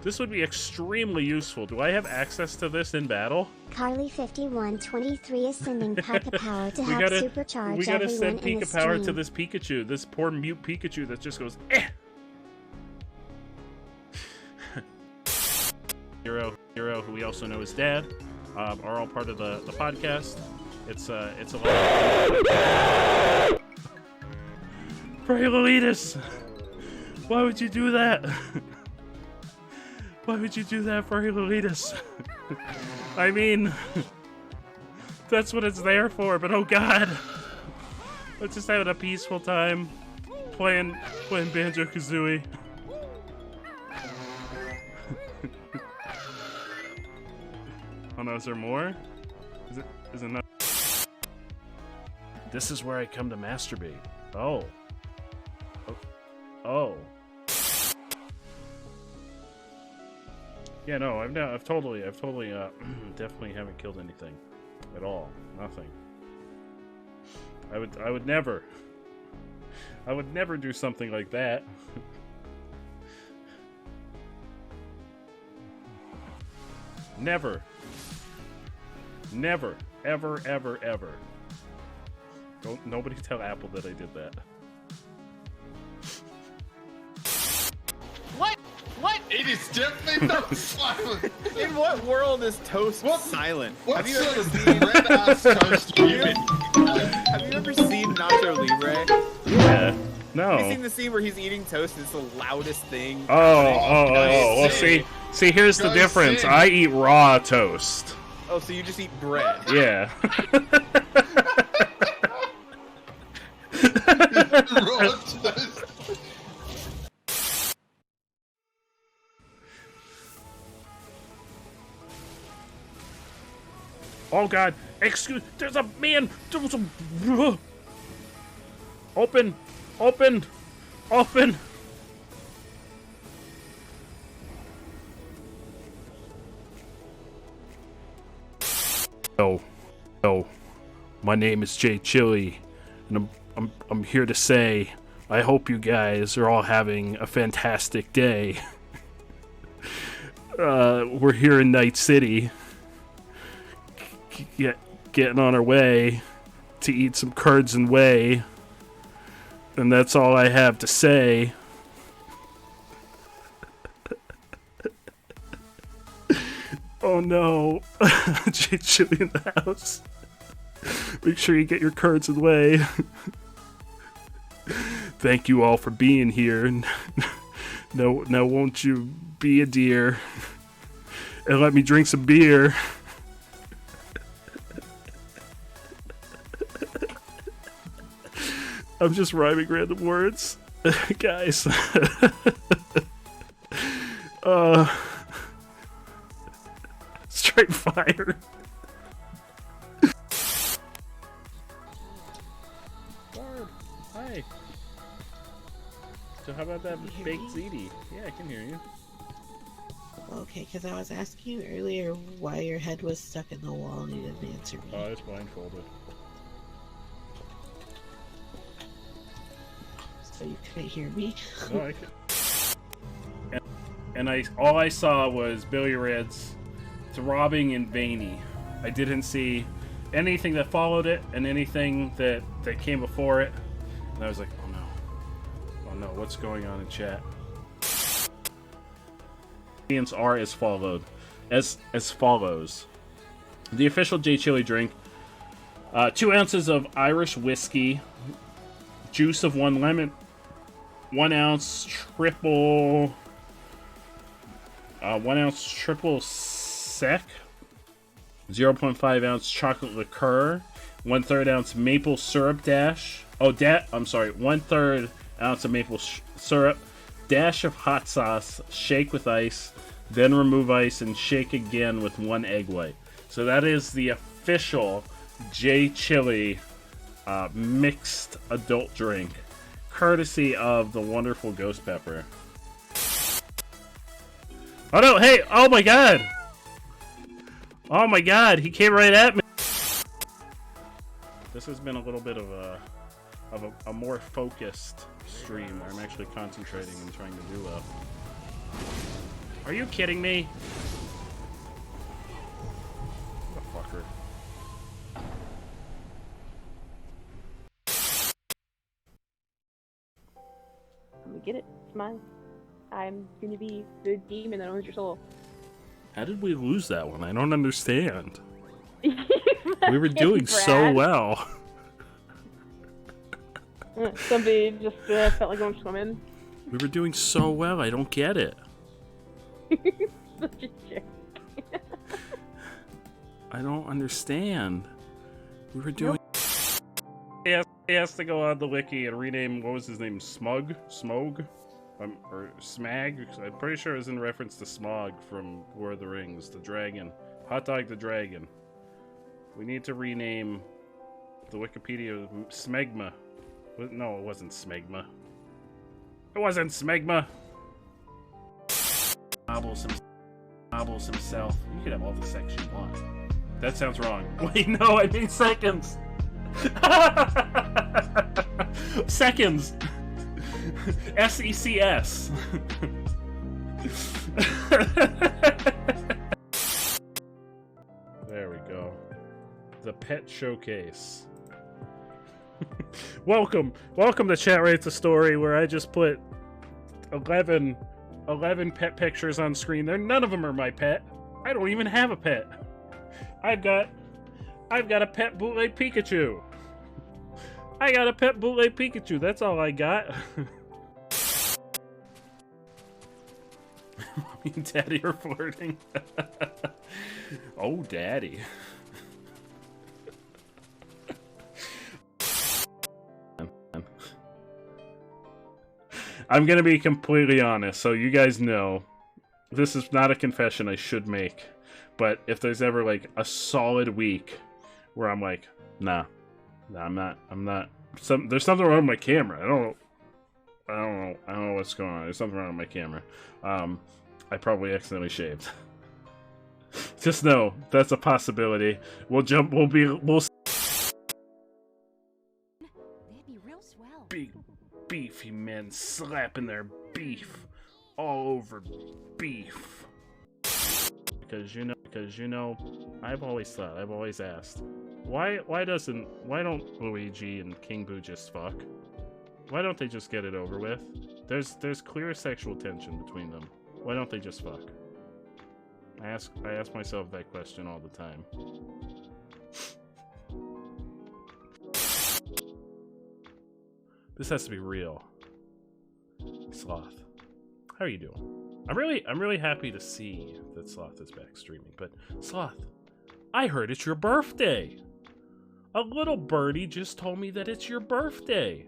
This would be extremely useful. Do I have access to this in battle? Carly5123 is sending Pika Power to help supercharge we gotta everyone send in the Pika Power stream. to this Pikachu. This poor mute Pikachu that just goes, eh! Hero, who we also know as Dad, are all part of the podcast. It's a lot. Pray, Lolitas! Why would you do that? Why would you do that, Furry Lolitas? I mean, that's what it's there for, but oh god. Let's just have a peaceful time playing Banjo-Kazooie. Oh no, is there more? Is it not? This is where I come to masturbate. Oh. Oh. Yeah, no, I've totally, definitely haven't killed anything at all. Nothing. I would never do something like that. Never, ever, ever, ever. Don't nobody tell Apple that I did that. What? It is definitely not silent. In what world is toast silent? Have you ever seen red-ass toast human? Have you ever seen Nacho Libre? Yeah. No. Have you seen the scene where he's eating toast and it's the loudest thing? Oh. Well, see, here's the difference. I eat raw toast. Oh, so you just eat bread? Yeah. Raw toast. Oh god, there's a man! Open! Oh, my name is Jay Chili, and I'm here to say, I hope you guys are all having a fantastic day. We're here in Night City. Getting on our way to eat some curds and whey, and that's all I have to say. Oh no. Jay Chili in the house. Make sure you get your curds and whey. Thank you all for being here. Now won't you be a dear and let me drink some beer? I'm just rhyming random words. Guys. Straight fire. Barb, hi. So how about that baked ziti? Yeah, I can hear you. Okay, because I was asking you earlier why your head was stuck in the wall and you didn't answer me. Oh, I was blindfolded. So you couldn't hear me? No, I could. And all I saw was Billy Red's throbbing and veiny. I didn't see anything that followed it and anything that came before it. And I was like, oh no, what's going on in chat? Ingredients are as follows. The official Jay Chili drink: 2 ounces of Irish whiskey, juice of 1 lemon, 1 ounce triple sec, 0.5 ounce chocolate liqueur, 1/3 ounce maple syrup dash. 1/3 ounce of maple syrup, dash of hot sauce, shake with ice, then remove ice and shake again with 1 egg white. So that is the official Jay Chili mixed adult drink, courtesy of the wonderful Ghost Pepper. Oh no, hey, oh my god! Oh my god, he came right at me! This has been a little bit of a more focused stream where I'm actually concentrating and trying to do Are you kidding me? Fucker. I'm gonna get it. It's mine. I'm gonna be the demon that owns your soul. How did we lose that one? I don't understand. We were doing so well. Somebody just felt like going swimming. We were doing so well. I don't get it. Such a jerk. I don't understand. We were doing. He has to go on the wiki and rename. What was his name? Smog? Or Smag? I'm pretty sure it was in reference to Smog from Lord of the Rings, the dragon. Hot Dog the Dragon. We need to rename the Wikipedia Smegma. No, it wasn't Smegma. It wasn't Smegma! Nobbles himself. You could have all the sex you want. That sounds wrong. Wait, no, I mean seconds! Seconds! SECS. There we go. The Pet Showcase. Welcome to Chat Rates a Story, where I just put 11 pet pictures on screen. None of them are my pet. I don't even have a pet. I've got a pet bootleg Pikachu. I got a pet bootleg Pikachu. That's all I got. Me and Daddy are flirting. Oh, Daddy. I'm gonna be completely honest, so you guys know this is not a confession I should make, but if there's ever like a solid week where I'm like, nah, I'm not. There's something wrong with my camera. I don't know what's going on. There's something wrong with my camera. I probably accidentally shaved. Just know that's a possibility. We'll They'd be real swell. Big beefy men slapping their beef all over beef. Because you know, I've always asked, why don't Luigi and King Boo just fuck? Why don't they just get it over with? There's clear sexual tension between them. Why don't they just fuck? I ask myself that question all the time. This has to be real. Sloth, how are you doing? I'm really happy to see that Sloth is back streaming, but Sloth, I heard it's your birthday. A little birdie just told me that it's your birthday.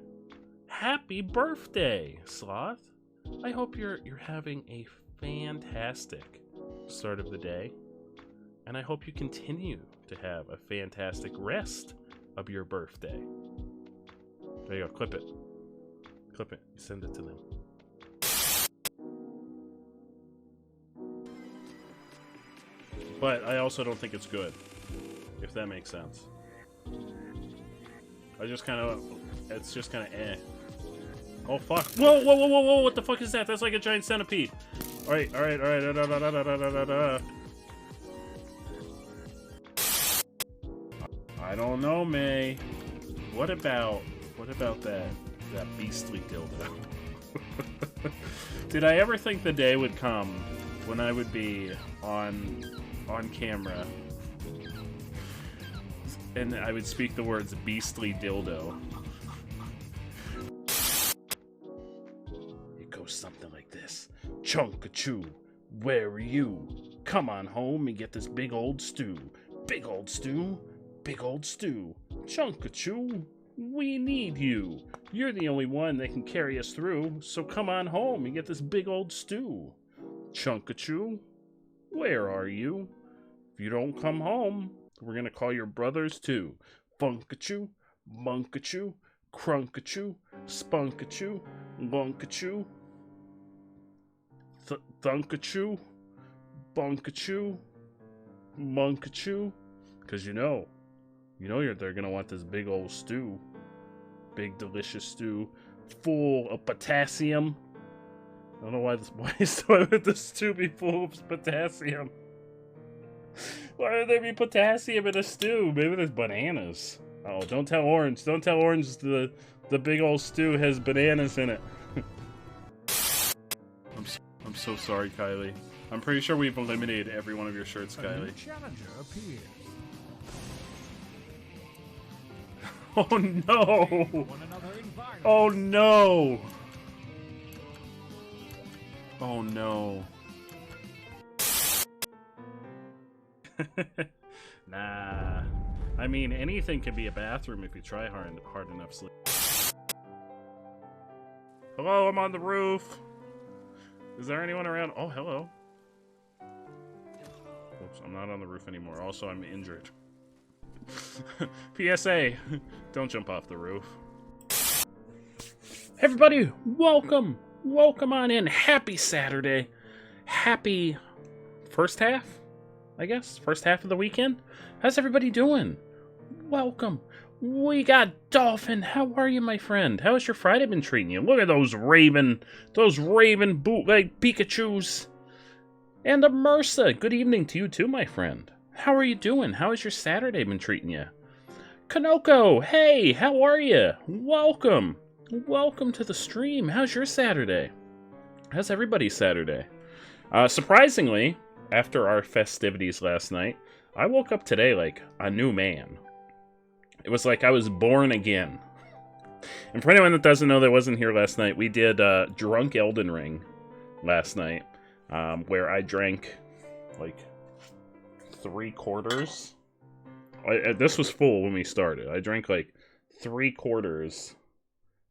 Happy birthday, Sloth. I hope you're having a fantastic start of the day, and I hope you continue to have a fantastic rest of your birthday. There you go, clip it, send it to them. But I also don't think it's good, if that makes sense. It's just kind of eh. Oh fuck! Whoa! What the fuck is that? That's like a giant centipede. All right. I don't know, May. What about that beastly dildo? Did I ever think the day would come when I would be on camera and I would speak the words beastly dildo? It goes something like this. Chunk-a-choo, where are you? Come on home and get this big old stew. Big old stew, big old stew. Chunk-a-choo, we need you. You're the only one that can carry us through, so come on home and get this big old stew. Chunk-a-choo, where are you? If you don't come home, we're gonna call your brothers too. Funk-a-choo, monk-a-choo, crunk-a-choo, spunk-a-choo, lunk-a-choo, thunk-a-choo, bunk-a-choo, monk-a-choo. Cause they're gonna want this big old stew. Big delicious stew, full of potassium, I don't know why this stew be full of potassium. Why would there be potassium in a stew? Maybe there's bananas. Oh, don't tell Orange. Don't tell Orange the big old stew has bananas in it. I'm so sorry, Kylie. I'm pretty sure we've eliminated every one of your shirts, Kylie. Oh no! Oh no! Oh no. Nah. I mean, anything can be a bathroom if you try hard enough. Sleep. Hello, I'm on the roof. Is there anyone around? Oh, hello. Oops, I'm not on the roof anymore. Also, I'm injured. PSA, don't jump off the roof. Everybody, welcome. Welcome on in. Happy Saturday. Happy first half, I guess. First half of the weekend. How's everybody doing? Welcome. We got Dolphin. How are you, my friend? How has your Friday been treating you? Look at those raven bootleg Pikachus. And Immersa. Good evening to you too, my friend. How are you doing? How has your Saturday been treating you? Kanoko, hey, how are you? Welcome. Welcome to the stream. How's your Saturday? How's everybody's Saturday? Surprisingly, after our festivities last night, I woke up today like a new man. It was like I was born again. And for anyone that doesn't know that wasn't here last night, we did Drunk Elden Ring last night, where I drank like 3/4. This was full when we started. I drank like 3/4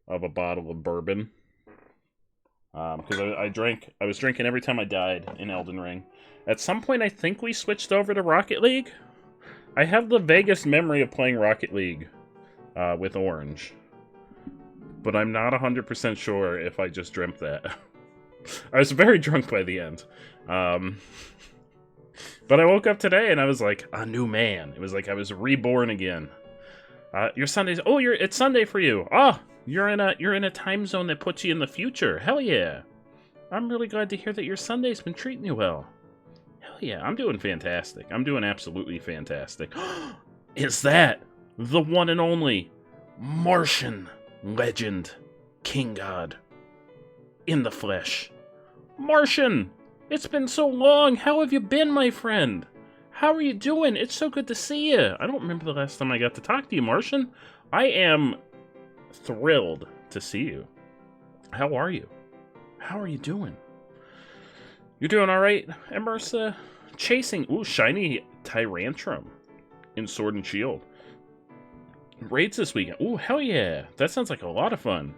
of a bottle of bourbon. Because I was drinking every time I died in Elden Ring. At some point, I think we switched over to Rocket League. I have the vaguest memory of playing Rocket League with Orange. But I'm not 100% sure if I just dreamt that. I was very drunk by the end. But I woke up today and I was like a new man. It was like I was reborn again. Your Sunday's... Oh, it's Sunday for you. Oh, you're in a time zone that puts you in the future. Hell yeah. I'm really glad to hear that your Sunday's been treating you well. Hell yeah, I'm doing fantastic. I'm doing absolutely fantastic. Is that the one and only Martian legend King God in the flesh? Martian! It's been so long. How have you been, my friend? How are you doing? It's so good to see you. I don't remember the last time I got to talk to you, Martian. I am thrilled to see you. How are you? How are you doing? You're doing all right, Immersa? Chasing, shiny Tyrantrum in Sword and Shield. Raids this weekend. Ooh, hell yeah. That sounds like a lot of fun.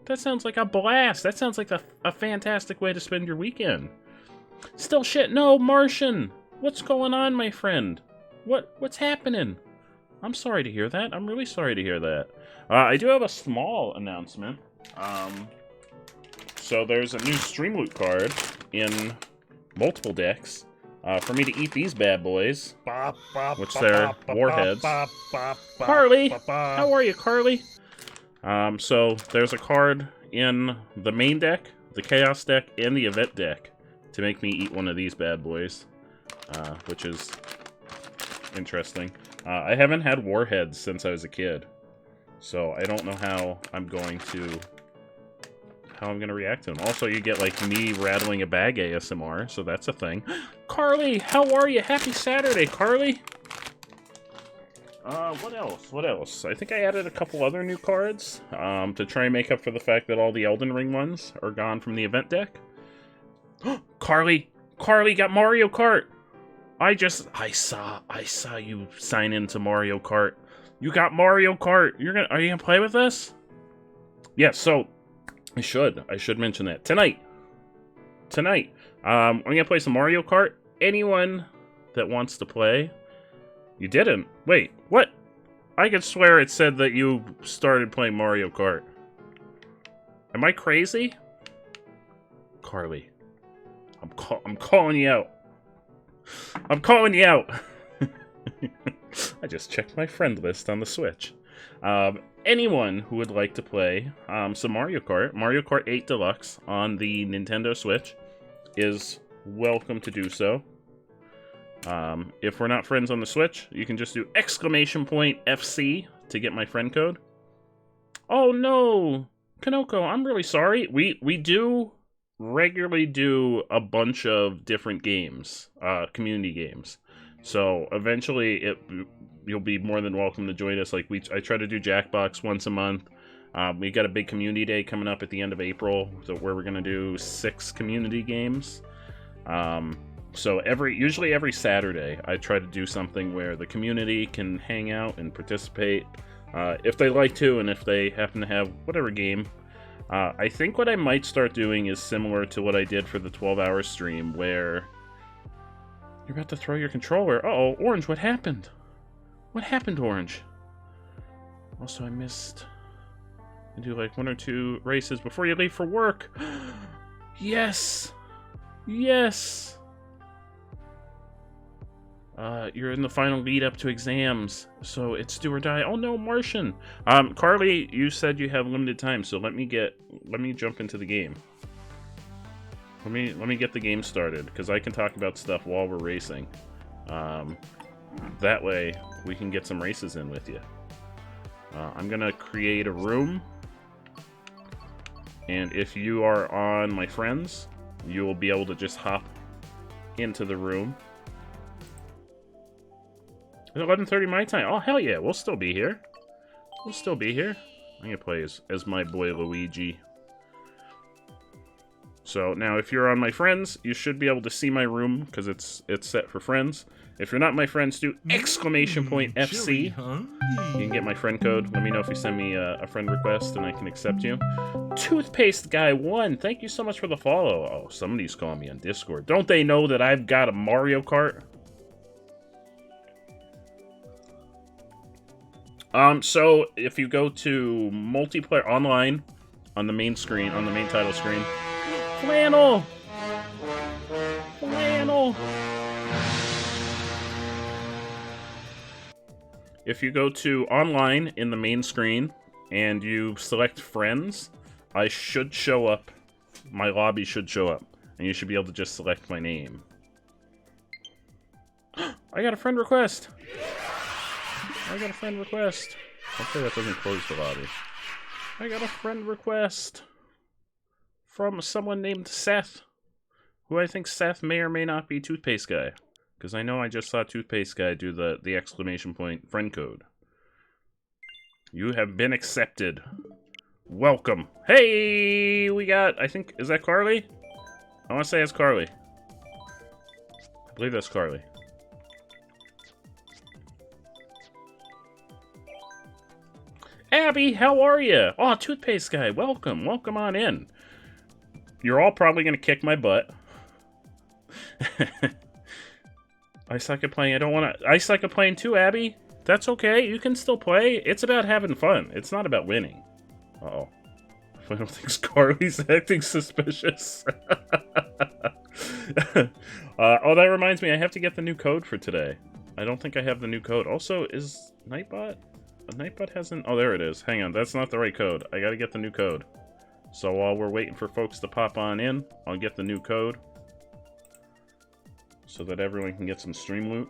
That sounds like a blast. That sounds like a fantastic way to spend your weekend. Still shit, no, Martian. What's going on, my friend? What's happening? I'm sorry to hear that. I'm really sorry to hear that. I do have a small announcement. So there's a new Stream Loot card in multiple decks for me to eat these bad boys, which they're warheads. Carly, how are you, Carly? So there's a card in the main deck, the Chaos deck, and the Event deck to make me eat one of these bad boys, which is interesting. I haven't had warheads since I was a kid, so I don't know how I'm going to react to them. Also, you get like me rattling a bag ASMR, so that's a thing. Carly, how are you? Happy Saturday, Carly. What else? What else? I think I added a couple other new cards to try and make up for the fact that all the Elden Ring ones are gone from the event deck. Carly got Mario Kart. I saw you sign into Mario Kart. You got Mario Kart. Are you gonna play with us? Yeah, so I should mention that. Tonight, I'm gonna play some Mario Kart. Anyone that wants to play. You didn't? Wait, what? I could swear it said that you started playing Mario Kart. Am I crazy? Carly, I'm calling you out. I'm calling you out. I just checked my friend list on the Switch. anyone who would like to play some Mario Kart 8 Deluxe on the Nintendo Switch is welcome to do so. If we're not friends on the Switch, you can just do !FC to get my friend code. Oh no! Kanoko, I'm really sorry. We do regularly do a bunch of different games, community games. So eventually you'll be more than welcome to join us. Like I try to do Jackbox once a month. We got a big community day coming up at the end of April, so where we're gonna do 6 community games. So usually every Saturday, I try to do something where the community can hang out and participate if they like to, and if they happen to have whatever game. I think what I might start doing is similar to what I did for the 12-hour stream, where you're about to throw your controller. Uh-oh, Orange, what happened? What happened, Orange? Also, I missed... I do like 1 or 2 races before you leave for work. Yes! Yes! You're in the final lead up to exams, so it's do or die. Oh no, Martian! Carly, you said you have limited time, so let me jump into the game. Let me get the game started, because I can talk about stuff while we're racing. That way, we can get some races in with you. I'm gonna create a room, and if you are on my friends, you will be able to just hop into the room. It's 11:30 my time. Oh, hell yeah, we'll still be here. We'll still be here. I'm gonna play as my boy Luigi. So, now if you're on my friends, you should be able to see my room, because it's set for friends. If you're not my friends, do !FC. You can get my friend code. Let me know if you send me a friend request, and I can accept you. Toothpaste Guy 1, thank you so much for the follow. Oh, somebody's calling me on Discord. Don't they know that I've got a Mario Kart? So if you go to multiplayer online on the main screen, on the main title screen, Flannel! Flannel! If you go to online in the main screen and you select friends, I should show up. My lobby should show up, and you should be able to just select my name. I got a friend request! I got a friend request. Hopefully that doesn't close the lobby. I got a friend request from someone named Seth, who I think Seth may or may not be Toothpaste Guy, because I know I just saw Toothpaste Guy do the exclamation point friend code. You have been accepted. Welcome. Hey, we got, I think, is that Carly? I want to say it's Carly. I believe that's Carly. Abby, how are you? Oh, Toothpaste Guy, welcome. Welcome on in. You're all probably going to kick my butt. I suck at playing. I don't want to... I suck at playing too, Abby. That's okay. You can still play. It's about having fun. It's not about winning. Uh-oh. I don't think Carly's acting suspicious. Oh, that reminds me. I have to get the new code for today. I don't think I have the new code. Also, is Nightbot... Nightbot hasn't... Oh, there it is. Hang on, that's not the right code. I gotta get the new code. So while we're waiting for folks to pop on in, I'll get the new code. So that everyone can get some stream loot.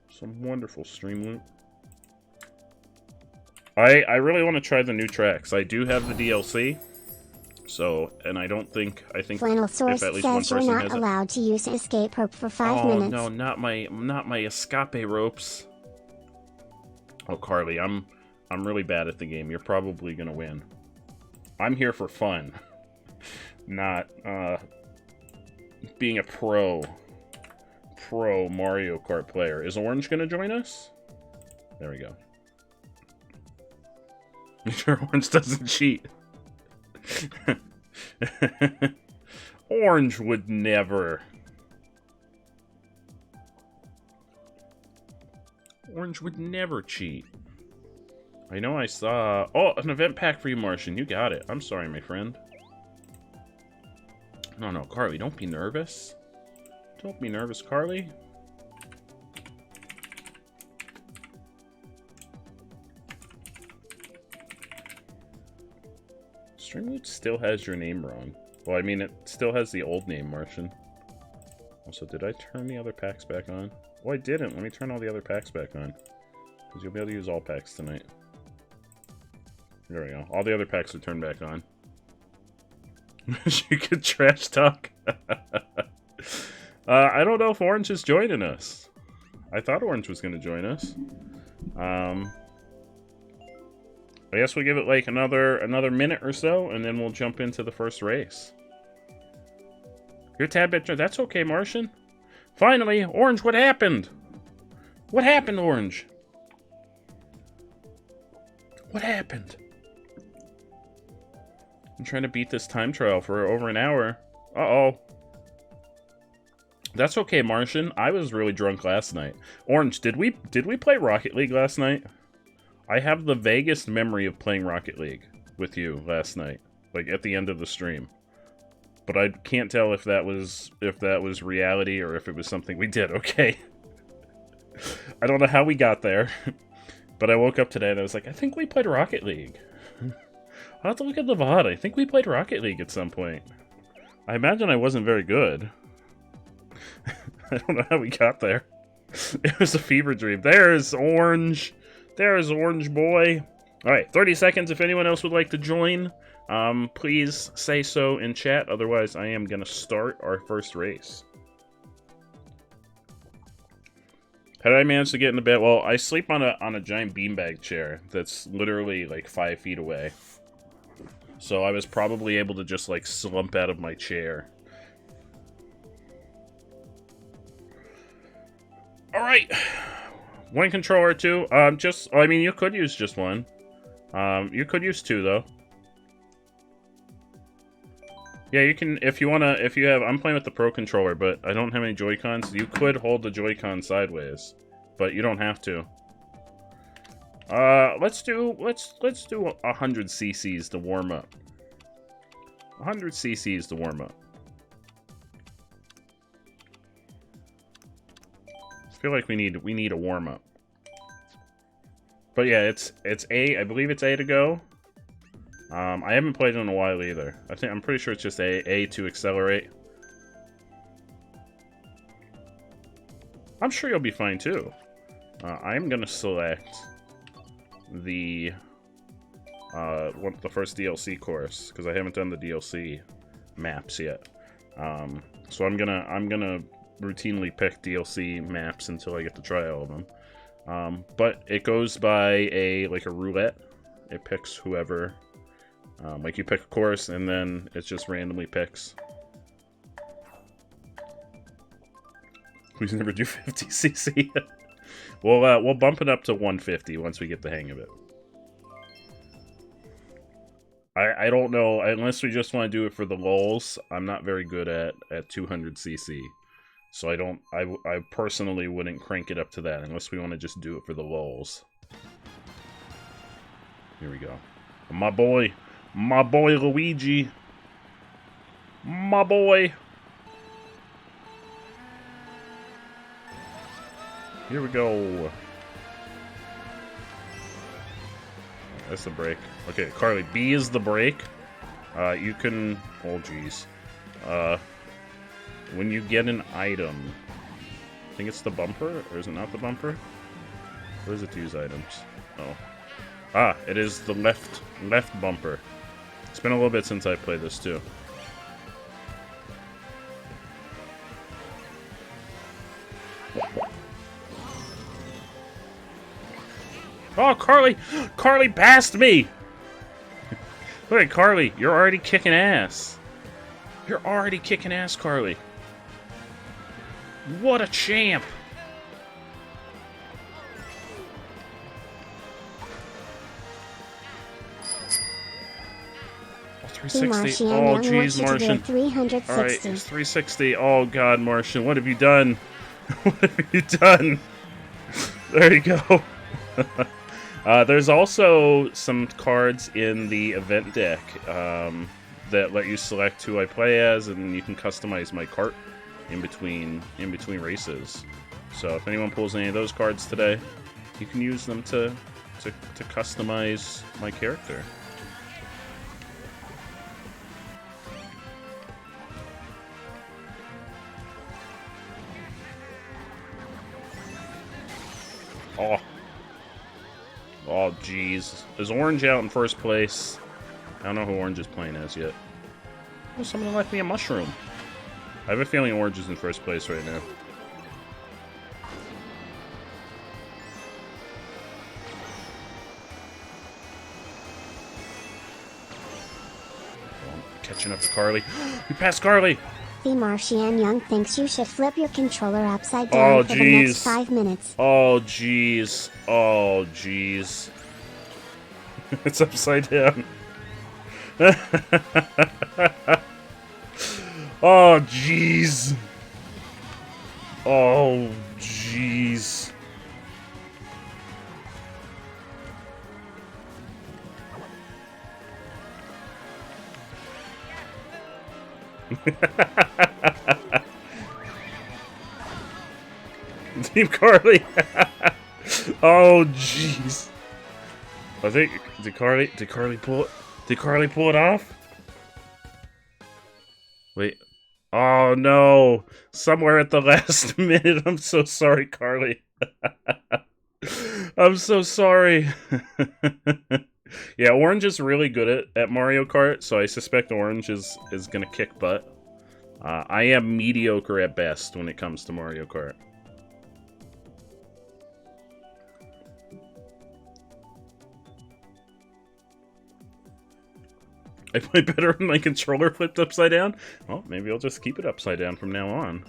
Some wonderful stream loot. I really want to try the new tracks. I do have the DLC. So, and I think Flannel if Source at least one says you're person not has it. allowed to use escape rope for 5 Oh minutes. no, not my escape ropes. Oh, Carly, I'm really bad at the game. You're probably gonna win. I'm here for fun, not being a pro Mario Kart player. Is Orange gonna join us? There we go. Make sure Orange doesn't cheat. Orange would never. Orange would never cheat. I know I saw... Oh, an event pack for you, Martian. You got it. I'm sorry, my friend. No, Carly, don't be nervous. Don't be nervous, Carly. Streamloot still has your name wrong. Well, I mean, it still has the old name, Martian. Also, did I turn the other packs back on? Oh, I didn't. Let me turn all the other packs back on. Because you'll be able to use all packs tonight. There we go. All the other packs are turned back on. You could trash talk. I don't know if Orange is joining us. I thought Orange was going to join us. I guess we'll give it like another minute or so, and then we'll jump into the first race. You're a tad bit... That's okay, Martian. Finally, Orange, what happened? What happened, Orange? What happened? I'm trying to beat this time trial for over an hour. Uh-oh. That's okay, Martian. I was really drunk last night. Orange, did we play Rocket League last night? I have the vaguest memory of playing Rocket League with you last night, like at the end of the stream. But I can't tell if that was reality or if it was something we did. Okay. I don't know how we got there, but I woke up today and I was like, I think we played Rocket League. I'll have to look at the VOD. I think we played Rocket League at some point. I imagine I wasn't very good. I don't know how we got there. It was a fever dream. There's Orange. There's Orange Boy. Alright, 30 seconds if anyone else would like to join. Please say so in chat. Otherwise, I am going to start our first race. How did I manage to get into bed? Well, I sleep on a giant beanbag chair that's literally like 5 feet away. So I was probably able to just like slump out of my chair. Alright. One controller, two. I mean, you could use just one. You could use two, though. Yeah, you can, if you have, I'm playing with the Pro Controller, but I don't have any Joy-Cons. You could hold the Joy-Con sideways, but you don't have to. Let's do 100 cc's to warm up. 100 cc's to warm up. I feel like we need a warm up. But yeah, it's A. I believe it's A to go. I haven't played it in a while either. I'm pretty sure it's just A to accelerate. I'm sure you'll be fine too. I'm gonna select the first DLC course because I haven't done the DLC maps yet. So I'm gonna routinely pick DLC maps until I get to try all of them. But it goes by a roulette. It picks whoever. Like you pick a course and then it just randomly picks. Please never do 50cc. We'll bump it up to 150 once we get the hang of it. I don't know, unless we just want to do it for the lulz. I'm not very good at 200cc. So I personally wouldn't crank it up to that unless we want to just do it for the lulz. Here we go. My boy Luigi. My boy. Here we go. That's the brake. Okay, Carly, B is the brake. You can... Oh, geez. When you get an item... I think it's the bumper? Or is it not the bumper? What is it to use items? Oh. Ah, it is the left bumper. It's been a little bit since I played this, too. Oh, Carly! Carly passed me! Look at Carly, you're already kicking ass. You're already kicking ass, Carly. What a champ! Oh, 360. Oh, jeez, Martian. Alright, it's 360. Oh, God, Martian, what have you done? What have you done? There you go. There's also some cards in the event deck that let you select who I play as, and you can customize my Kart in between races. So if anyone pulls any of those cards today, you can use them to customize my character. Oh. Oh, jeez. Is Orange out in first place? I don't know who Orange is playing as yet. Oh, someone left me a mushroom. I have a feeling Orange is in first place right now. Oh, catching up to Carly. We passed Carly! The Martian Young thinks you should flip your controller upside down for the next 5 minutes. Oh, jeez. Oh, jeez. It's upside down. Oh, jeez. Oh, jeez. Team Carly. Oh, jeez. I think did Carly pull it off? Wait. Oh no! Somewhere at the last minute. I'm so sorry, Carly. I'm so sorry. Yeah, Orange is really good at Mario Kart, so I suspect Orange is gonna kick butt. I am mediocre at best when it comes to Mario Kart. I play better when my controller flipped upside down? Well, maybe I'll just keep it upside down from now on.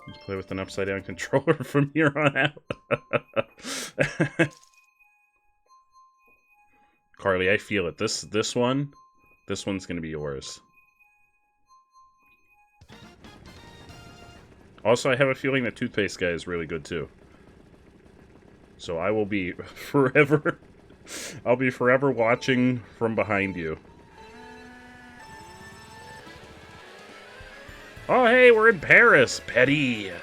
Just play with an upside down controller from here on out. Carly, I feel it. This one's gonna be yours. Also, I have a feeling that Toothpaste Guy is really good too. So I will be forever... I'll be forever watching from behind you. Oh, hey, we're in Paris! Petty!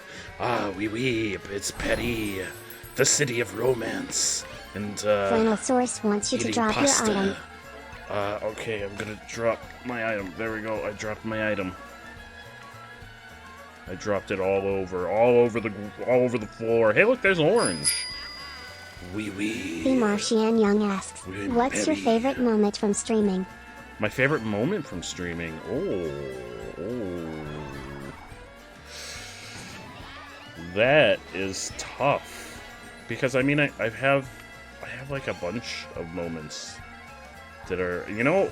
Ah, oui, it's Petty. The city of romance. And, Final Source wants you to drop pasta. your item. Okay, I'm gonna drop my item. There we go, I dropped my item. I dropped it all over the floor. Hey, look, there's Orange. The Martian Young asks, what's your favorite moment from streaming? My favorite moment from streaming? Oh. That is tough. Because, I mean, I have like a bunch of moments that are, you know,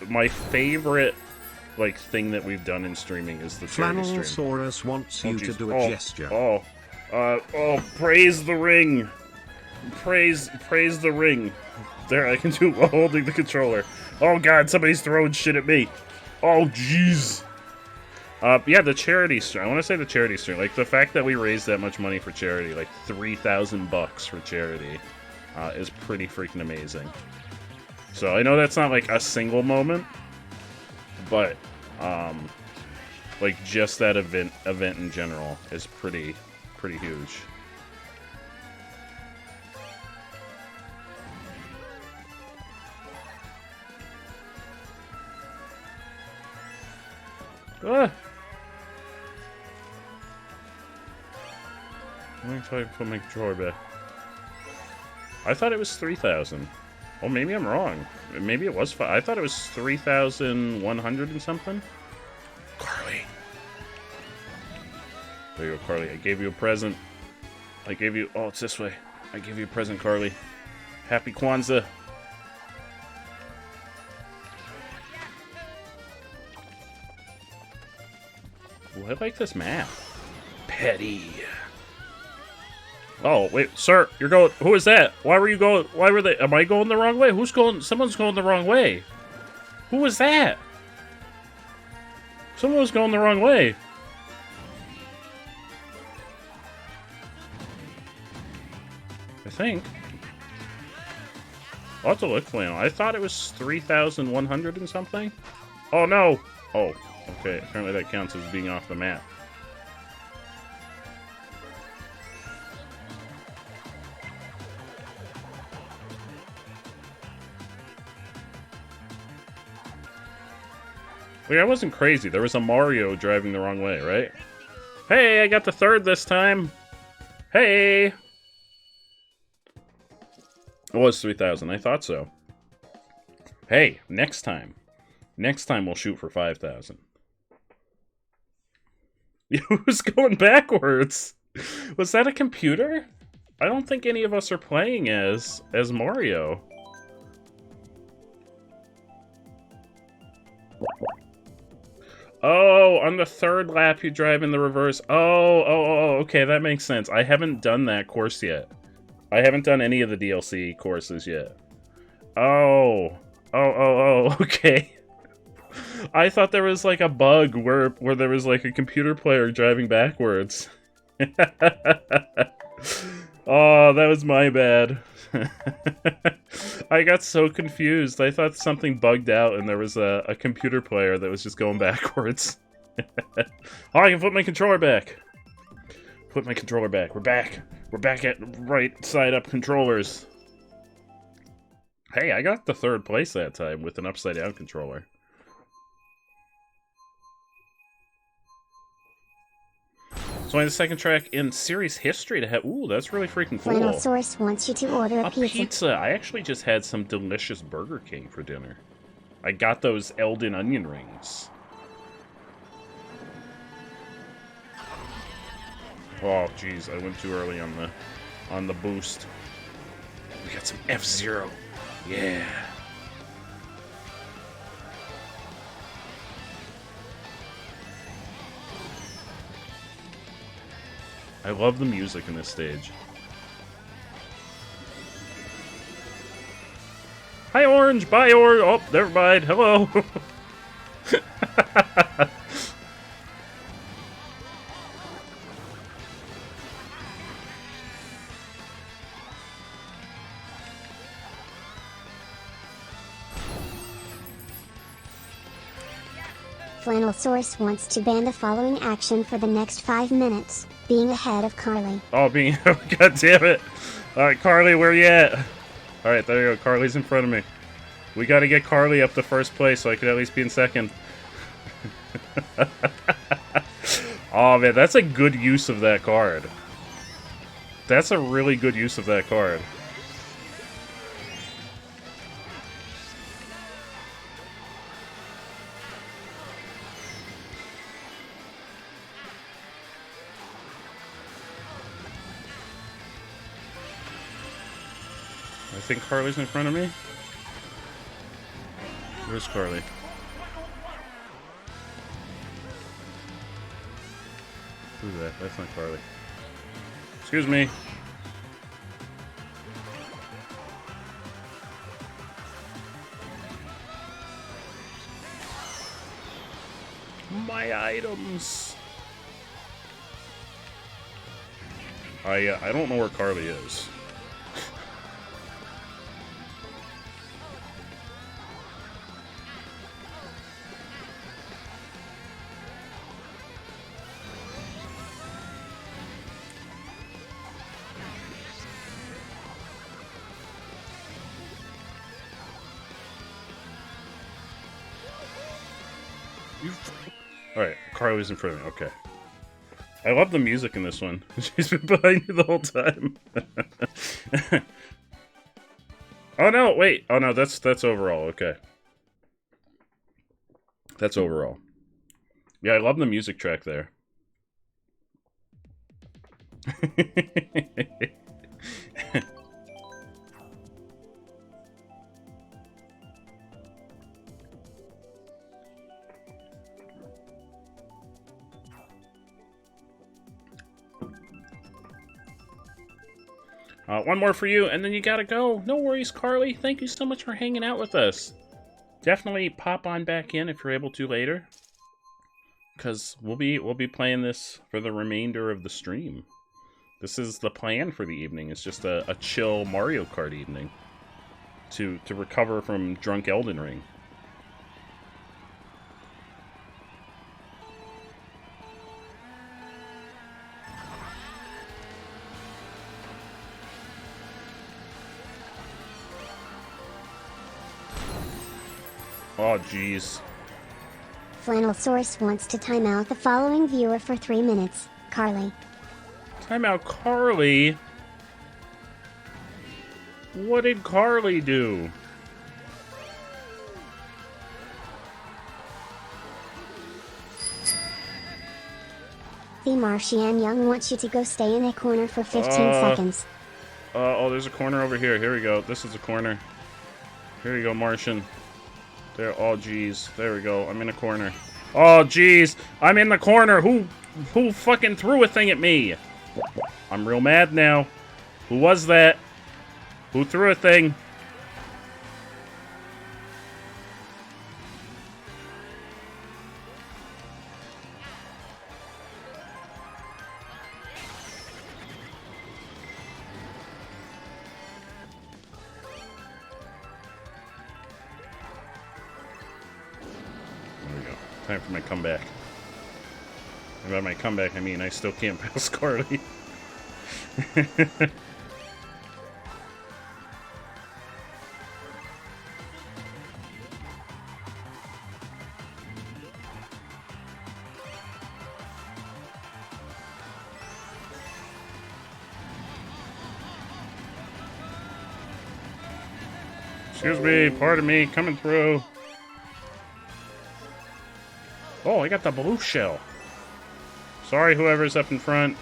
my favorite, like, thing that we've done in streaming is the charity stream. Flannelsaurus wants you to do a gesture. Praise the ring! Praise the ring. There, I can do while holding the controller. Oh god, somebody's throwing shit at me. Oh jeez. Yeah, the charity stream. I want to say the charity stream. Like, the fact that we raised that much money for charity, like $3,000 for charity, is pretty freaking amazing. So I know that's not like a single moment, but like just that event in general is pretty huge. Ah! Let me try to put my controller back. I thought it was 3,000. Oh, maybe I'm wrong. Maybe it was 5. I thought it was 3,100 and something. Carly. There you go, Carly. I gave you a present. I gave you... Oh, it's this way. I gave you a present, Carly. Happy Kwanzaa. Ooh, I like this map. Petty. Oh, wait, sir, you're going... Who is that? Why were you going... Why were they... Am I going the wrong way? Who's going... Someone's going the wrong way. Who was that? Someone was going the wrong way. I think. I'll have to look, Flannel. I thought it was 3,100 and something. Oh, no! Oh, okay. Apparently that counts as being off the map. Wait, I wasn't crazy. There was a Mario driving the wrong way, right? Hey, I got the third this time! Hey! It was 3,000. I thought so. Hey, next time. Next time we'll shoot for 5,000. Who's going backwards? Was that a computer? I don't think any of us are playing as Mario. Oh, on the third lap you drive in the reverse. Oh, okay, that makes sense. I haven't done that course yet. I haven't done any of the DLC courses yet. Oh, okay. I thought there was like a bug where there was like a computer player driving backwards. Oh, that was my bad. I got so confused. I thought something bugged out and there was a computer player that was just going backwards. Oh, I can flip my controller back. Flip my controller back. We're back. We're back at right side up controllers. Hey, I got the third place that time with an upside down controller. It's only the second track in series history to have. Ooh, that's really freaking cool. Flannelsaurus wants you to order a pizza. I actually just had some delicious Burger King for dinner. I got those Eldon onion rings. Oh, jeez, I went too early on the boost. We got some F-Zero. Yeah. I love the music in this stage. Hi, Orange! Bye, Orange! Oh, never mind. Hello! Flannelsaurus wants to ban the following action for the next 5 minutes. Being ahead of Carly. Oh, God damn it. Alright, Carly, where you at? Alright, there you go. Carly's in front of me. We gotta get Carly up to first place so I could at least be in second. Oh, man, that's a good use of that card. That's a really good use of that card. I think Carly's in front of me. Where's Carly? Who's that? That's not Carly. Excuse me. My items. I don't know where Carly is. Alright, Carly's in front of me. Okay. I love the music in this one. She's been behind you the whole time. Oh no, wait. Oh no, that's overall. Okay. That's overall. Yeah, I love the music track there. One more for you, and then you gotta go. No worries, Carly. Thank you so much for hanging out with us. Definitely pop on back in if you're able to later, because we'll be playing this for the remainder of the stream. This is the plan for the evening. It's just a chill Mario Kart evening. to recover from drunk Elden Ring. Oh, jeez. Flannel Source wants to time out the following viewer for 3 minutes. Carly. Time out Carly? What did Carly do? The Martian Young wants you to go stay in a corner for 15 seconds. Oh, there's a corner over here. Here we go. This is a corner. Here you go, Martian. There. Oh, jeez. There we go. I'm in a corner. Oh, jeez. I'm in the corner. Who fucking threw a thing at me? I'm real mad now. Who was that? Who threw a thing? There we go. Time for my comeback. And by my comeback, I mean I still can't pass Carly. Excuse me, pardon me, coming through. Oh, I got the blue shell. Sorry, whoever's up in front.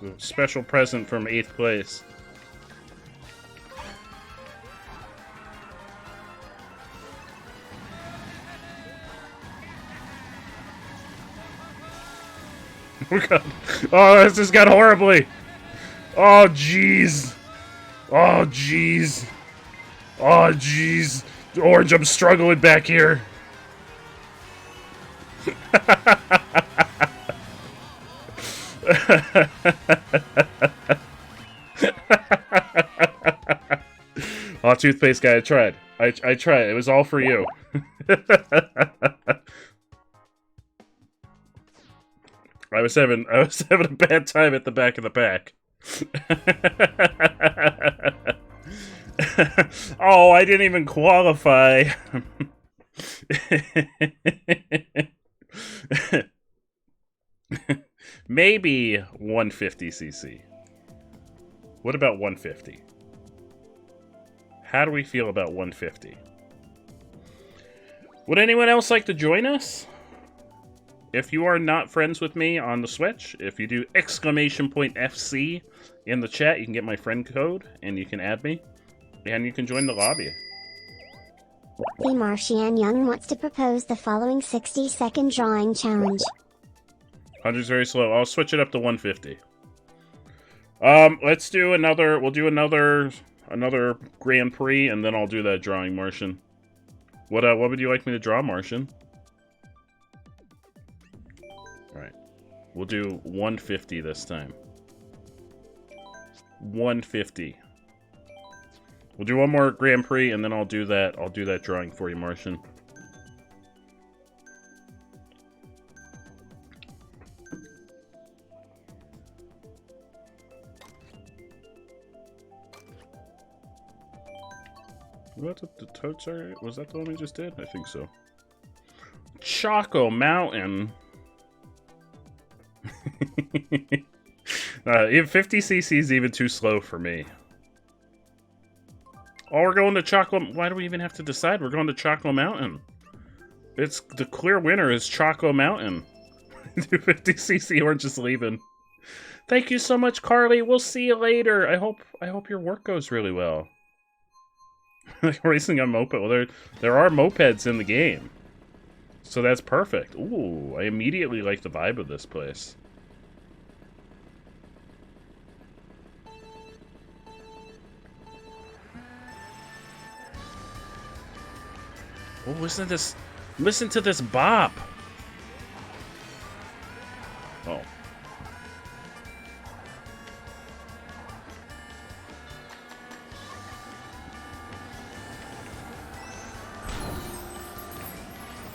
It's a special present from 8th place. Oh, God. Oh, this has got horribly. Oh, jeez. Oh, jeez. Oh, jeez. Orange, I'm struggling back here. Oh, toothpaste guy, I tried. I tried. It was all for you. I was having a bad time at the back of the pack. Oh, I didn't even qualify. Maybe 150cc. What about 150? How do we feel about 150? Would anyone else like to join us? If you are not friends with me on the Switch, if you do !FC in the chat, you can get my friend code, and you can add me, and you can join the lobby. The Martian Young wants to propose the following 60-second drawing challenge. 100's very slow. I'll switch it up to 150. Let's do another. We'll do another Grand Prix, and then I'll do that drawing, Martian. What would you like me to draw, Martian? All right, we'll do 150 this time. 150. We'll do one more Grand Prix, and then I'll do that. I'll do that drawing for you, Martian. What the totes are? Was that the one we just did? I think so. Choco Mountain. 50cc is even too slow for me. Oh, we're going to Chocolate. Why do we even have to decide? We're going to Chocolate Mountain. It's the clear winner is Choco Mountain. 50cc Orange is leaving. Thank you so much, Carly. We'll see you later. I hope your work goes really well. Racing on moped. Well, there are mopeds in the game, so that's perfect. Ooh, I immediately like the vibe of this place. Oh, listen to this bop. Oh.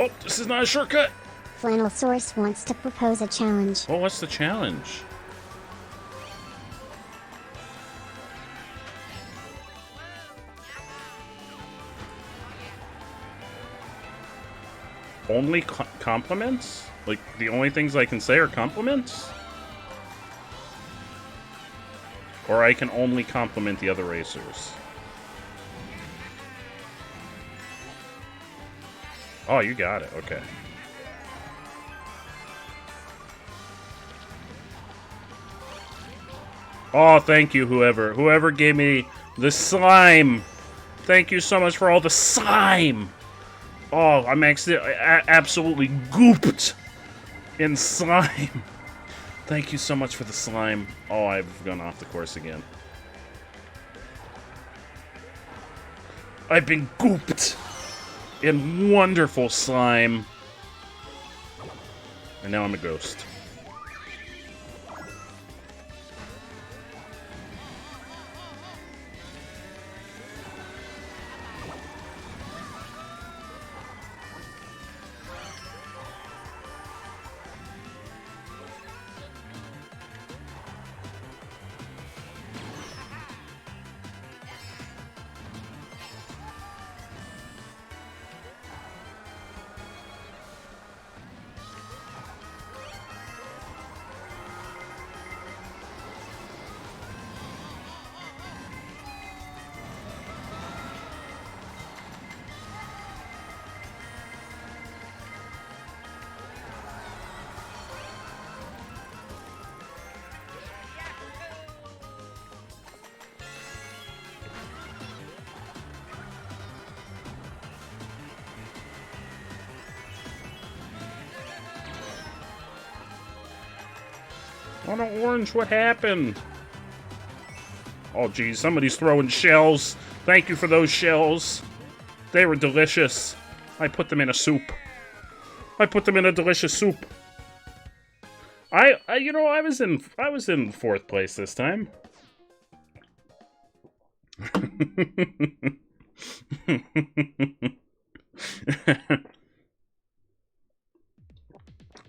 Oh, this is not a shortcut! Flannelsaurus wants to propose a challenge. Oh, what's the challenge? Only compliments? Like, the only things I can say are compliments? Or I can only compliment the other racers? Oh, you got it. Okay. Oh, thank you, whoever gave me the slime. Thank you so much for all the slime. Oh, I'm absolutely gooped in slime. Thank you so much for the slime. Oh, I've gone off the course again. I've been gooped in wonderful slime. And now I'm a ghost. On an orange, what happened? Oh, geez, somebody's throwing shells. Thank you for those shells. They were delicious. I put them in a soup. I put them in a delicious soup. You know, I was in 4th place this time.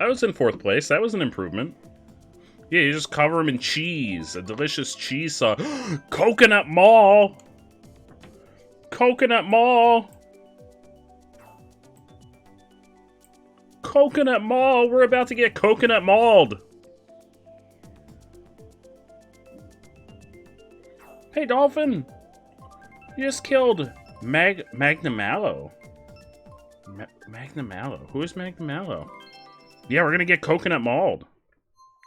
I was in 4th place. That was an improvement. Yeah, you just cover them in cheese. A delicious cheese sauce. Coconut Mall! Coconut Mall! Coconut Mall! We're about to get coconut mauled! Hey, Dolphin! You just killed Magnamallow. Magnamallow? Who is Magnamallow? Yeah, we're gonna get coconut mauled.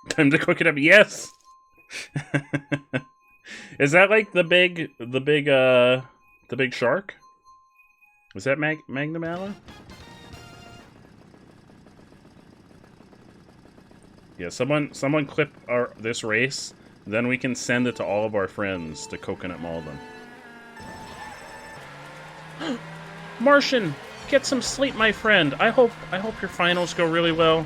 Time to cook it up. Yes. Is that like the big shark? Was that Magnamallow? Yeah, someone clip this race, then we can send it to all of our friends to coconut maul them. Martian, get some sleep, my friend. I hope your finals go really well.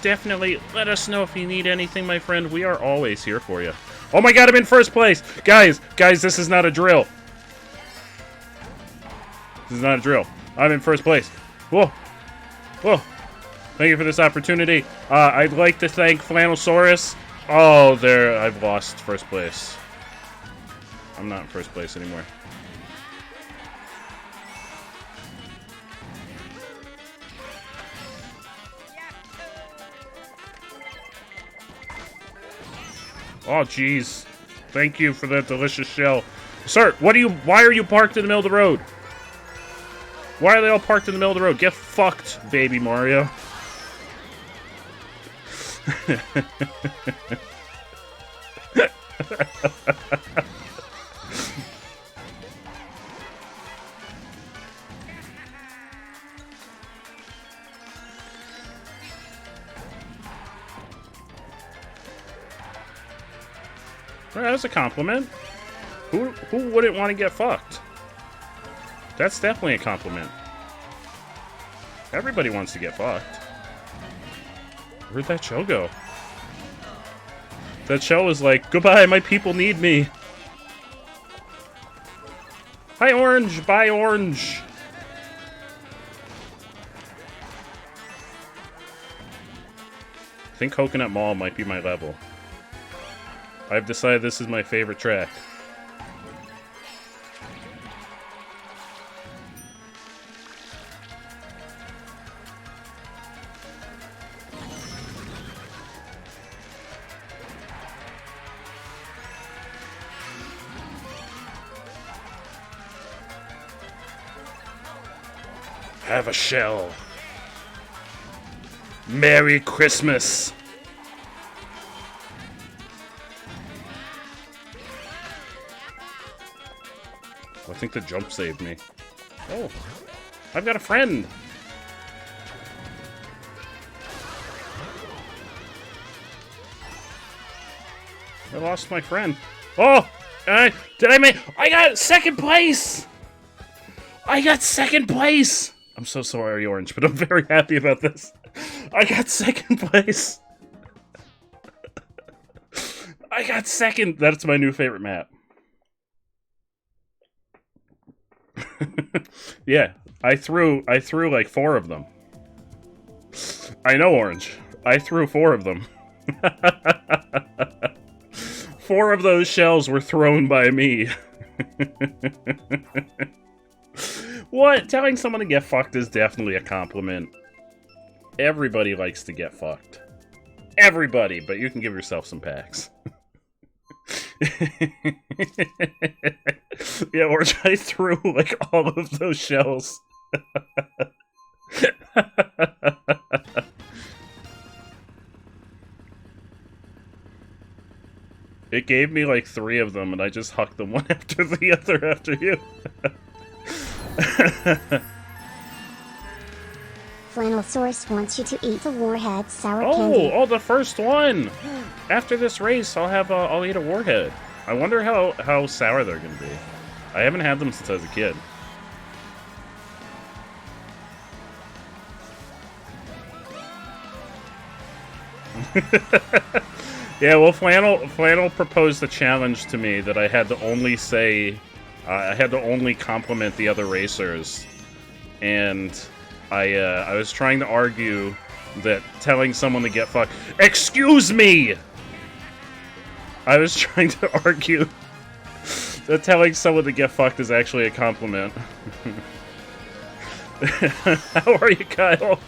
Definitely let us know if you need anything, my friend. We are always here for you. Oh my god, I'm in 1st place! Guys, this is not a drill. This is not a drill. I'm in 1st place. Whoa. Whoa. Thank you for this opportunity. I'd like to thank Flannelsaurus. Oh, there, I've lost 1st place. I'm not in 1st place anymore. Oh, jeez. Thank you for that delicious shell. Sir, why are you parked in the middle of the road? Why are they all parked in the middle of the road? Get fucked, baby Mario. That was a compliment. Who wouldn't want to get fucked? That's definitely a compliment. Everybody wants to get fucked. Where'd that shell go? That shell was like, goodbye, my people need me. Hi, Orange. Bye, Orange. I think Coconut Mall might be my level. I've decided this is my favorite track. Have a shell. Merry Christmas. I think the jump saved me. Oh, I've got a friend. I lost my friend. Oh, I got second place. I got second place. I'm so sorry, Orange, but I'm very happy about this. I got second place. I got second. That's my new favorite map. Yeah, I threw like 4 of them. I know, Orange. I threw 4 of them. 4 of those shells were thrown by me. What? Telling someone to get fucked is definitely a compliment. Everybody likes to get fucked. Everybody, but you can give yourself some packs. Yeah, Orange, I threw like all of those shells. It gave me like 3 of them, and I just hucked them one after the other after you. Flannelsaurus wants you to eat the Warhead sour candy. Oh, the first one! After this race, I'll eat a Warhead. I wonder how sour they're gonna be. I haven't had them since I was a kid. Yeah, well, Flannel proposed a challenge to me that I had to only say, I had to only compliment the other racers, and I was trying to argue that telling someone to get fucked. Excuse me! I was trying to argue that telling someone to get fucked is actually a compliment. How are you, Kyle?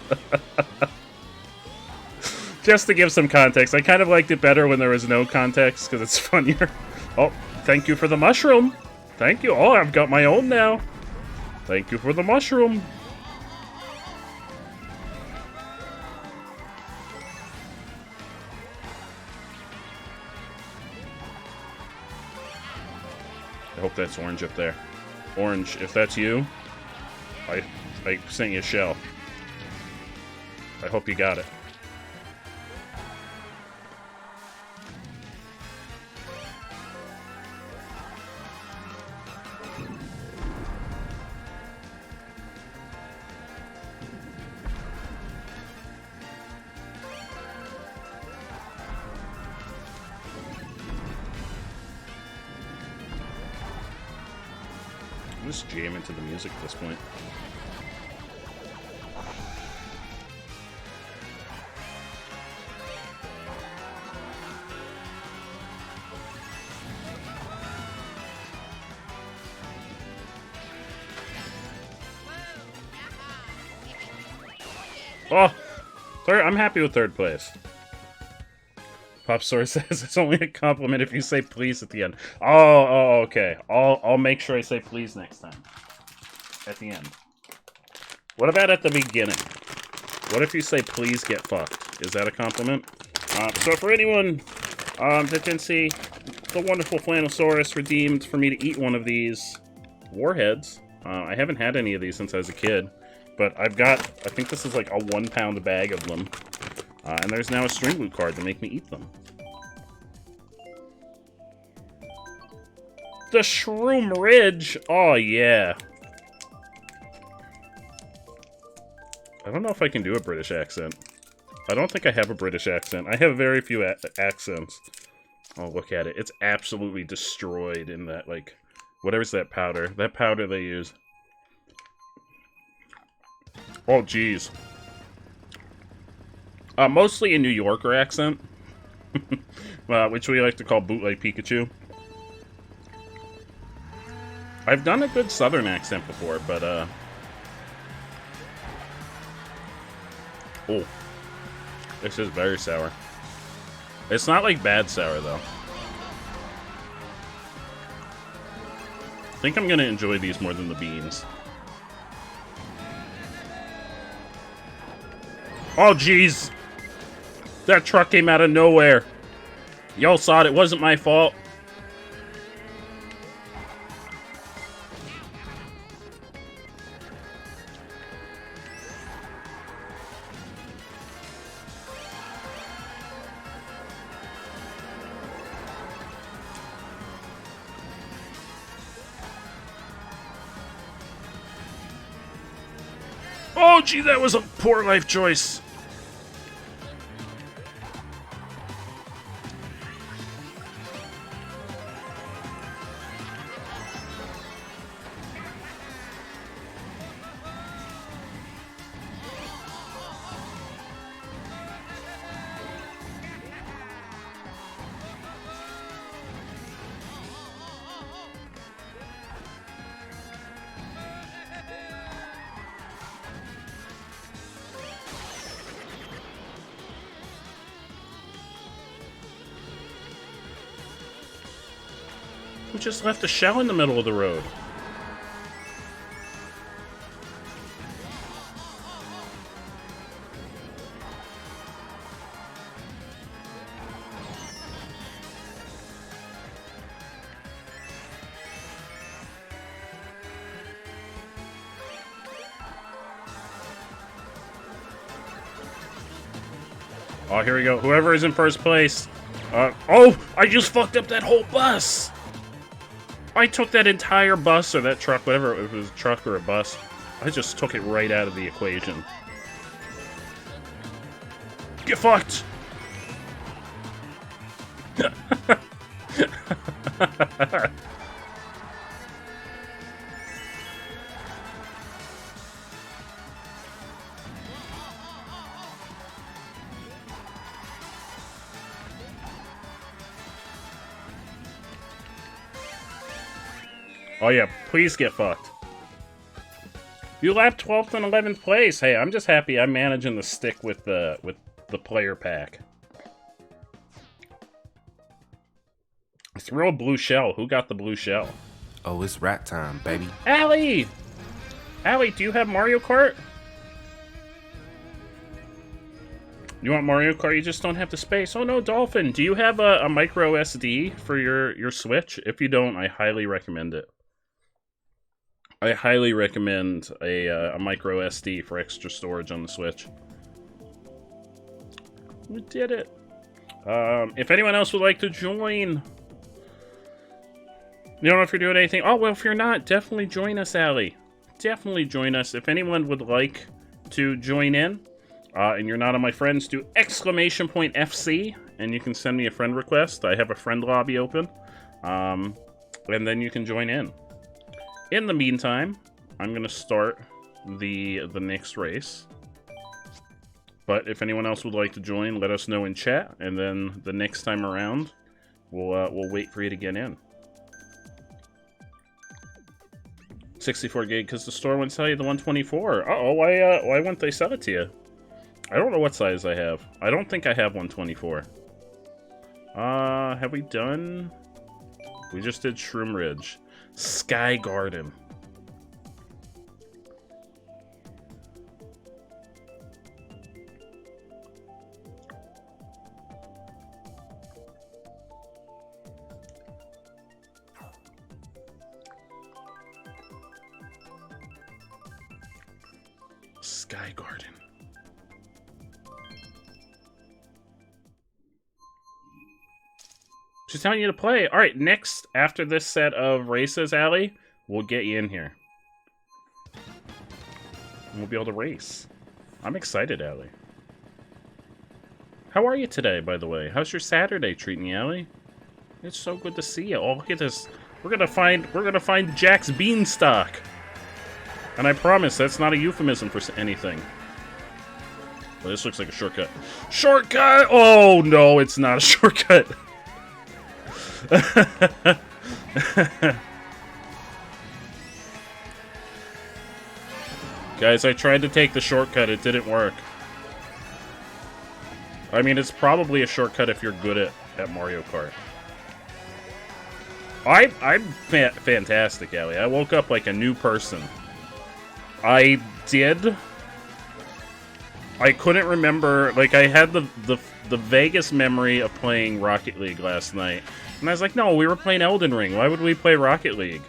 Just to give some context, I kind of liked it better when there was no context, because it's funnier. Oh, thank you for the mushroom. Thank you. Oh, I've got my own now. Thank you for the mushroom. I hope that's Orange up there. Orange, if that's you, I sent you a shell. I hope you got it. Just jam into the music at this point. Oh, I'm happy with 3rd place. Popstar says it's only a compliment if you say please at the end. Oh, okay. I'll make sure I say please next time. At the end. What about at the beginning? What if you say please get fucked? Is that a compliment? So for anyone that didn't see, the wonderful Flannelsaurus redeemed for me to eat one of these Warheads. I haven't had any of these since I was a kid, but I think this is like a 1-pound bag of them. And there's now a string loot card to make me eat them. The Shroom Ridge! Oh, yeah. I don't know if I can do a British accent. I don't think I have a British accent. I have very few accents. Oh, look at it. It's absolutely destroyed in that, like... Whatever's that powder? That powder they use. Oh, jeez. Mostly a New Yorker accent. Which we like to call bootleg Pikachu. I've done a good southern accent before, but, oh. This is very sour. It's not like bad sour, though. I think I'm gonna enjoy these more than the beans. Oh, jeez! That truck came out of nowhere. Y'all saw it. It wasn't my fault. Oh, gee, that was a poor life choice. Who just left a shell in the middle of the road? Oh, here we go. Whoever is in first place. Oh, I just fucked up that whole bus. I took that entire bus or that truck, whatever, if it was a truck or a bus. I just took it right out of the equation. Get fucked! Oh yeah, please get fucked. You lapped 12th and 11th place. Hey, I'm just happy I'm managing to stick with the player pack. Throw a blue shell. Who got the blue shell? Oh, it's rat time, baby. Allie! Allie, do you have Mario Kart? You want Mario Kart? You just don't have the space. Oh no, Dolphin, do you have a micro SD for your Switch? If you don't, I highly recommend it. I highly recommend a micro SD for extra storage on the Switch. We did it. If anyone else would like to join, you don't know if you're doing anything. Oh, well, if you're not, definitely join us, Allie. Definitely join us. If anyone would like to join in, and you're not on my friends, do !FC, and you can send me a friend request. I have a friend lobby open, and then you can join in. In the meantime, I'm going to start the next race. But if anyone else would like to join, let us know in chat, and then the next time around, we'll wait for you to get in. 64 gig, because the store wouldn't sell you the 124. Uh-oh, why wouldn't they sell it to you? I don't know what size I have. I don't think I have 124. Have we done? We just did Shroom Ridge. Sky Garden. Sky Garden. She's telling you to play. All right, next, after this set of races, Allie, we'll get you in here. And we'll be able to race. I'm excited, Allie. How are you today, by the way? How's your Saturday treating you, Ellie? It's so good to see you. Oh, look at this. We're gonna find Jack's beanstalk. And I promise that's not a euphemism for anything. Well, this looks like a shortcut. Shortcut! Oh no, it's not a shortcut. Guys, I tried to take the shortcut. It didn't work. I mean, it's probably a shortcut if you're good at Mario Kart. I'm fantastic, Allie. I woke up like a new person. I couldn't remember, like, I had the vaguest memory of playing Rocket League last night. And I was like, no, we were playing Elden Ring. Why would we play Rocket League?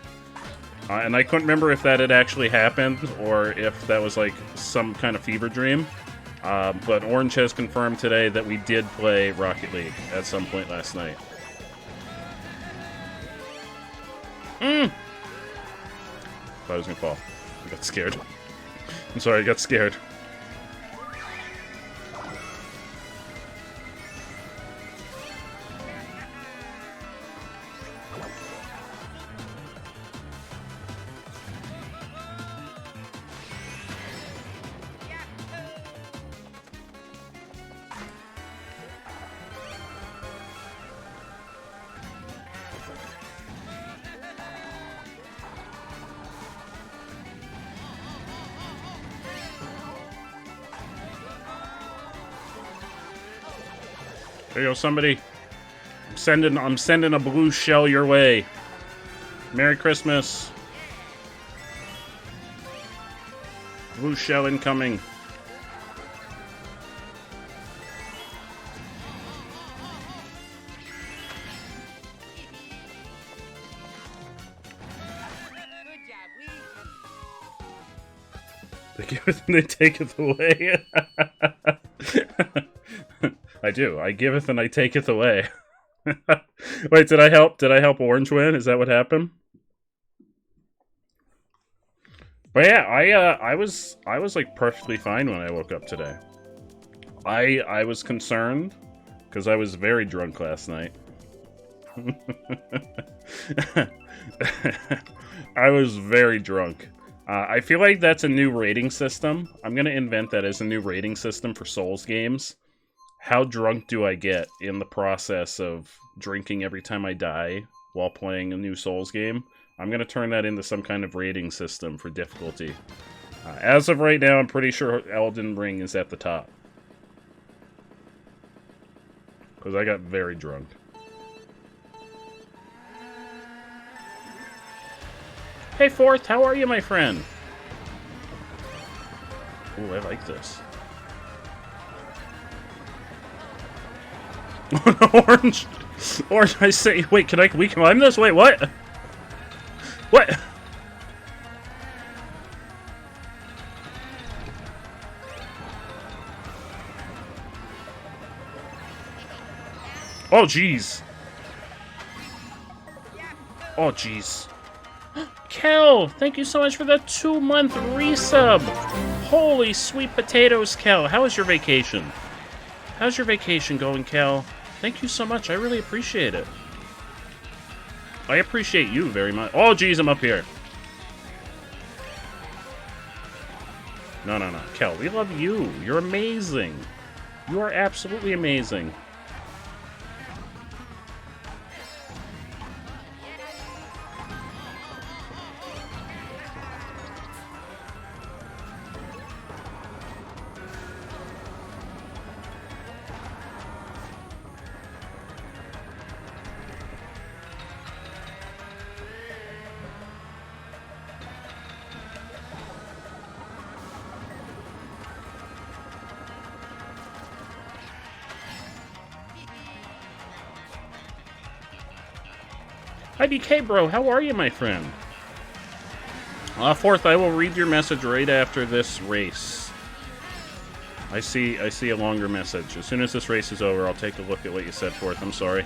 And I couldn't remember if that had actually happened or if that was, like, some kind of fever dream. But Orange has confirmed today that we did play Rocket League at some point last night. Thought I was gonna fall. I got scared. I'm sorry, I got scared. There you go, somebody. I'm sending a blue shell your way. Merry Christmas. Blue shell incoming. They give it and they take it away. I do. I giveth and I taketh away. Wait, did I help? Did I help Orange win? Is that what happened? But yeah, I was like perfectly fine when I woke up today. I was concerned because I was very drunk last night. I was very drunk. I feel like that's a new rating system. I'm gonna invent that as a new rating system for Souls games. How drunk do I get in the process of drinking every time I die while playing a new Souls game? I'm going to turn that into some kind of rating system for difficulty. As of right now, I'm pretty sure Elden Ring is at the top. Because I got very drunk. Hey, Fourth, how are you, my friend? Ooh, I like this. Orange, I say, wait, we climb this? Wait, what? What? Oh, jeez. Oh, jeez. Kel, thank you so much for the 2-month resub. Holy sweet potatoes, Kel. How was your vacation? How's your vacation going, Kel? Thank you so much. I really appreciate it. I appreciate you very much. Oh, geez, I'm up here. No. Kel, we love you. You're amazing. You are absolutely amazing. Hi, DK bro. How are you, my friend? Fourth, I will read your message right after this race. I see a longer message. As soon as this race is over, I'll take a look at what you said, Fourth. I'm sorry.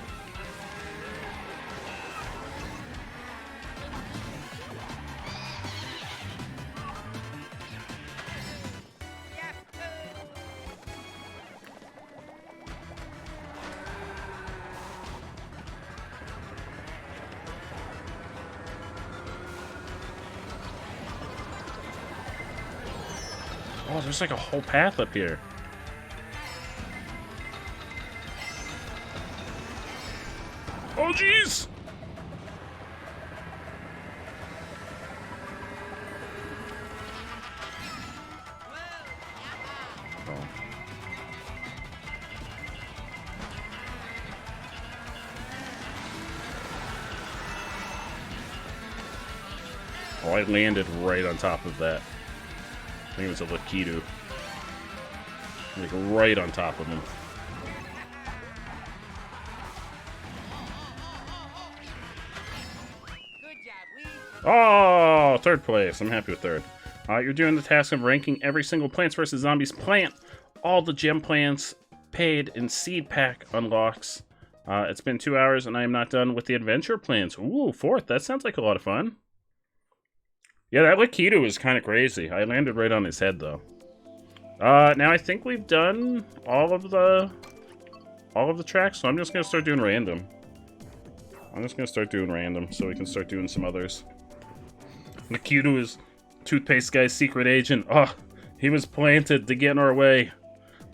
Oh, there's like a whole path up here. Oh, jeez! Oh, I landed right on top of that. I think it was a Lakitu. Like, right on top of him. Oh, third place. I'm happy with third. You're doing the task of ranking every single Plants vs. Zombies plant. All the gem plants paid in seed pack unlocks. It's been 2 hours and I am not done with the adventure plants. Ooh, fourth. That sounds like a lot of fun. Yeah, that Lakitu is kind of crazy. I landed right on his head, though. Now I think we've done all of the tracks, so I'm just gonna start doing random. I'm just gonna start doing random so we can start doing some others. Lakitu is Toothpaste Guy's secret agent. Oh, he was planted to get in our way.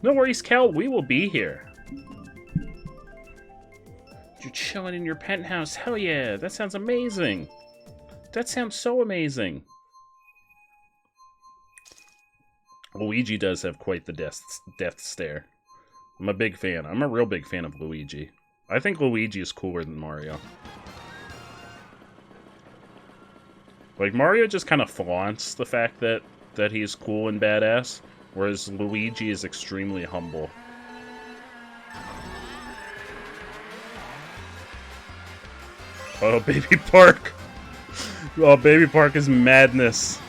No worries, Cal. We will be here. You're chilling in your penthouse. Hell yeah, that sounds amazing. That sounds so amazing. Luigi does have quite the death stare. I'm a big fan. I'm a real big fan of Luigi. I think Luigi is cooler than Mario. Like, Mario just kind of flaunts the fact that he's cool and badass, whereas Luigi is extremely humble. Oh, Baby Park! Oh, Baby Park is madness.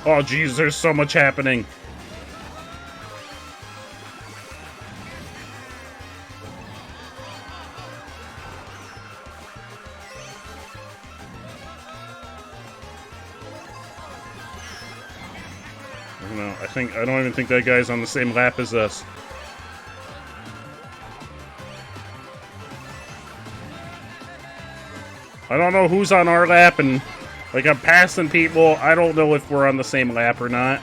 Oh, geez, there's so much happening. I don't know. I don't even think that guy's on the same lap as us. I don't know who's on our lap, and like, I'm passing people. I don't know if we're on the same lap or not.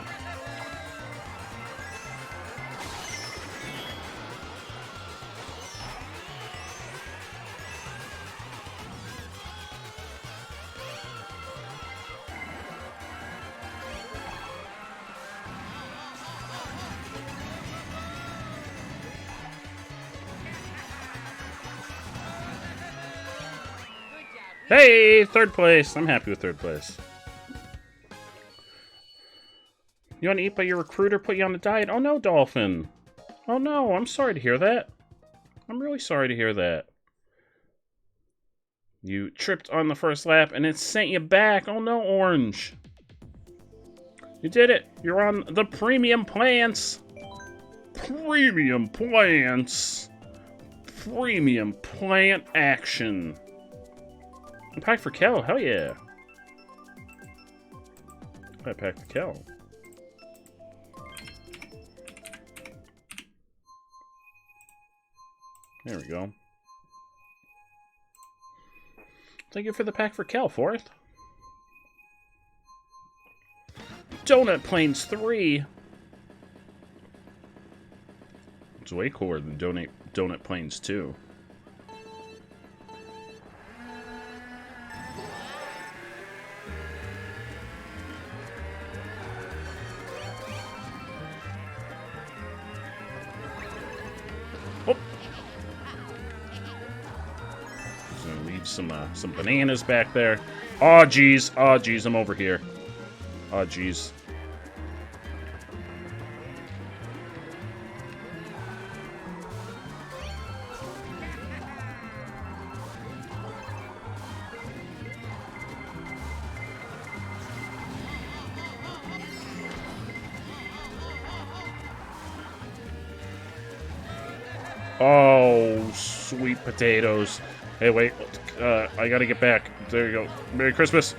Hey, third place. I'm happy with third place. You want to eat, but your recruiter put you on the diet? Oh no, Dolphin. Oh no, I'm sorry to hear that. I'm really sorry to hear that. You tripped on the first lap and it sent you back. Oh no, Orange. You did it. You're on the premium plants. Premium plants. Premium plant action. A pack for Kel, hell yeah. I packed the Kel. There we go. Thank you for the pack for Kel, fourth. Donut Plains 3. It's way cooler than Donut Plains 2. Some bananas back there. Oh geez, I'm over here. Oh geez. Oh, sweet potatoes. Hey, wait. I gotta get back. There you go. Merry Christmas.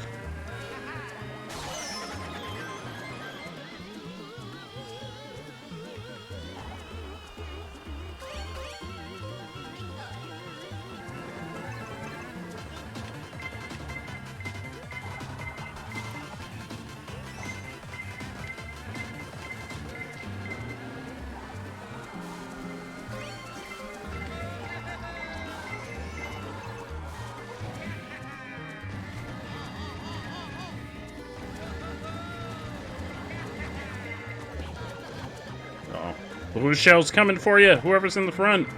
Blue shell's coming for you, whoever's in the front.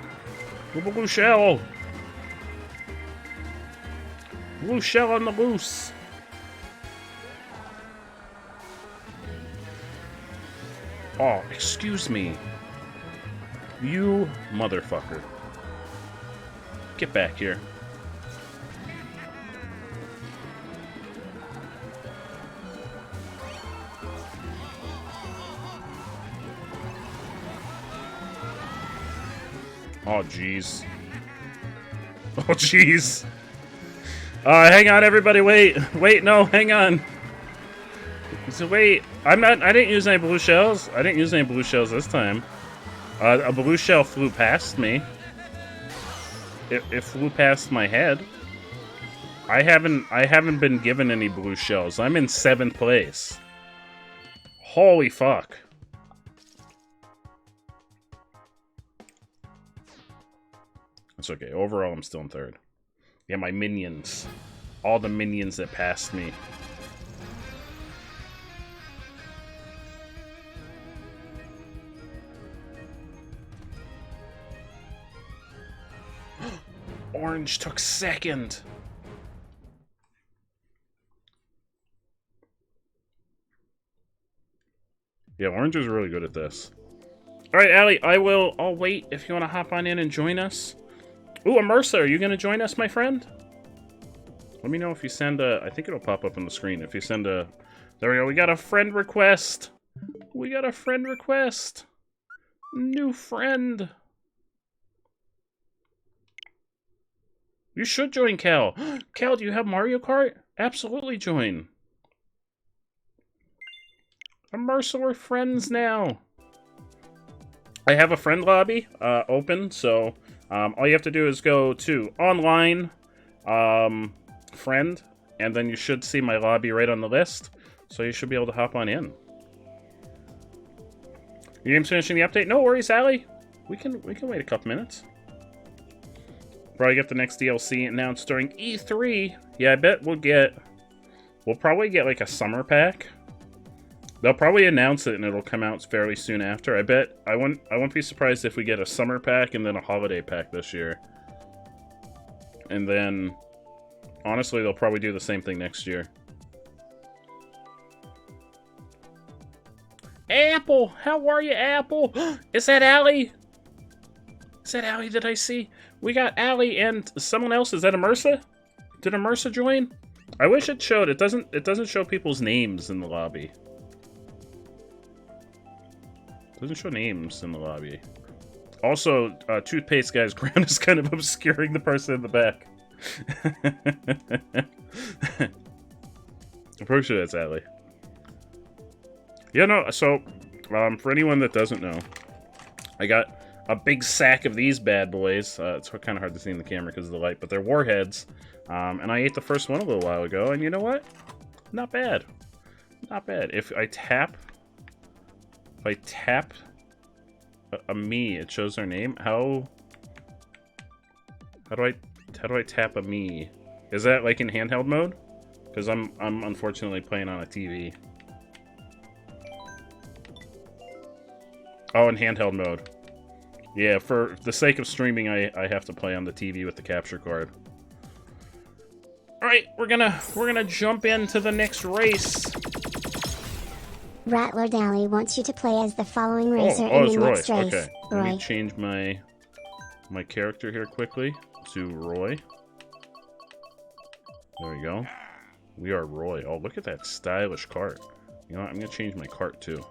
Blue shell. Blue shell on the loose. Oh, excuse me. You motherfucker. Get back here. Oh, jeez. Oh, jeez. Hang on, everybody. Wait. Wait, no, hang on. So, wait. I didn't use any blue shells. I didn't use any blue shells this time. A blue shell flew past me. It flew past my head. I haven't been given any blue shells. I'm in 7th place. Holy fuck. It's okay. Overall, I'm still in 3rd. Yeah, my minions. All the minions that passed me. Orange took 2nd. Yeah, Orange is really good at this. Alright, Allie, I'll wait if you want to hop on in and join us. Ooh, Mercer, are you going to join us, my friend? Let me know if you send a... I think it'll pop up on the screen. If you send a... There we go. We got a friend request. We got a friend request. New friend. You should join Cal. Cal, do you have Mario Kart? Absolutely join. Mercer, we're friends now. I have a friend lobby open, so... all you have to do is go to online, friend, and then you should see my lobby right on the list. So you should be able to hop on in. Your game's finishing the update? No worries, Allie. We can wait a couple minutes. Probably get the next DLC announced during E3. Yeah, I bet we'll probably get like a summer pack. They'll probably announce it and it'll come out fairly soon after. I bet I wouldn't be surprised if we get a summer pack and then a holiday pack this year. And then honestly, they'll probably do the same thing next year. Apple, how are you, Apple? Is that Allie? Is that Allie that I see? We got Allie and someone else. Is that Emersa? Did Emersa join? I wish it showed. It doesn't show people's names in the lobby. Doesn't show names in the lobby. Also, Toothpaste Guy's ground is kind of obscuring the person in the back. I'm pretty sure that's Allie. Yeah, no, so, for anyone that doesn't know, I got a big sack of these bad boys. It's kind of hard to see in the camera because of the light, but they're warheads. And I ate the first one a little while ago, and you know what? Not bad. Not bad. If I tap a me, it shows their name. How do I tap a me? Is that like in handheld mode? Because I'm unfortunately playing on a TV. Oh, in handheld mode. Yeah, for the sake of streaming, I have to play on the TV with the capture card. All right, we're gonna jump into the next race. Rattler Dally wants you to play as the following racer in the next race. Okay, let me change my character here quickly to Roy. There we go. We are Roy. Oh, look at that stylish cart. You know what? I'm gonna change my cart too.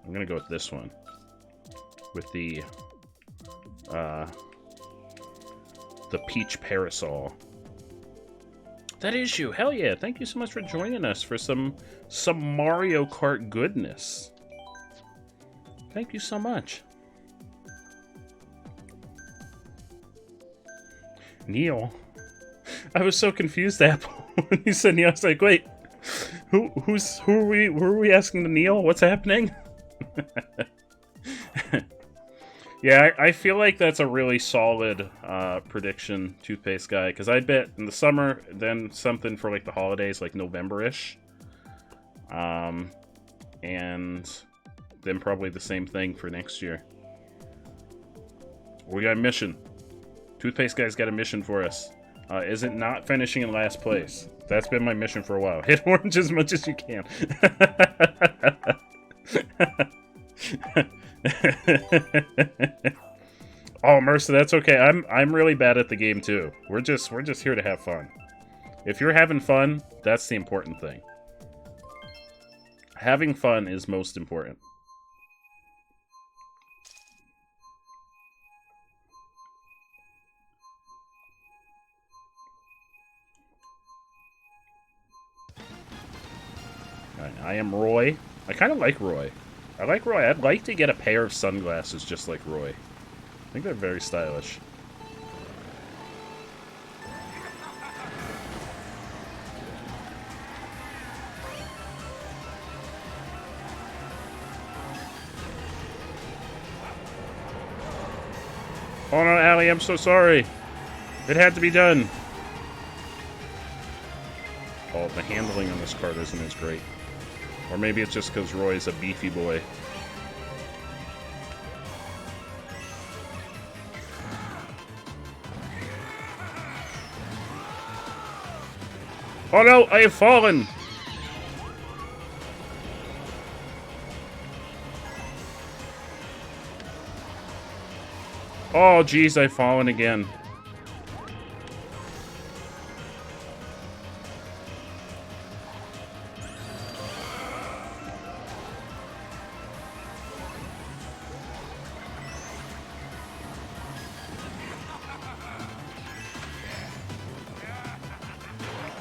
I'm gonna go with this one. With the the peach parasol. That is you. Hell yeah. Thank you so much for joining us for some Mario Kart goodness. Thank you so much. Neil. I was so confused, Apple, when you said Neil. I was like, wait, who are we asking to Neil? What's happening? Yeah, I feel like that's a really solid prediction, Toothpaste Guy, because I bet in the summer, then something for like the holidays, like November-ish. And then probably the same thing for next year. We got a mission. Toothpaste Guy's got a mission for us. Is it not finishing in last place? That's been my mission for a while. Hit orange as much as you can. Oh, Mercer, that's okay. I'm really bad at the game too. We're just here to have fun. If you're having fun, that's the important thing. Having fun is most important. I am Roy. I kind of like Roy. I like Roy. I'd like to get a pair of sunglasses just like Roy. I think they're very stylish. Oh no, Allie, I'm so sorry. It had to be done. Oh, the handling on this card isn't as great. Or maybe it's just because Roy's a beefy boy. Oh no, I have fallen! Oh geez, I've fallen again.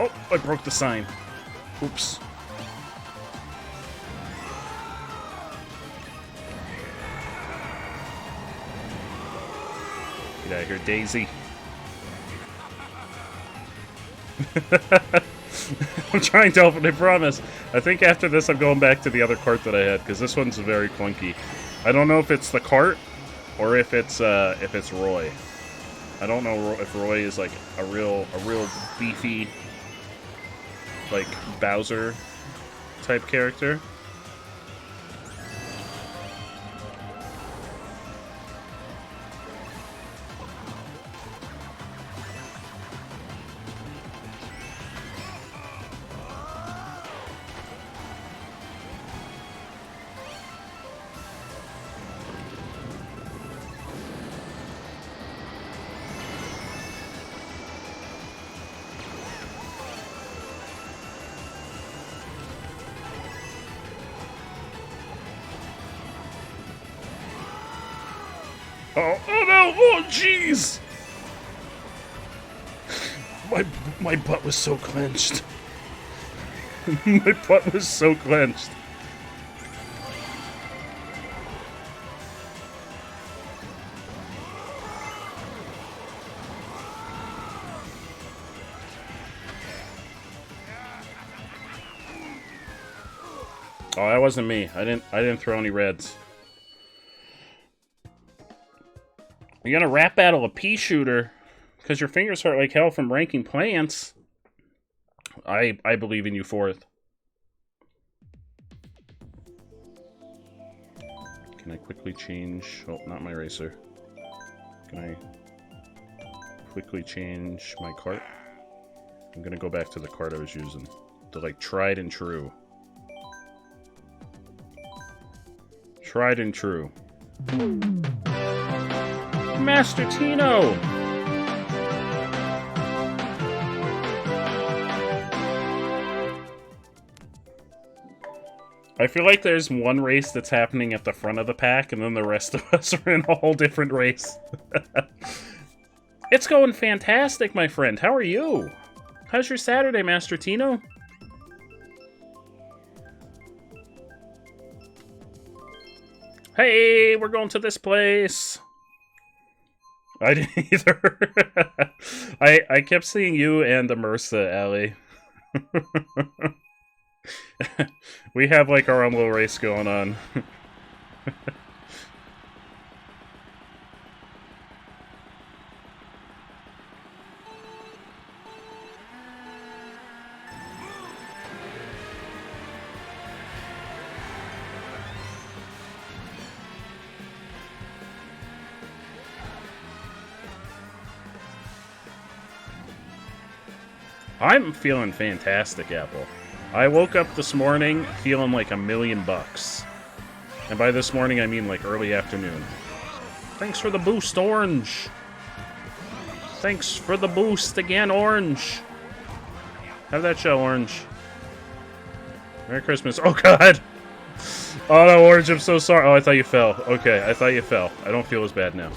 Oh, I broke the sign. Oops. Get out of here, Daisy. I'm trying to open it, I promise. I think after this I'm going back to the other cart that I had, because this one's very clunky. I don't know if it's the cart, or if it's Roy. I don't know if Roy is like a real beefy, like Bowser type character. Oh no! Oh jeez! My butt was so clenched. My butt was so clenched. Oh, that wasn't me. I didn't throw any reds. You're gonna rap battle a pea shooter because your fingers hurt like hell from ranking plants. I believe in you, Fourth. Can I quickly change? Oh, not my racer. Can I quickly change my cart? I'm gonna go back to the cart I was using. The like tried and true. Tried and true. Master Tino! I feel like there's one race that's happening at the front of the pack, and then the rest of us are in a whole different race. It's going fantastic, my friend. How are you? How's your Saturday, Master Tino? Hey, we're going to this place. I didn't either. I kept seeing you and Immersa, Allie. We have like our own little race going on. I'm feeling fantastic, Apple. I woke up this morning feeling like $1,000,000. And by this morning, I mean like early afternoon. Thanks for the boost, Orange. Thanks for the boost again, Orange. Have that show, Orange. Merry Christmas. Oh, God. Oh, no, Orange, I'm so sorry. Oh, I thought you fell. Okay, I thought you fell. I don't feel as bad now.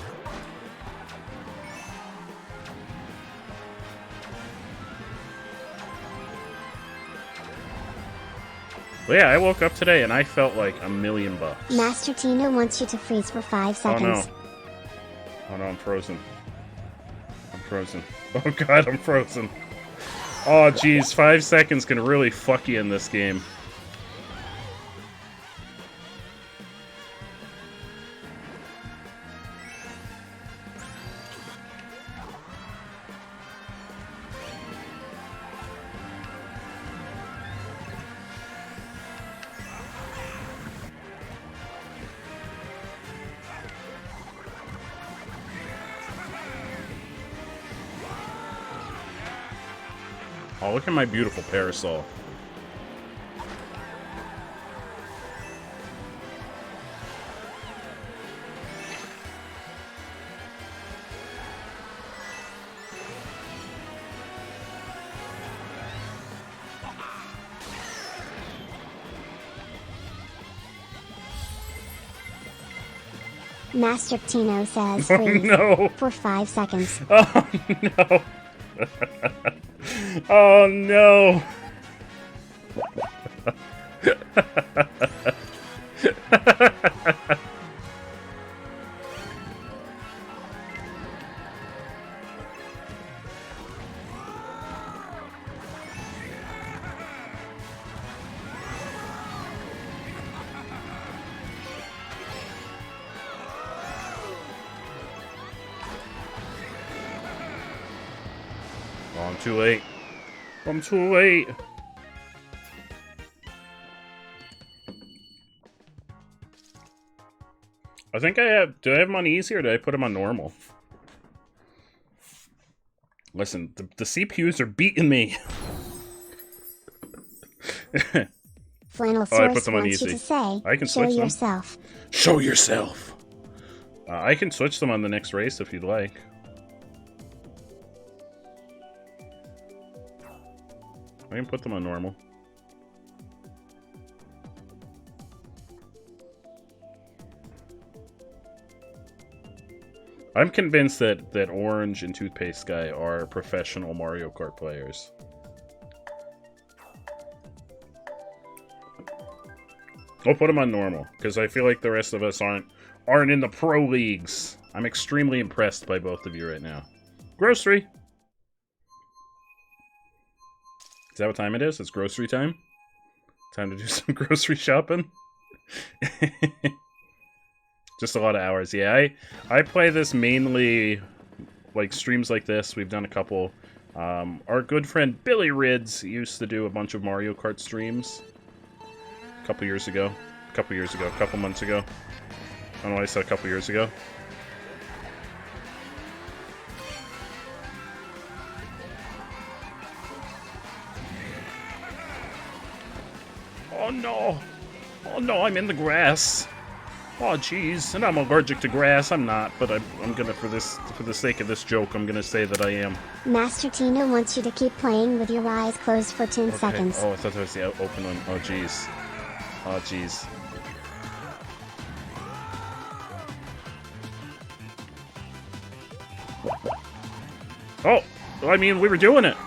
But yeah, I woke up today and I felt like $1,000,000. Master Tina wants you to freeze for 5 seconds. Oh no. Oh no, I'm frozen. I'm frozen. Oh God, I'm frozen. Oh geez, 5 seconds can really fuck you in this game. Oh, look at my beautiful parasol. Master Tino says Oh, freeze no. for 5 seconds. Oh no. Oh no. Oh, I'm too late. I'm too late. I think I have... Do I have him on easy or did I put him on normal? Listen, the CPUs are beating me. Flannelsaurus put them on wants you easy. to say, I can show switch them. yourself. Show yourself! I can switch them on the next race if you'd like. I can put them on normal. I'm convinced that Orange and Toothpaste Guy are professional Mario Kart players. I'll put them on normal, because I feel like the rest of us aren't in the pro leagues. I'm extremely impressed by both of you right now. Grocery! Is that what time it is? It's grocery time? Time to do some grocery shopping? Just a lot of hours. Yeah, I play this mainly, like, streams like this. We've done a couple. Our good friend Billy Rids used to do a bunch of Mario Kart streams. A couple months ago. I don't know why I said a couple years ago. Oh no! Oh no, I'm in the grass. Oh jeez, and I'm allergic to grass. I'm not, but I'm gonna, for the sake of this joke, I'm gonna say that I am. Master Tina wants you to keep playing with your eyes closed for 10 seconds. Oh, I thought that was the open one. Oh jeez. Oh, jeez. Oh! Well, I mean, we were doing it.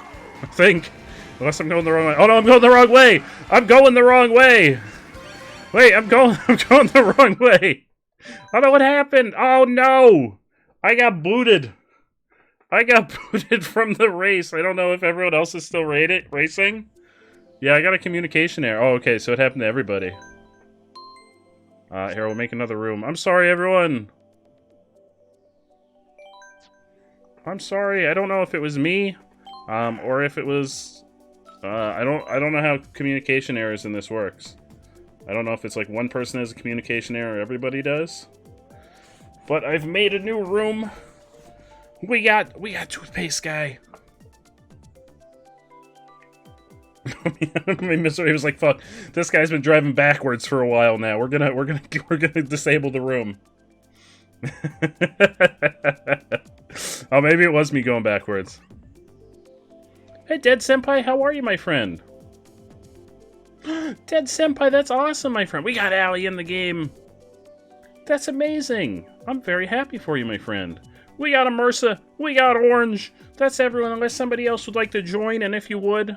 I think. Unless I'm going the wrong way. Oh, no, I'm going the wrong way! I'm going the wrong way! Wait, I'm going the wrong way! I don't know what happened! Oh, no! I got booted. I got booted from the race. I don't know if everyone else is still racing. Yeah, I got a communication error. Oh, okay, so it happened to everybody. Here, we'll make another room. I'm sorry, everyone! I'm sorry, I don't know if it was me, or if it was, I don't know how communication errors in this works. I don't know if it's like one person has a communication error or everybody does. But I've made a new room. We got toothpaste guy. My misery was like, fuck, this guy's been driving backwards for a while now. We're gonna disable the room. Oh, maybe it was me going backwards. Hey, Dead Senpai, how are you, my friend? Dead Senpai, that's awesome, my friend. We got Allie in the game. That's amazing. I'm very happy for you, my friend. We got Immersa. We got Orange. That's everyone, unless somebody else would like to join, and if you would,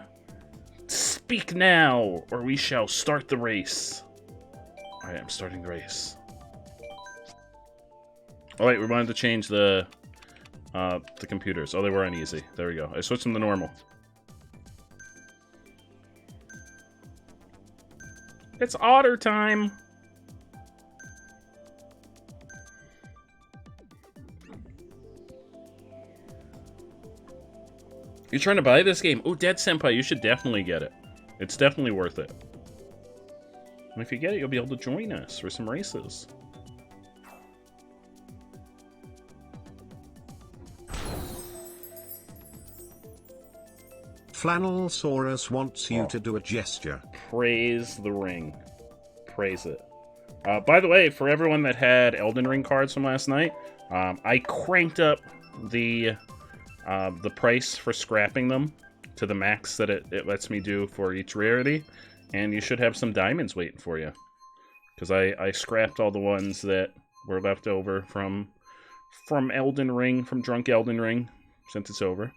speak now, or we shall start the race. Alright, I'm starting the race. Oh wait, we wanted to change the computers. Oh, they were uneasy. There we go. I switched them to normal. It's otter time! You trying to buy this game? Oh, Dead Senpai, you should definitely get it. It's definitely worth it. And if you get it, you'll be able to join us for some races. Flannelsaurus wants you to do a gesture. Praise the ring. Praise it. By the way, for everyone that had Elden Ring cards from last night, I cranked up the price for scrapping them to the max that it lets me do for each rarity, and you should have some diamonds waiting for you. Because I scrapped all the ones that were left over from Elden Ring, from Drunk Elden Ring, since it's over.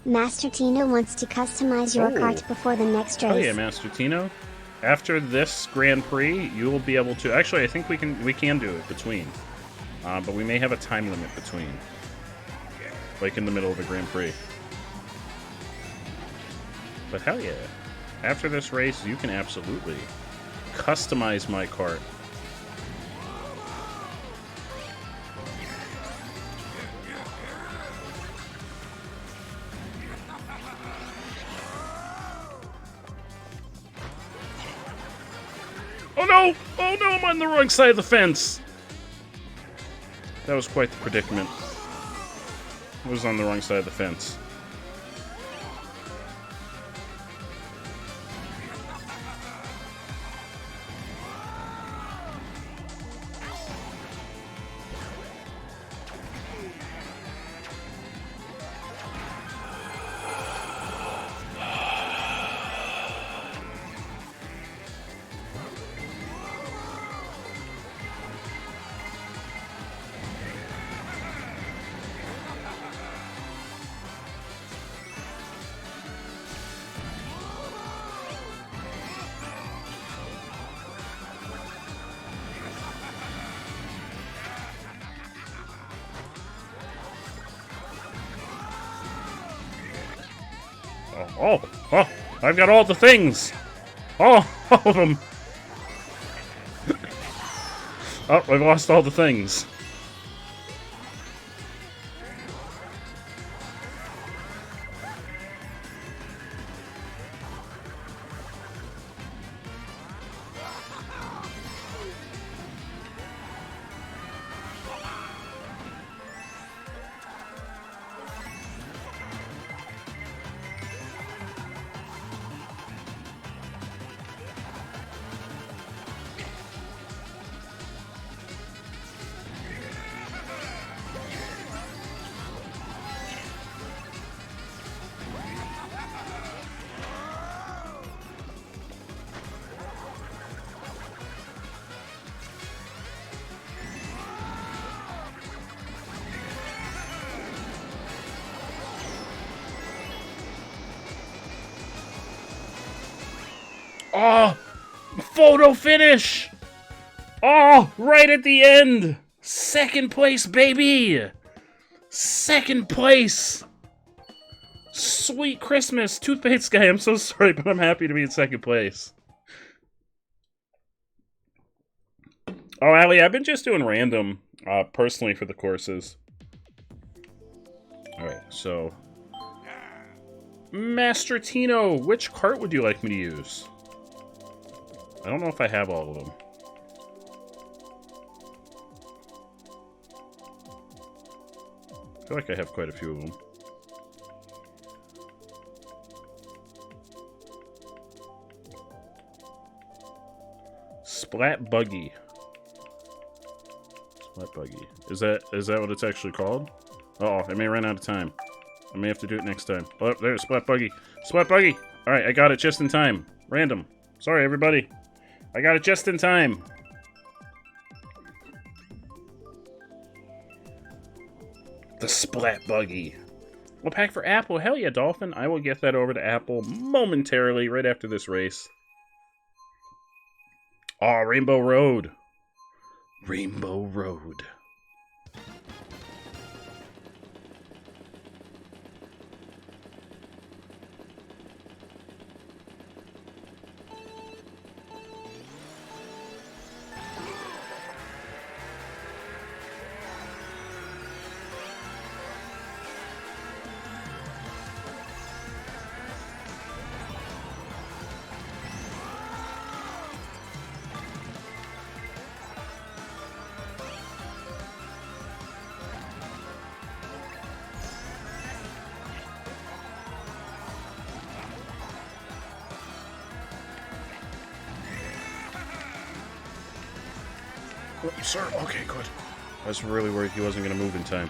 Master Tino wants to customize your cart before the next race. Oh yeah, Master Tino. After this Grand Prix, you will be able to... Actually, I think we can do it between. But we may have a time limit between. Like in the middle of a Grand Prix. But hell yeah. After this race, you can absolutely customize my cart. Oh no! Oh no, I'm on the wrong side of the fence! That was quite the predicament. I was on the wrong side of the fence. Oh, I've got all the things. All of them. Oh, I've lost all the things. Oh, photo finish. Oh, right at the end. Second place, baby. Second place. Sweet Christmas. Toothpaste guy, I'm so sorry, but I'm happy to be in second place. Oh, Allie, I've been just doing random, personally for the courses. Alright, so... Master Tino, which cart would you like me to use? I don't know if I have all of them. I feel like I have quite a few of them. Splat Buggy. Splat Buggy. Is that what it's actually called? Uh-oh, I may run out of time. I may have to do it next time. Oh, there's Splat Buggy. Splat Buggy! Alright, I got it just in time. Random. Sorry, everybody. I got it just in time. The Splat Buggy. Well, pack for Apple. Hell yeah, Dolphin. I will get that over to Apple momentarily, right after this race. Aw, Rainbow Road. Rainbow Road. Oh, sir, okay, good. I was really worried he wasn't going to move in time.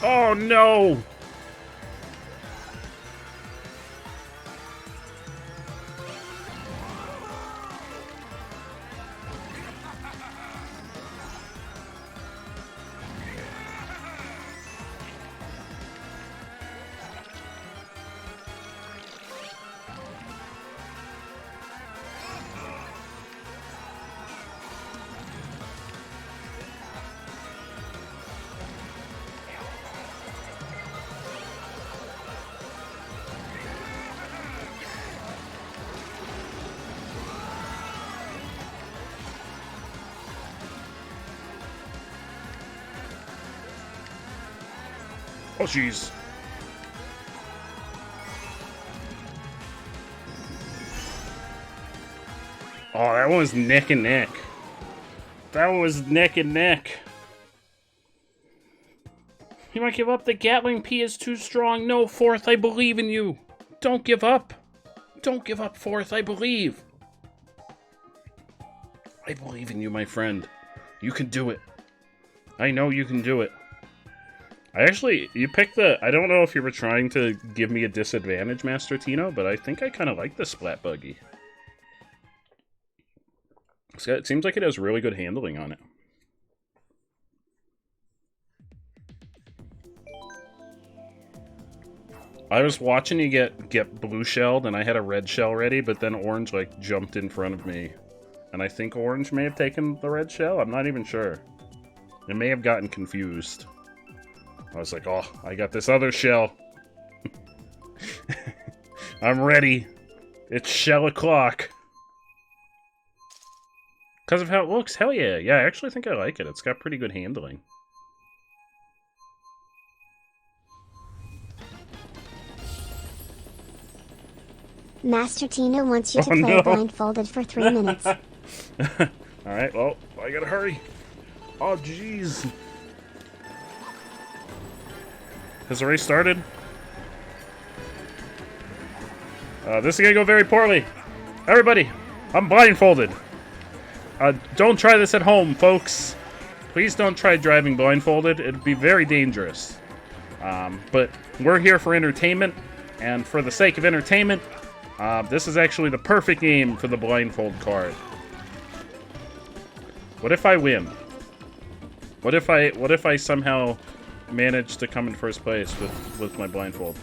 Oh, no! Oh, jeez. Oh, that one was neck and neck. That one was neck and neck. You might give up. The Gatling P is too strong. No, Fourth, I believe in you. Don't give up. Don't give up, Fourth. I believe. I believe in you, my friend. You can do it. I know you can do it. You picked the... I don't know if you were trying to give me a disadvantage, Master Tino, but I think I kind of like the Splat Buggy. It seems like it has really good handling on it. I was watching you get blue shelled, and I had a red shell ready, but then orange, like, jumped in front of me. And I think orange may have taken the red shell? I'm not even sure. It may have gotten confused. I was like, oh, I got this other shell. I'm ready. It's shell o'clock. Because of how it looks, hell yeah. Yeah, I actually think I like it. It's got pretty good handling. Master Tina wants you to play blindfolded for 3 minutes. Alright, well, I gotta hurry. Oh, jeez. Has the race started? This is gonna go very poorly. Everybody, I'm blindfolded. Don't try this at home, folks. Please don't try driving blindfolded. It'd be very dangerous. But we're here for entertainment, and for the sake of entertainment, this is actually the perfect game for the blindfold card. What if I win? What if I somehow manage to come in first place with my blindfold?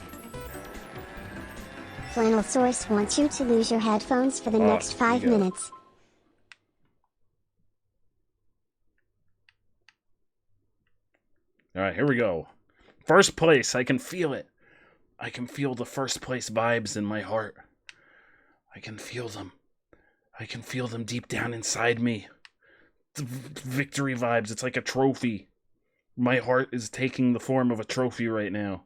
Flannel Source wants you to lose your headphones for the next 5 minutes. All right, here we go. First place, I can feel it. I can feel the first place vibes in my heart. I can feel them. I can feel them deep down inside me. The victory vibes, it's like a trophy. My heart is taking the form of a trophy right now.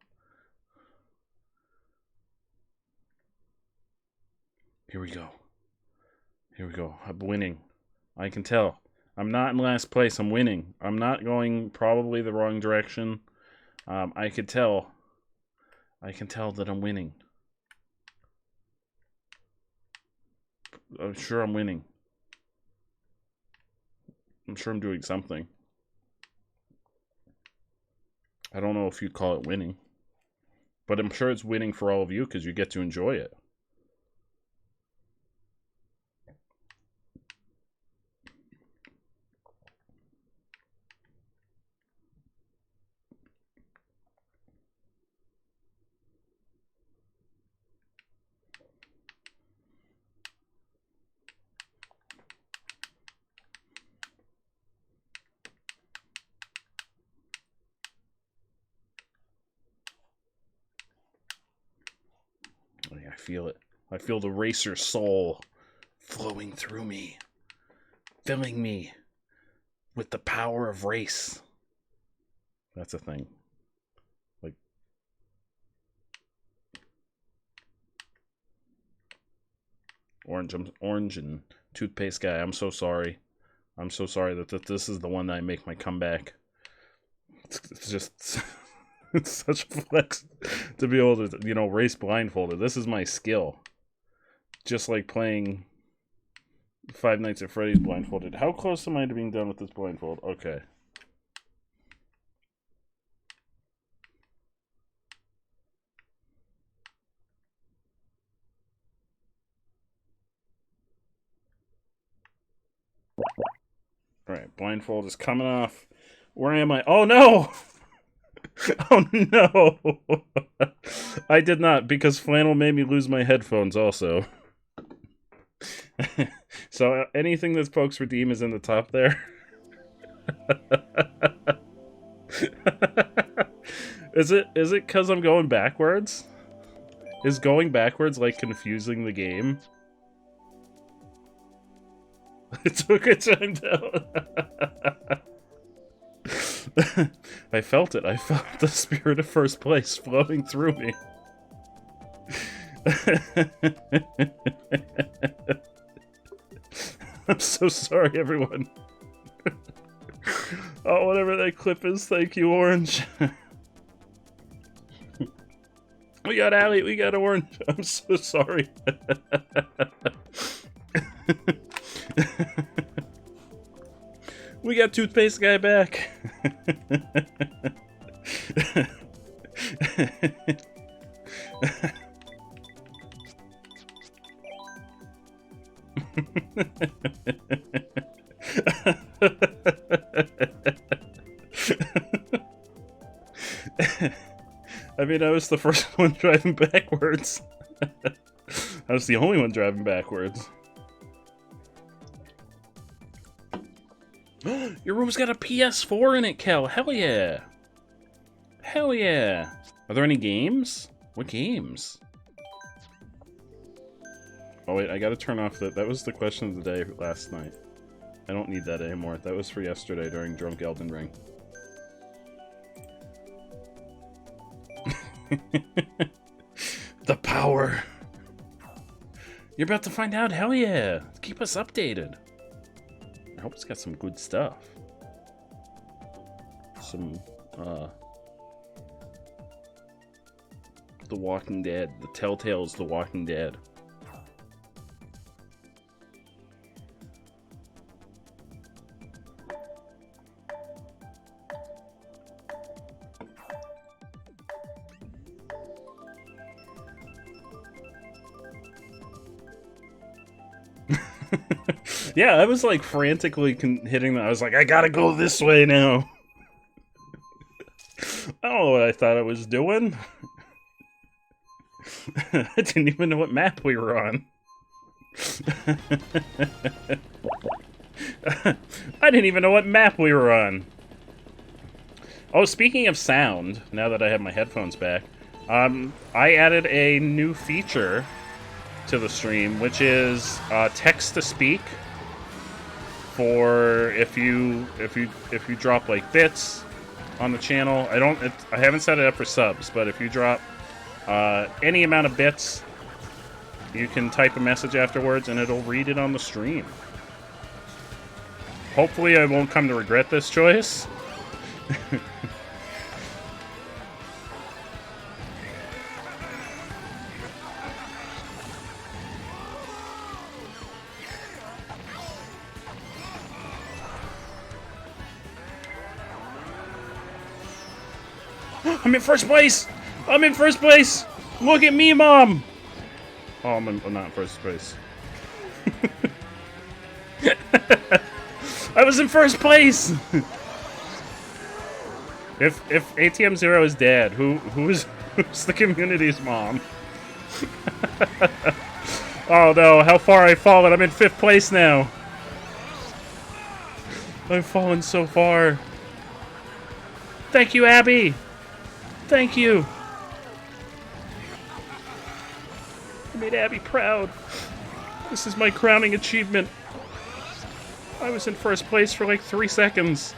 Here we go. Here we go. I'm winning. I can tell. I'm not in last place. I'm winning. I'm not going probably the wrong direction. I can tell. I can tell that I'm winning. I'm sure I'm winning. I'm sure I'm doing something. I don't know if you'd call it winning. But I'm sure it's winning for all of you because you get to enjoy it. I feel it. I feel the racer soul flowing through me, filling me with the power of race. That's a thing. Like, orange and toothpaste guy. I'm so sorry. I'm so sorry that this is the one that I make my comeback. It's just it's such a flex to be able to, you know, race blindfolded. This is my skill. Just like playing Five Nights at Freddy's blindfolded. How close am I to being done with this blindfold? Okay. Alright, blindfold is coming off. Where am I? Oh no! Oh no! I did not, because flannel made me lose my headphones also. So anything that folks redeem is in the top there. Is it because I'm going backwards? Is going backwards like confusing the game? It took a time down. I felt it. I felt the spirit of first place flowing through me. I'm so sorry, everyone. Oh, whatever that clip is, thank you, Orange. We got Allie, we got Orange. I'm so sorry. We got Toothpaste Guy back. I mean, I was the first one driving backwards. I was the only one driving backwards. Your room's got a PS4 in it, Kel. Hell yeah. Hell yeah. Are there any games? What games? Oh wait, I gotta turn off that was the question of the day last night. I don't need that anymore. That was for yesterday during Drunk Elden Ring. The power. You're about to find out. Hell yeah. Keep us updated. I hope it's got some good stuff. Some, The Walking Dead. The Telltale's The Walking Dead. Yeah, I was like frantically hitting them. I was like, I gotta go this way now. I don't know what I thought I was doing. I didn't even know what map we were on. I didn't even know what map we were on. Oh, speaking of sound, now that I have my headphones back, I added a new feature to the stream, which is text to speak. For if you drop like bits on the channel, I haven't set it up for subs, but if you drop any amount of bits, you can type a message afterwards, and it'll read it on the stream. Hopefully, I won't come to regret this choice. I'm in first place! I'm in first place! Look at me, Mom! Oh, I'm not in first place. I was in first place! If ATM Zero is dead, who's the community's mom? Oh no, how far I've fallen. I'm in 5th place now. I've fallen so far. Thank you, Abby! Thank you! I made Abby proud. This is my crowning achievement. I was in first place for like 3 seconds.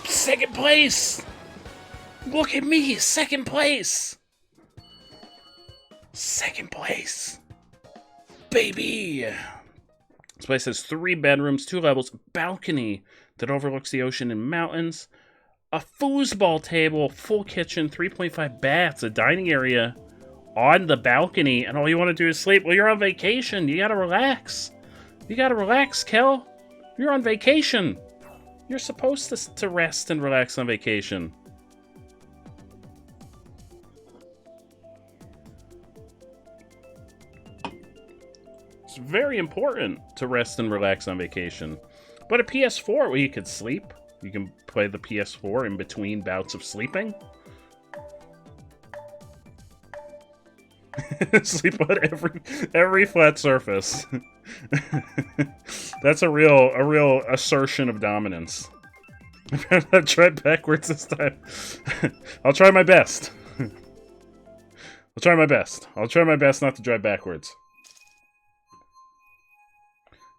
Second place! Look at me, second place! Second place! Baby! This place has 3 bedrooms, 2 levels, a balcony that overlooks the ocean and mountains, a foosball table, full kitchen, 3.5 baths, a dining area on the balcony, and all you want to do is sleep. Well, you're on vacation. You gotta relax. You gotta relax, Kel. You're on vacation. You're supposed to rest and relax on vacation. It's very important to rest and relax on vacation. But a PS4 where you could sleep. You can play the PS4 in between bouts of sleeping. Sleep on every flat surface. That's a real assertion of dominance. I'll try backwards this time. I'll try my best. I'll try my best. I'll try my best not to drive backwards.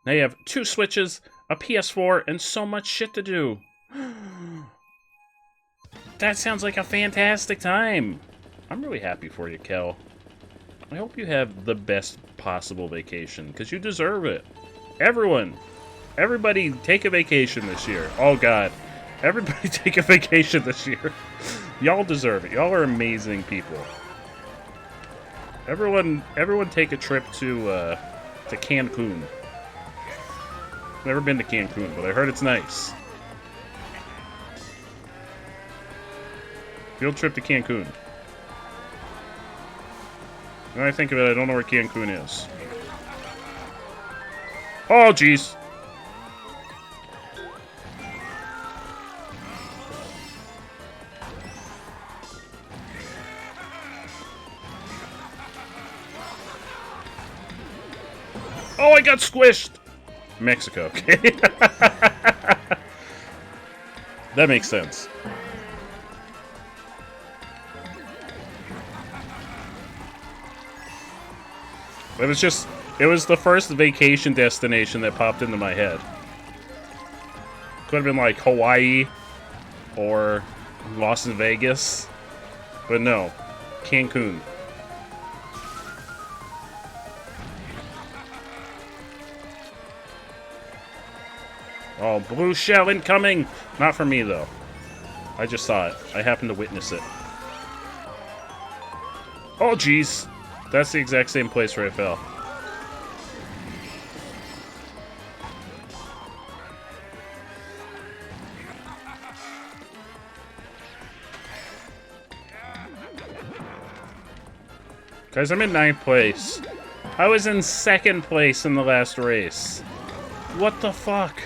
Now you have 2 Switches, a PS4, and so much shit to do. That sounds like a fantastic time. I'm really happy for you, Kel. I hope you have the best possible vacation, because you deserve it. Everybody take a vacation this year. Oh, God. Everybody take a vacation this year. Y'all deserve it. Y'all are amazing people. Everyone take a trip to Cancun. Never been to Cancun, but I heard it's nice. Field trip to Cancun. When I think of it, I don't know where Cancun is. Oh, jeez. Oh, I got squished! Mexico, okay. That makes sense. It was the first vacation destination that popped into my head. Could have been like Hawaii or Las Vegas, but no, Cancun. Oh, blue shell incoming! Not for me, though. I just saw it. I happened to witness it. Oh, jeez. That's the exact same place where I fell. Guys, I'm in 9th place. I was in 2nd place in the last race. What the fuck?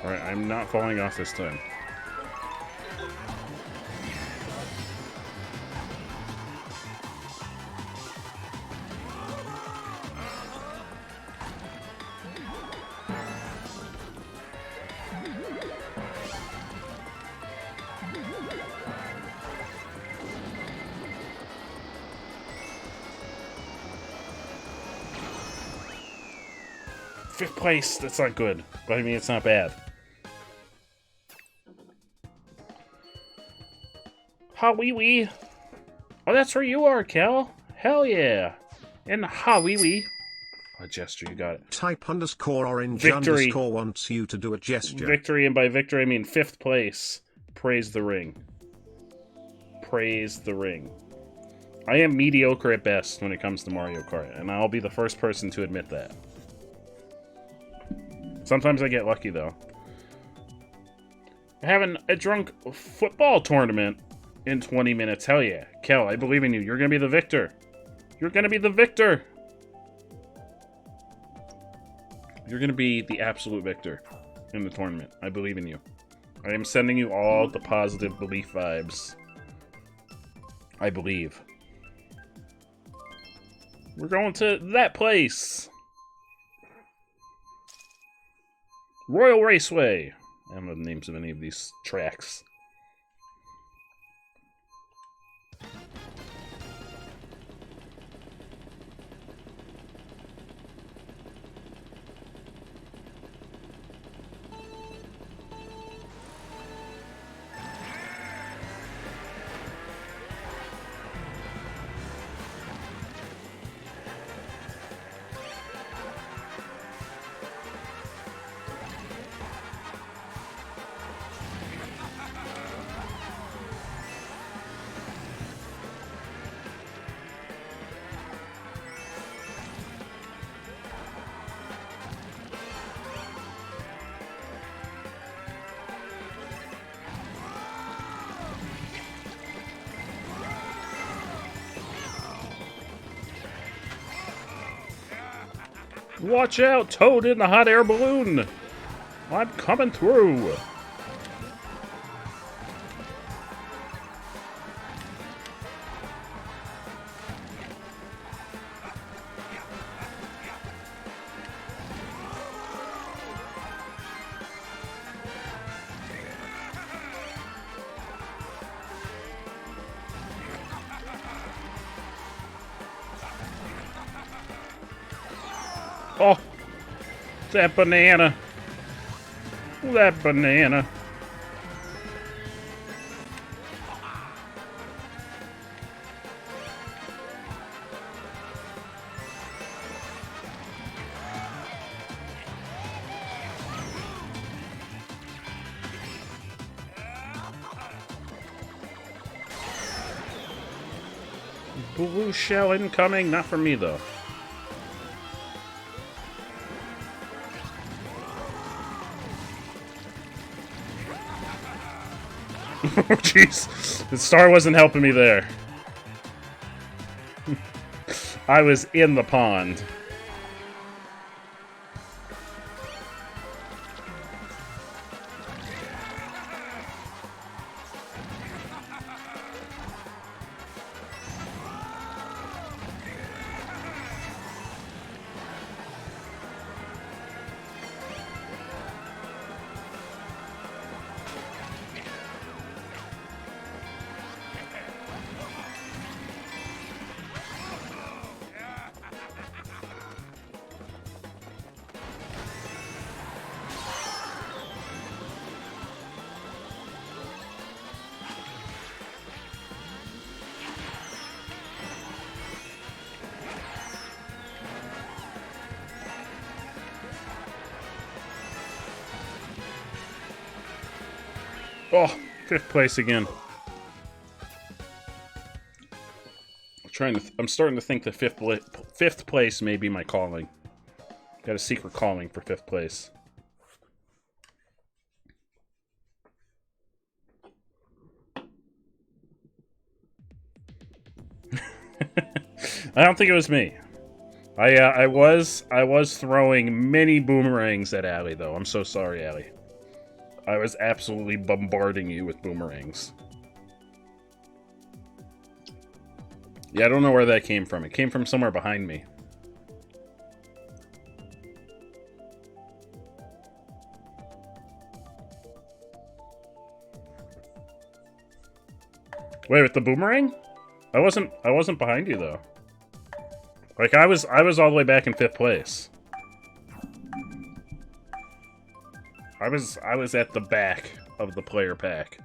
Alright, I'm not falling off this time. Fifth place, that's not good, but I mean, it's not bad. Ha-wee-wee. Oh, that's where you are, Kel. Hell yeah. In ha-wee-wee. A gesture, you got it. Type _orange Victory. _ wants you to do a gesture. Victory, and by victory I mean 5th place. Praise the ring. Praise the ring. I am mediocre at best when it comes to Mario Kart, and I'll be the first person to admit that. Sometimes I get lucky, though. Having a drunk football tournament in 20 minutes. Hell yeah. Kel, I believe in you. You're gonna be the victor. You're gonna be the victor. You're gonna be the absolute victor in the tournament. I believe in you. I am sending you all the positive belief vibes. I believe. We're going to that place. Royal Raceway. I don't know the names of any of these tracks. Watch out, Toad in the hot air balloon! I'm coming through! Oh, that banana. That banana. Blue shell incoming, not for me though. Oh, jeez. The star wasn't helping me there. I was in the pond. Oh, 5th place again. I'm starting to think that 5th place may be my calling. Got a secret calling for 5th place. I don't think it was me. I was throwing many boomerangs at Allie, though. I'm so sorry, Allie. I was absolutely bombarding you with boomerangs. Yeah, I don't know where that came from. It came from somewhere behind me. Wait, with the boomerang? I wasn't behind you though. Like I was all the way back in 5th place. I was at the back of the player pack.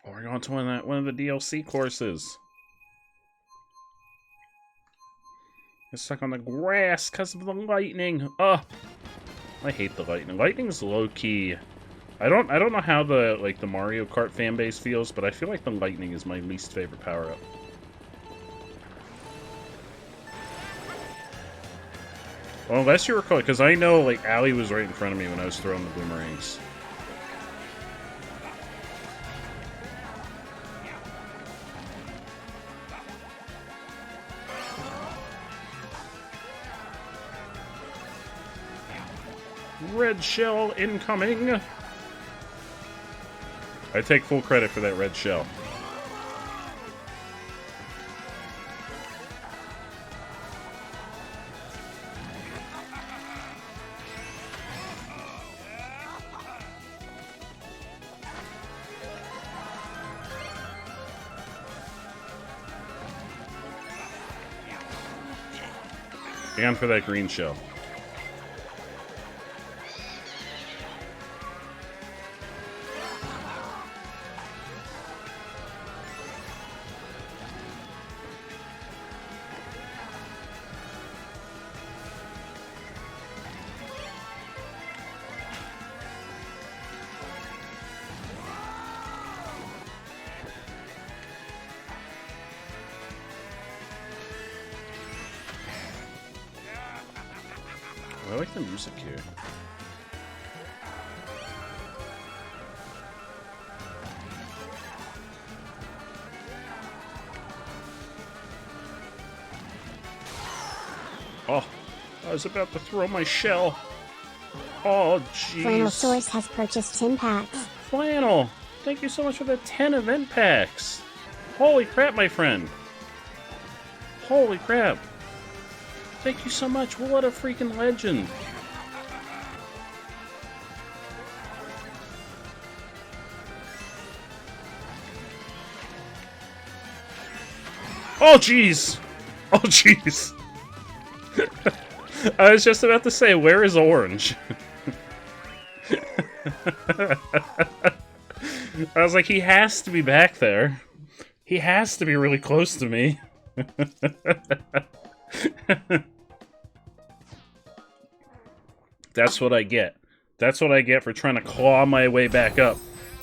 Oh, we're going to one of the DLC courses. Get stuck on the grass because of the lightning. Oh, I hate the lightning. Lightning's low key. I don't know how the Mario Kart fan base feels, but I feel like the lightning is my least favorite power up. Well, unless you recall, because I know, like, Allie was right in front of me when I was throwing the boomerangs. Red shell incoming! I take full credit for that red shell. And for that green shell. I like the music here. Oh, I was about to throw my shell. Oh, jeez. Flannel Source has purchased 10 packs. Flannel, thank you so much for the 10 event packs. Holy crap, my friend. Holy crap. Thank you so much. What a freaking legend. Oh, jeez. Oh, jeez. I was just about to say, where is Orange? I was like, he has to be back there. He has to be really close to me. That's what I get. That's what I get for trying to claw my way back up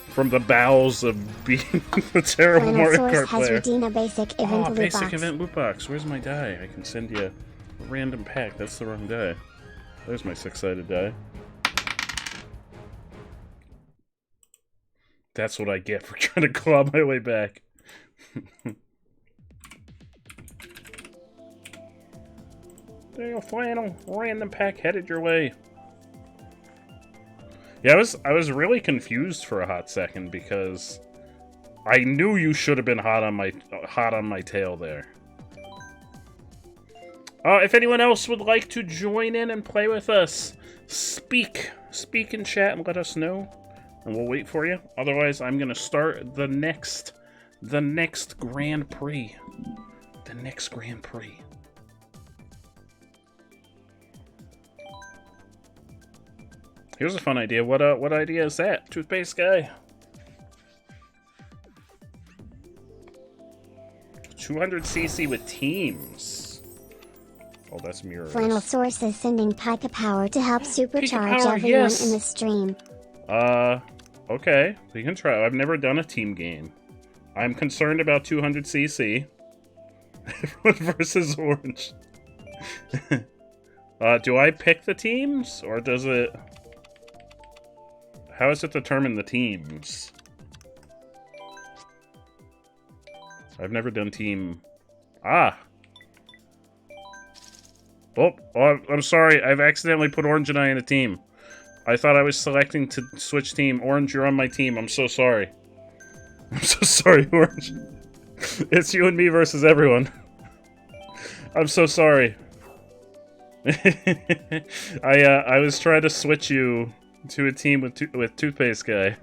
from the bowels of being a terrible Mario Kart player. Has redeemed a basic event loot basic box. event loot box. Where's my die? I can send you a random pack. That's the wrong die. There's my 6-sided die. That's what I get for trying to claw my way back. Daniel Flannel, random pack headed your way. Yeah, I was really confused for a hot second because I knew you should have been hot on my tail there. If anyone else would like to join in and play with us, speak in chat and let us know, and we'll wait for you. Otherwise, I'm gonna start the next Grand Prix. The next Grand Prix. Here's a fun idea. What idea is that? Toothpaste guy. 200cc with teams. Oh, that's mirrors. Flannel Source is sending Pika Power to help supercharge Power, everyone yes. in the stream. Okay. We can try. I've never done a team game. I'm concerned about 200cc. Everyone versus Orange. Do I pick the teams? Or does it... How does it determine the teams? I've never done team... Oh, I'm sorry. I've accidentally put Orange and I in a team. I thought I was selecting to switch team. Orange, you're on my team. I'm so sorry. I'm so sorry, Orange. It's you and me versus everyone. I'm so sorry. I was trying to switch you to a team with Toothpaste Guy.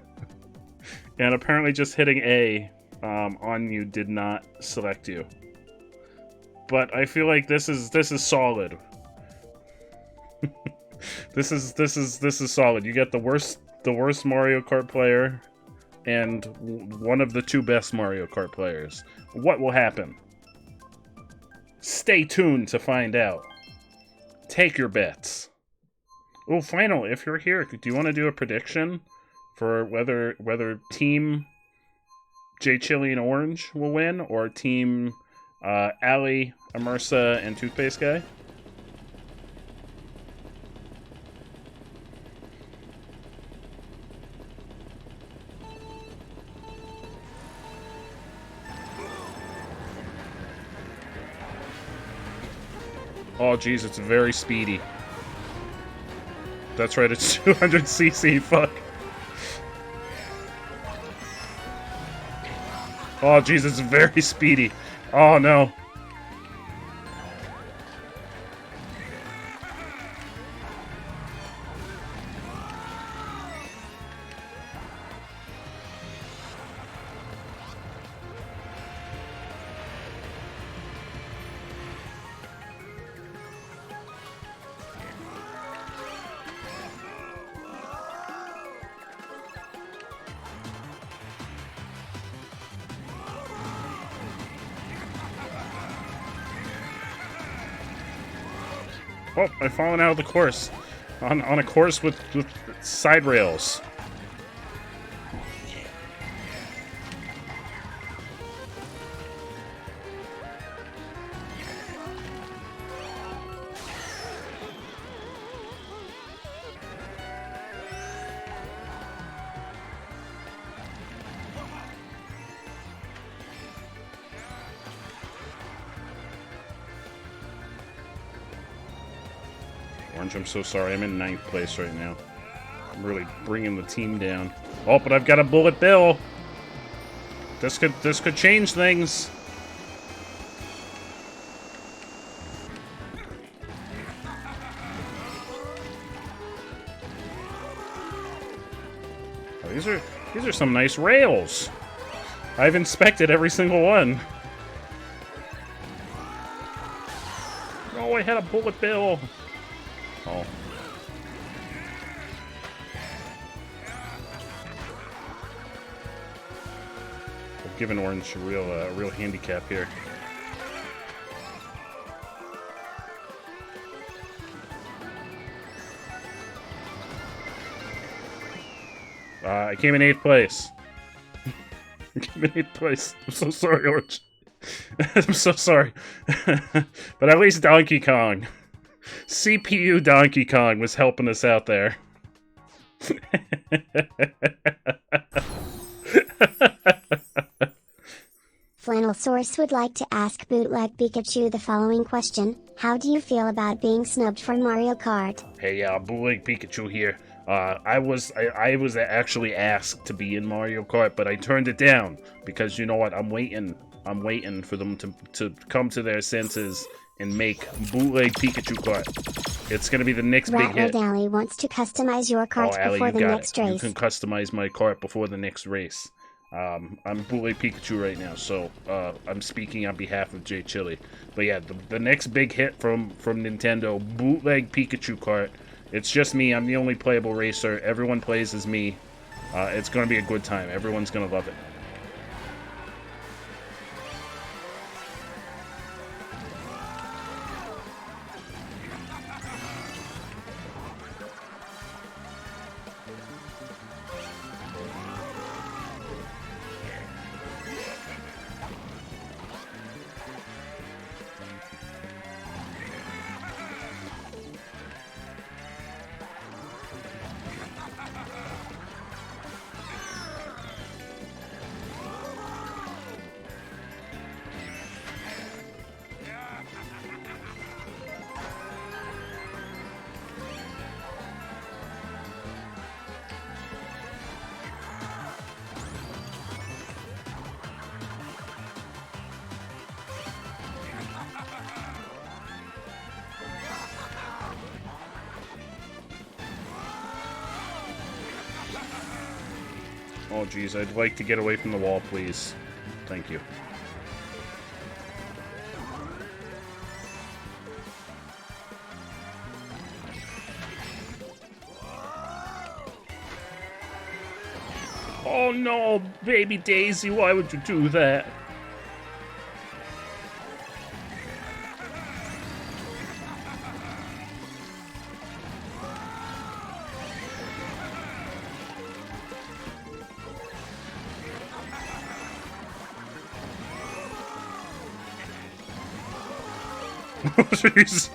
And apparently just hitting A on you did not select you. But I feel like this is solid. This is solid. You get the worst Mario Kart player and one of the two best Mario Kart players. What will happen? Stay tuned to find out. Take your bets. Oh, Final, if you're here, do you want to do a prediction for whether Team J Chili and Orange will win or Team Allie, Immersa, and Toothpaste Guy? Oh, jeez, it's very speedy. That's right, it's 200cc, fuck. Oh, jeez, it's very speedy. Oh, no. Oh, I've fallen out of the course. On a course with side rails. Orange, I'm so sorry. I'm in 9th place right now. I'm really bringing the team down. Oh, but I've got a bullet bill. This could change things. Oh, these are some nice rails. I've inspected every single one. Oh, I had a bullet bill. Oh. We're giving Orange a real handicap here. I came in 8th place. I came in 8th place. I'm so sorry, Orange. I'm so sorry. But at least Donkey Kong. CPU Donkey Kong was helping us out there. Flannelsaurus would like to ask Bootleg Pikachu the following question. How do you feel about being snubbed for Mario Kart? Hey, Bootleg Pikachu here. I was actually asked to be in Mario Kart, but I turned it down because you know what? I'm waiting for them to come to their senses and make Bootleg Pikachu Kart. It's gonna be the next big hit. Allie wants to customize your cart before the next race. You can customize my cart before the next race. I'm Bootleg Pikachu right now, so I'm speaking on behalf of Jay Chili. But yeah, the next big hit from Nintendo, Bootleg Pikachu Kart. It's just me. I'm the only playable racer. Everyone plays as me. It's gonna be a good time. Everyone's gonna love it. Oh geez, I'd like to get away from the wall, please. Thank you. Oh no, baby Daisy, why would you do that? Jeez.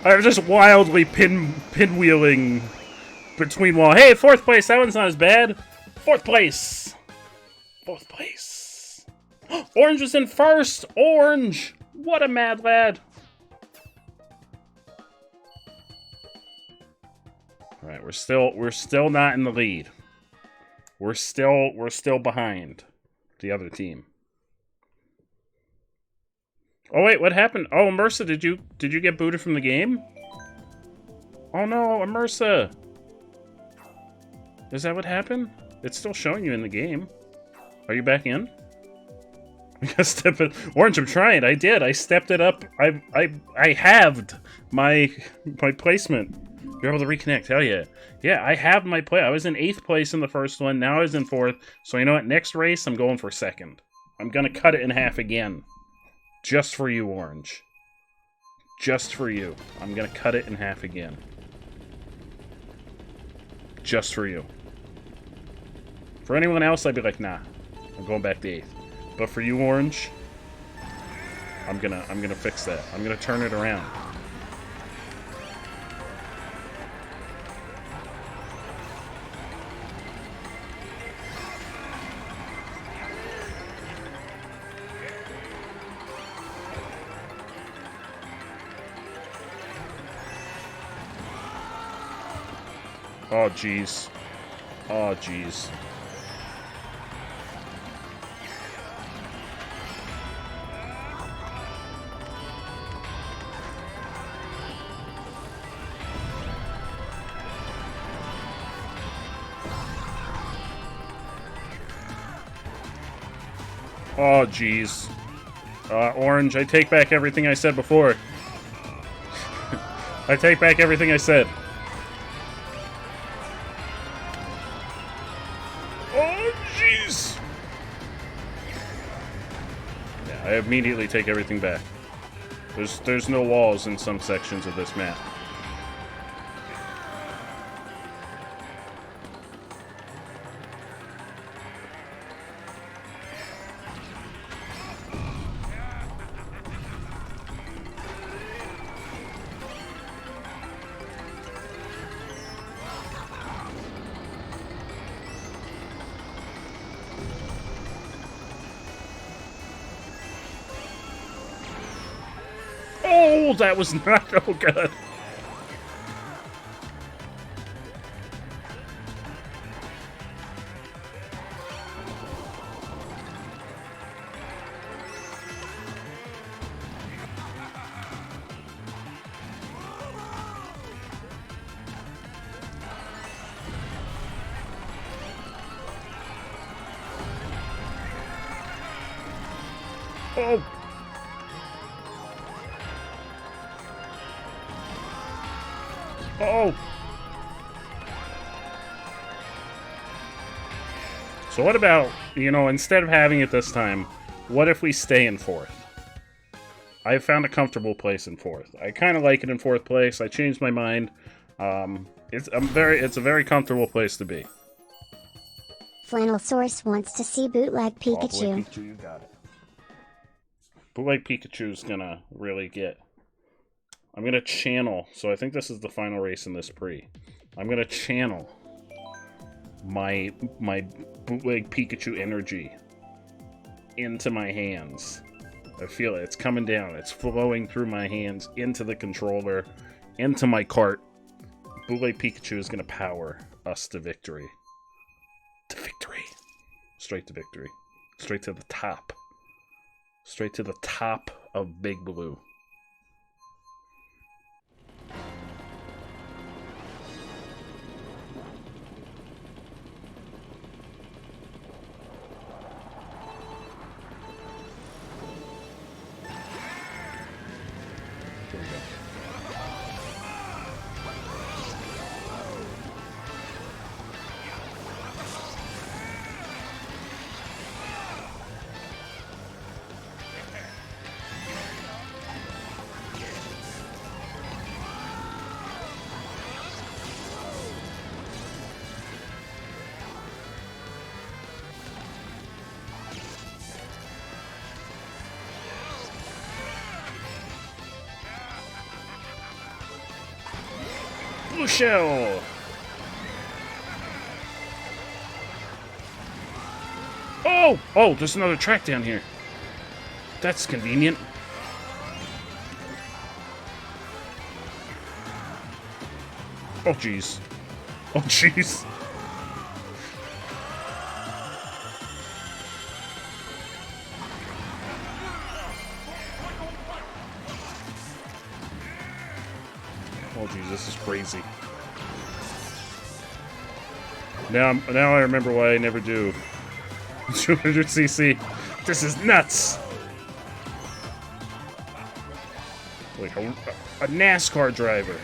I'm just wildly pinwheeling between wall. Hey, 4th place. That one's not as bad. 4th place. 4th place. Orange was in 1st. Orange. What a mad lad. All right, we're still not in the lead. We're still behind the other team. Oh wait, what happened? Oh, Immersa, did you get booted from the game? Oh no, Immersa! Is that what happened? It's still showing you in the game. Are you back in? I gotta step it. Orange, I'm trying. I did. I stepped it up. I halved my placement. You're able to reconnect. Hell yeah. Yeah, I have my play. I was in 8th place in the first one. Now I was in 4th. So you know what? Next race, I'm going for 2nd. I'm gonna cut it in half again. Just for you, Orange. Just for you. I'm gonna cut it in half again. Just for you. For anyone else, I'd be like, nah. I'm going back to 8th. But for you, Orange, I'm gonna fix that. I'm gonna turn it around. Oh, jeez. Oh, jeez. Oh, jeez. Orange, I take back everything I said before. I take back everything I said. I immediately take everything back. There's no walls in some sections of this map. Oh, that was not oh good. Oh. Oh. So what about, you know, instead of having it this time, what if we stay in fourth? I found a comfortable place in fourth. I kind of like it in fourth place. I changed my mind. It's a very comfortable place to be. Flannel Source wants to see bootleg Pikachu. Bootleg Pikachu, you got it. Bootleg Pikachu's gonna really get... I'm gonna channel, so I think this is the final race in this pre. I'm gonna channel my bootleg Pikachu energy into my hands. I feel it. It's coming down. It's flowing through my hands into the controller, into my cart. Bootleg Pikachu is gonna power us to victory. To victory. Straight to victory. Straight to the top. Straight to the top of Big Blue. Here we go. Blue Shell! Oh! Oh, there's another track down here. That's convenient. Oh, jeez. Oh, jeez. Oh, geez, this is crazy. Now I remember why I never do 200cc. This is nuts. Like a NASCAR driver.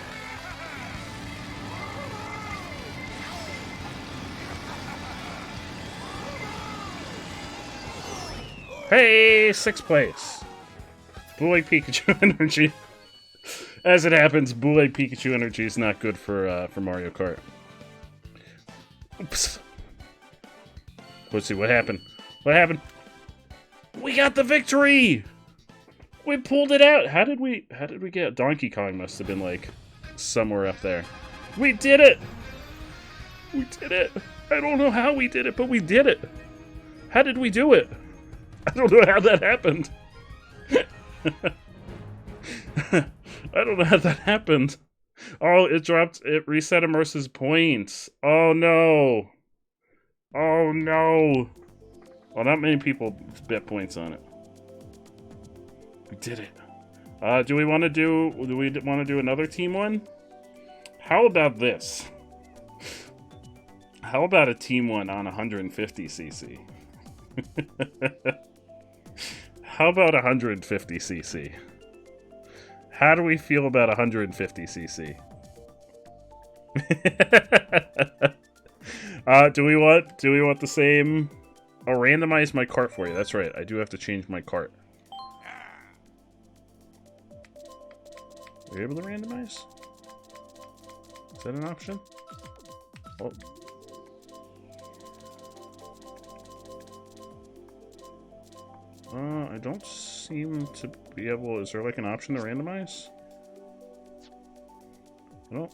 Hey, 6th place. Bootleg Pikachu energy. As it happens, Bootleg Pikachu energy is not good for Mario Kart. Oops. Let's see what happened. What happened? We got the victory! We pulled it out. How did we get Donkey Kong? Must have been like somewhere up there. We did it. We did it. I don't know how we did it, but we did it. How did we do it? I don't know how that happened. I don't know how that happened. Oh, it reset Immerse's points. Oh no. Oh no. Well, not many people bet points on it. We did it. Do we want to do another team one? How about this? How about a team one on 150cc? How about 150cc? How do we feel about 150cc? Do we want the same? I'll randomize my cart for you. That's right. I do have to change my cart. Are you able to randomize? Is that an option? Oh. I don't seem to be able... Is there like an option to randomize? No.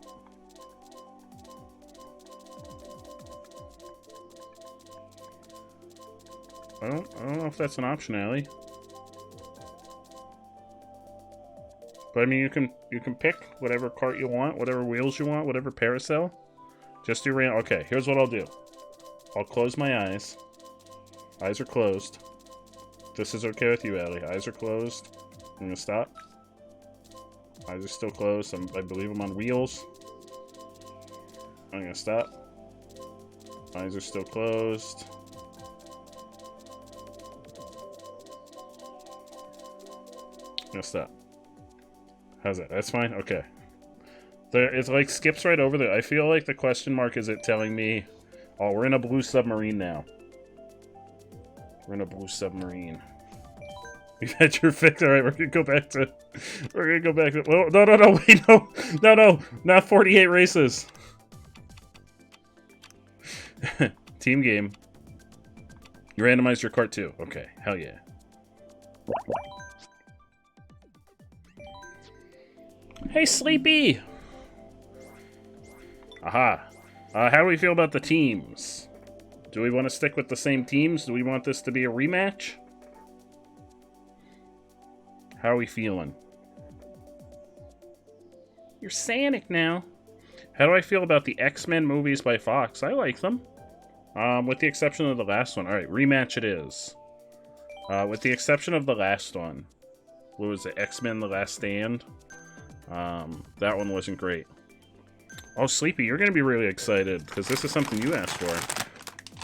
I don't know if that's an option, Allie. But I mean, you can pick whatever cart you want, whatever wheels you want, whatever parasail. Just do random. Okay, here's what I'll do. I'll close my eyes. Eyes are closed. This is okay with you, Allie. Eyes are closed. I'm gonna stop. Eyes are still closed. I believe I'm on wheels. I'm gonna stop. Eyes are still closed. I'm gonna stop. How's that? That's fine? Okay. It's like skips right over there. I feel like the question mark is it telling me, oh, we're in a blue submarine now. We're in a blue submarine. You've had your fix. All right, we're gonna go back to. We're gonna go back to. Oh, no! Wait, no! Not 48 races. Team game. You randomized your cart too. Okay, hell yeah. Hey, Sleepy. Aha. How do we feel about the teams? Do we want to stick with the same teams? Do we want this to be a rematch? How are we feeling? You're Sonic now. How do I feel about the X-Men movies by Fox? I like them. With the exception of the last one. Alright, rematch it is. With the exception of the last one. What was it? X-Men The Last Stand? That one wasn't great. Oh, Sleepy, you're going to be really excited, because this is something you asked for.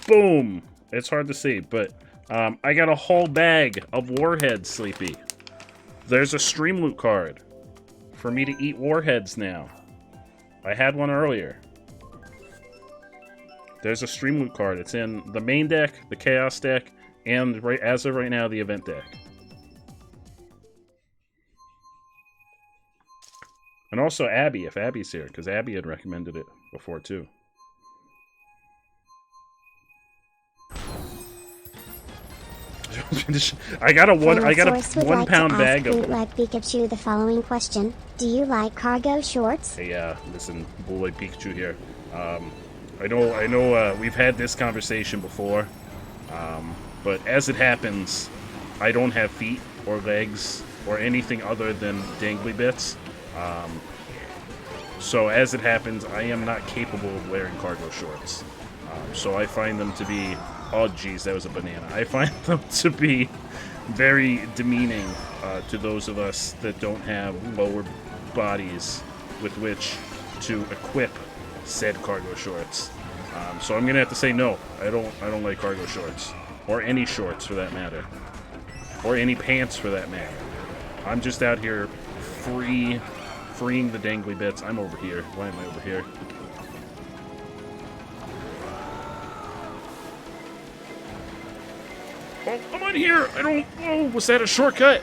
Boom! It's hard to see, but I got a whole bag of warheads, Sleepy. There's a stream loot card for me to eat warheads now. I had one earlier. There's a stream loot card. It's in the main deck, the chaos deck, and as of right now, the event deck. And also Abby, if Abby's here, because Abby had recommended it before too. I got a 1 pound bag of. Like Pikachu the following question: do you like cargo shorts? Hey, listen, boy Pikachu here. I know. We've had this conversation before, but as it happens, I don't have feet or legs or anything other than dangly bits. So as it happens, I am not capable of wearing cargo shorts. So I find them to be, oh geez, that was a banana. I find them to be very demeaning to those of us that don't have lower bodies with which to equip said cargo shorts. So I'm gonna have to say no. I don't like cargo shorts, or any shorts for that matter, or any pants for that matter. I'm just out here freeing the dangly bits. I'm over here. Why am I over here? Oh, I'm on here! I don't... Oh, was that a shortcut?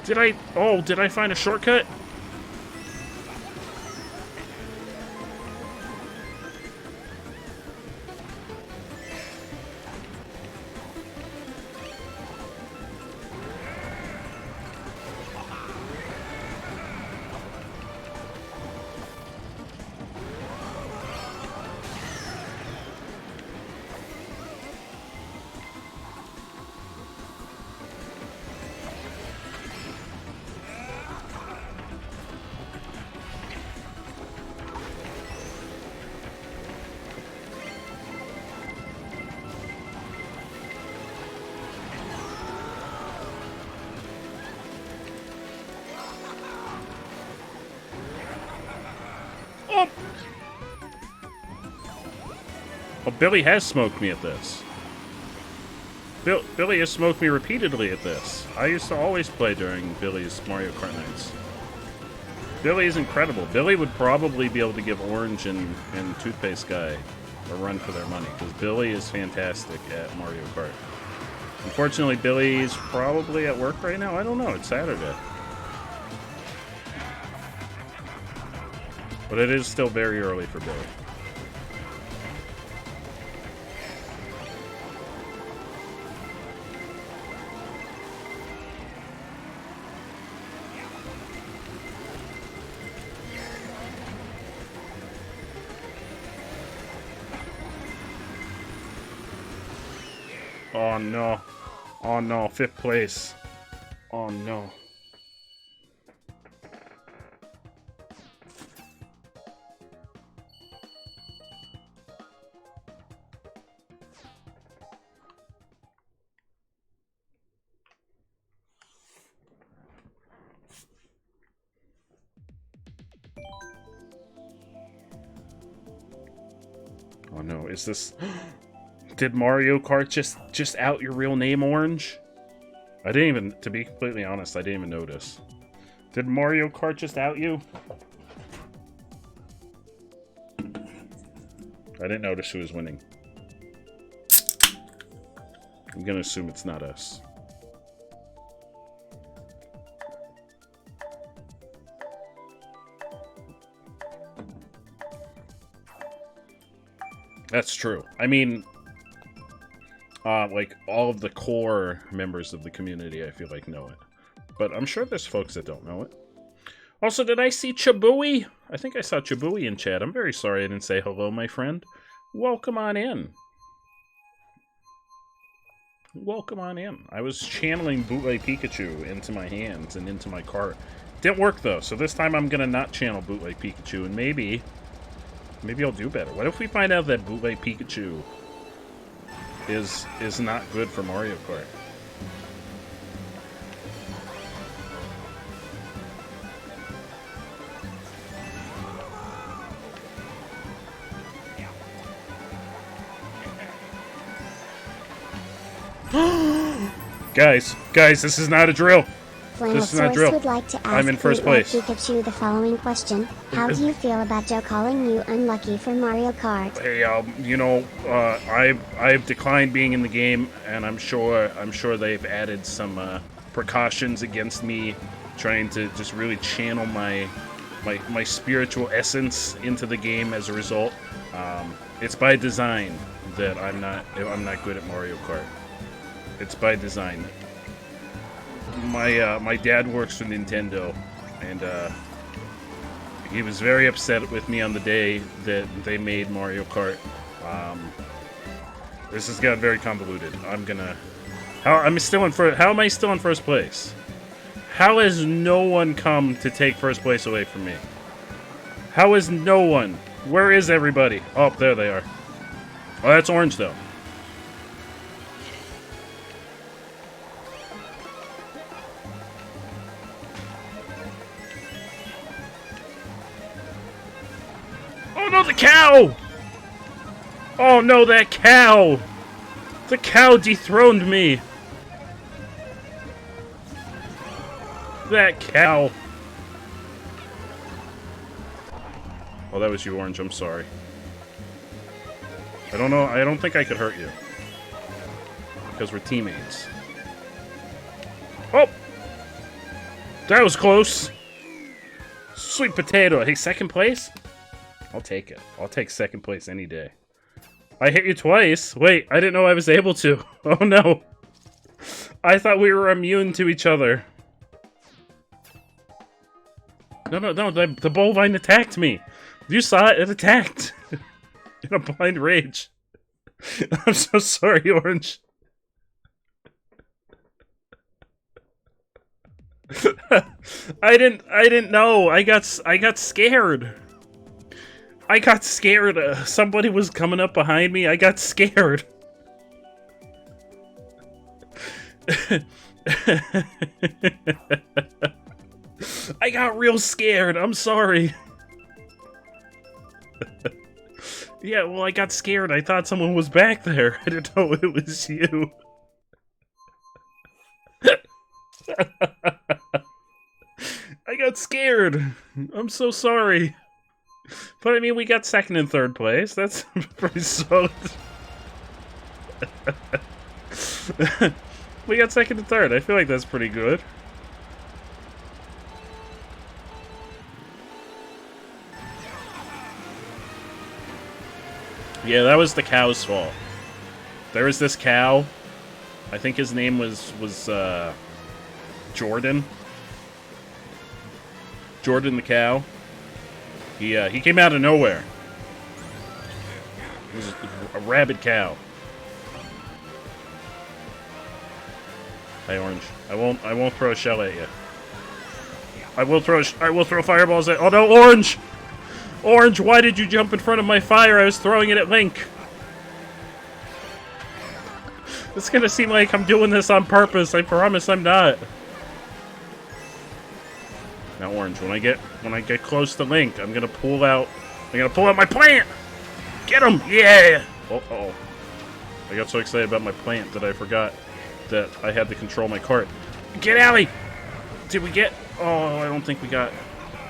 Did I find a shortcut? Well, Billy has smoked me at this. Billy has smoked me repeatedly at this. I used to always play during Billy's Mario Kart nights. Billy is incredible. Billy would probably be able to give Orange and Toothpaste Guy a run for their money, because Billy is fantastic at Mario Kart. Unfortunately, Billy's probably at work right now. I don't know. It's Saturday. But it is still very early for Billy. Oh no. Oh no, 5th place. Oh no. Oh no, is this... Did Mario Kart just out your real name, Orange? I didn't even, to be completely honest, I didn't even notice. Did Mario Kart just out you? I didn't notice who was winning. I'm gonna assume it's not us. That's true. I mean, like, all of the core members of the community, I feel like, know it. But I'm sure there's folks that don't know it. Also, did I see Chabooey? I think I saw Chabooey in chat. I'm very sorry I didn't say hello, my friend. Welcome on in. Welcome on in. I was channeling Bootleg Pikachu into my hands and into my cart. Didn't work, though, so this time I'm gonna not channel Bootleg Pikachu, and maybe I'll do better. What if we find out that Bootleg Pikachu is not good for Mario Kart? Guys, this is not a drill. This is not a drill. Would like to ask I'm in first place. Pikachu the following question: how do you feel about Joe calling you unlucky for Mario Kart? Hey, you know, I've declined being in the game, and I'm sure they've added some precautions against me trying to just really channel my spiritual essence into the game as a result. It's by design that I'm not good at Mario Kart. It's by design. My dad works for Nintendo, and he was very upset with me on the day that they made Mario Kart. This has got very convoluted. How am I still in first place? How has no one come to take first place away from me? How is no one? Where is everybody? Oh, there they are. Oh, that's Orange, though. Oh no, the cow! Oh no, that cow! The cow dethroned me! That cow! Oh, that was you, Orange. I'm sorry. I don't know. I don't think I could hurt you. Because we're teammates. Oh! That was close! Sweet potato. Hey, second place? I'll take it. I'll take second place any day. I hit you twice. Wait, I didn't know I was able to. Oh no. I thought we were immune to each other. No, the bovine attacked me. You saw it, it attacked. In a blind rage. I'm so sorry, Orange. I didn't know. I got scared. I got scared. Somebody was coming up behind me. I got scared. I got real scared. I'm sorry. Yeah, well, I got scared. I thought someone was back there. I didn't know it was you. I got scared. I'm so sorry. But I mean, we got second and third place. That's pretty solid. We got second and third. I feel like that's pretty good. Yeah, that was the cow's fault. There was this cow. I think his name was Jordan. Jordan the cow. He came out of nowhere. He was a rabid cow. Hey, Orange. I won't throw a shell at you. I will throw fireballs at. Oh no, Orange! Orange, why did you jump in front of my fire? I was throwing it at Link. It's gonna seem like I'm doing this on purpose. I promise I'm not. Now, Orange, when I get close to Link, I'm gonna pull out my plant. Get him! Yeah! Uh-oh. I got so excited about my plant that I forgot that I had to control my cart. Get Allie! Did we get... Oh, I don't think we got...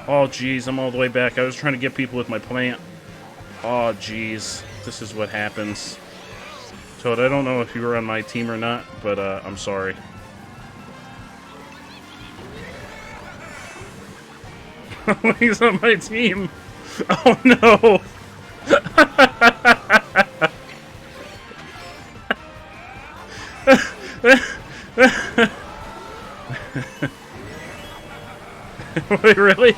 Oh, jeez, I'm all the way back. I was trying to get people with my plant. Oh, jeez. This is what happens. Toad, I don't know if you were on my team or not, but I'm sorry. He's on my team. Oh, no! Wait, really?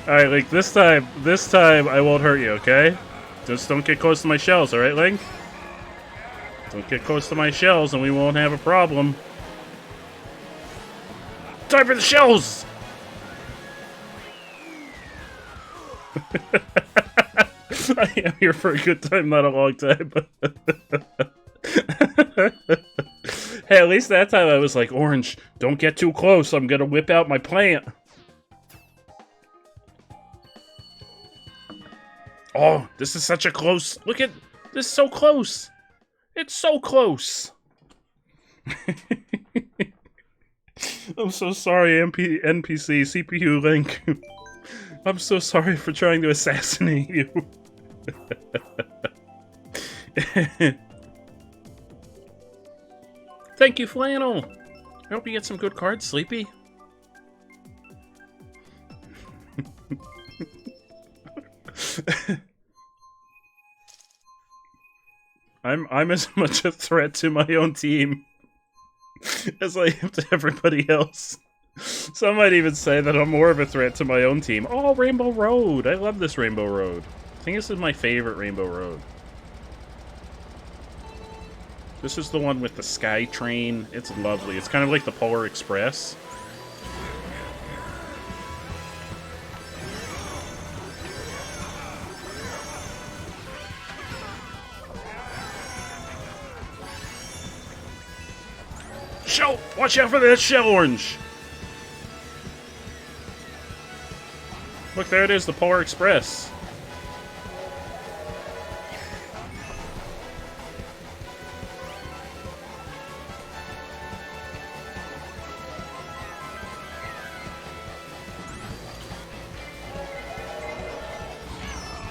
Alright, Link, this time I won't hurt you, okay? Just don't get close to my shells, alright, Link? Don't get close to my shells and we won't have a problem. Time for the shells! I am here for a good time, not a long time. Hey, at least that time I was like, Orange, don't get too close, I'm gonna whip out my plant. Oh, this is such a close... Look at... This is so close. It's so close. I'm so sorry, NPC, CPU Link. I'm so sorry for trying to assassinate you. Thank you, Flannel. I hope you get some good cards, Sleepy. I'm as much a threat to my own team as I am to everybody else. Some might even say that I'm more of a threat to my own team. Oh, Rainbow Road! I love this Rainbow Road. I think this is my favorite Rainbow Road. This is the one with the Sky Train. It's lovely. It's kind of like the Polar Express. Shell! Watch out for that shell orange! Look, there it is, the Polar Express.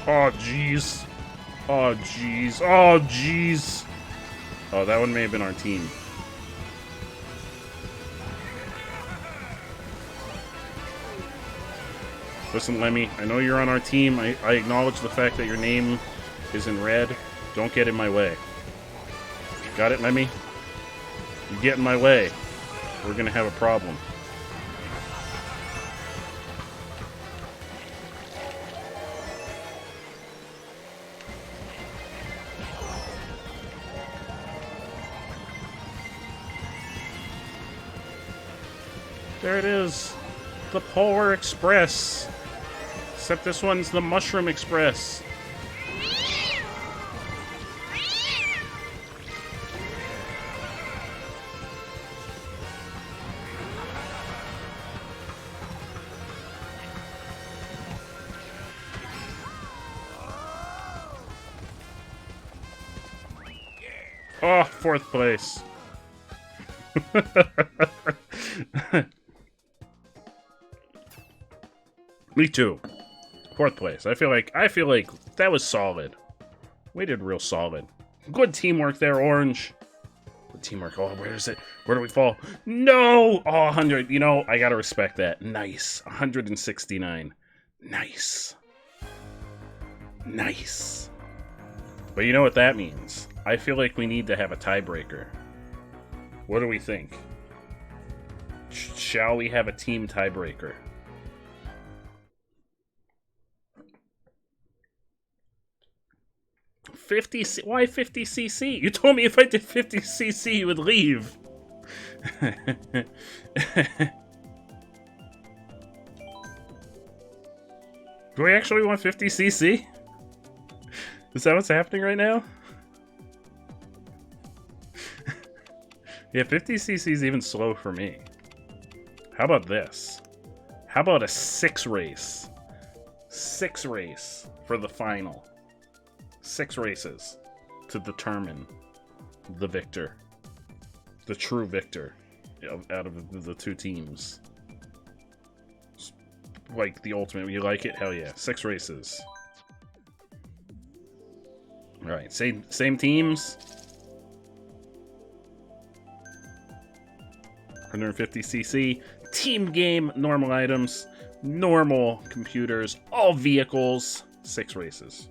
Oh, jeez. Oh, jeez. Oh, jeez. Oh, that one may have been our team. Listen, Lemmy, I know you're on our team. I acknowledge the fact that your name is in red. Don't get in my way. Got it, Lemmy? You get in my way, we're gonna have a problem. There it is. The Polar Express. Except this one's the Mushroom Express. Oh, fourth place. Me too. Fourth place. I feel like that was solid. We did real solid. Good teamwork there, Orange. Good teamwork. Oh, where is it? Where do we fall? No! Oh, 100. You know, I gotta respect that. Nice. 169. Nice. Nice. But you know what that means? I feel like we need to have a tiebreaker. What do we think? Shall we have a team tiebreaker? 50 why 50cc? You told me if I did 50cc you would leave. Do we actually want 50cc? Is that what's happening right now? Yeah, 50cc is even slow for me. How about this? How about a 6 race? 6 race for the final. 6 races to determine the victor. The true victor out of the 2 teams. Like the ultimate. You like it? Hell yeah. 6 races. Alright, same teams. 150cc. Team game, normal items, normal computers, all vehicles, 6 races.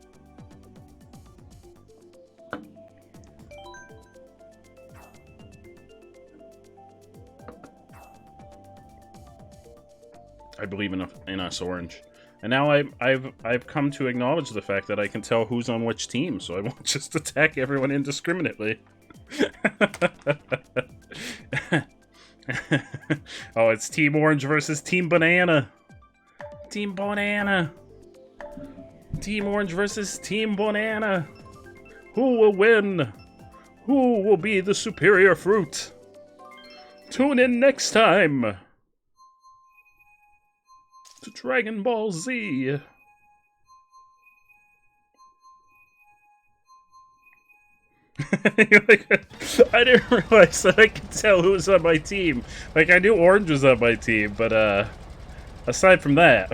I believe in us, Orange. And now I've come to acknowledge the fact that I can tell who's on which team, so I won't just attack everyone indiscriminately. Oh, it's Team Orange versus Team Banana. Team Banana. Team Orange versus Team Banana. Who will win? Who will be the superior fruit? Tune in next time to Dragon Ball Z. Like, I didn't realize that I could tell who was on my team. Like, I knew Orange was on my team, but aside from that.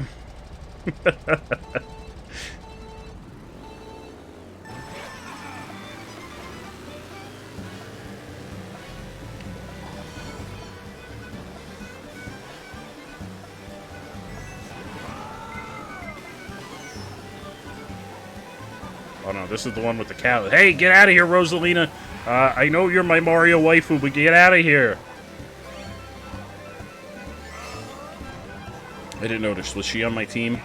Oh no, this is the one with the cow. Hey, get out of here, Rosalina. I know you're my Mario waifu, but get out of here. I didn't notice. Was she on my team?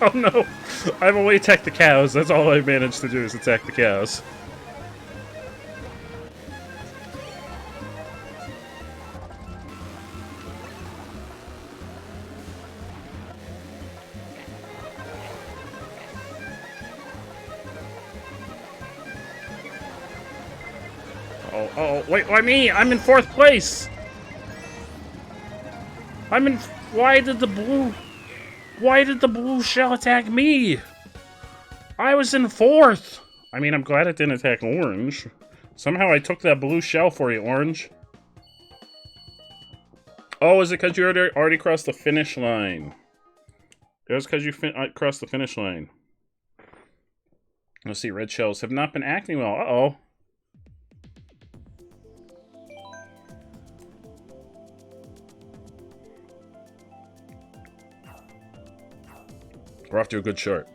Oh no! I've only attacked the cows. That's all I've managed to do is attack the cows. Oh, wait, why me? I'm in 4th place! Why did the blue shell attack me? I was in 4th! I mean, I'm glad it didn't attack Orange. Somehow I took that blue shell for you, Orange. Oh, is it because you already crossed the finish line? It was because you crossed the finish line. Let's see, red shells have not been acting well. Uh-oh. We're off to a good start.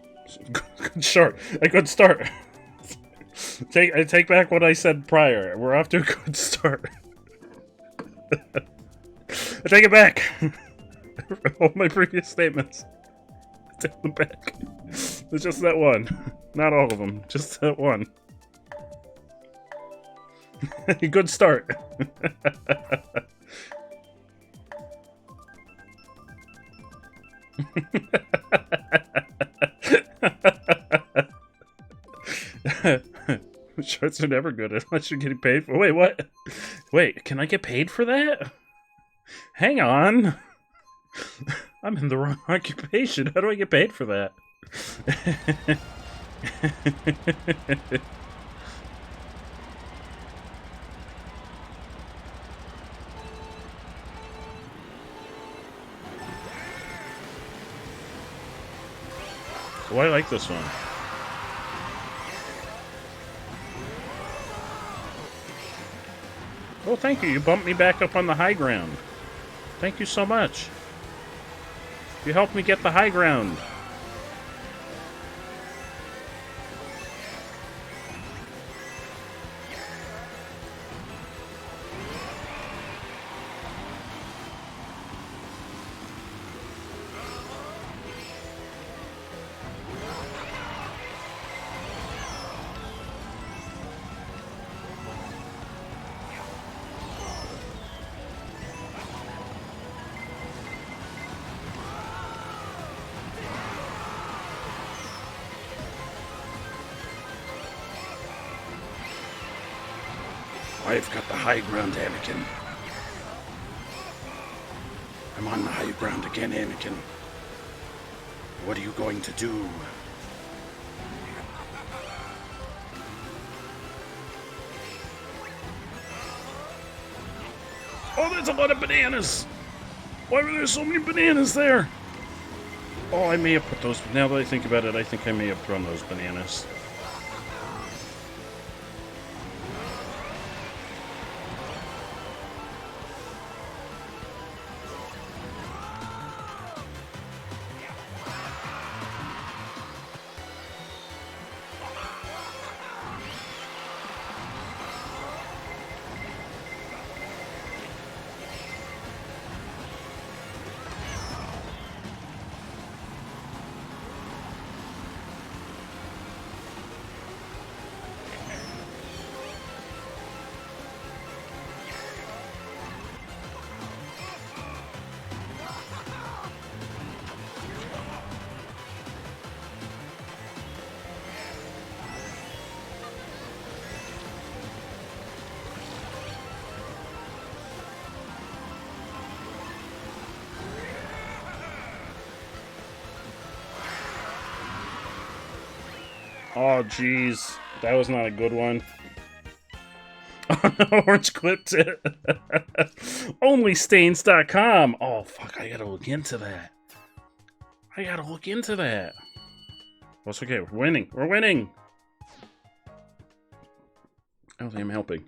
Good start. A good start. I take back what I said prior. We're off to a good start. I take it back. All my previous statements. I take them back. It's just that one. Not all of them. Just that one. Good start. Shorts are never good unless you're getting paid for. Wait, what? Wait, can I get paid for that? Hang on. I'm in the wrong occupation. How do I get paid for that? Oh, I like this one. Oh, thank you. You bumped me back up on the high ground. Thank you so much. You helped me get the high ground. I've got the high ground, Anakin. I'm on the high ground again, Anakin. What are you going to do? Oh, there's a lot of bananas! Why were there so many bananas there? Oh, I may have put those... Now that I think about it, I think I may have thrown those bananas. Oh, jeez. That was not a good one. Oh, no, Orange clipped it. Onlystains.com. Oh, fuck. I gotta look into that. I gotta look into that. Well, it's okay. We're winning. We're winning. I don't think I'm helping.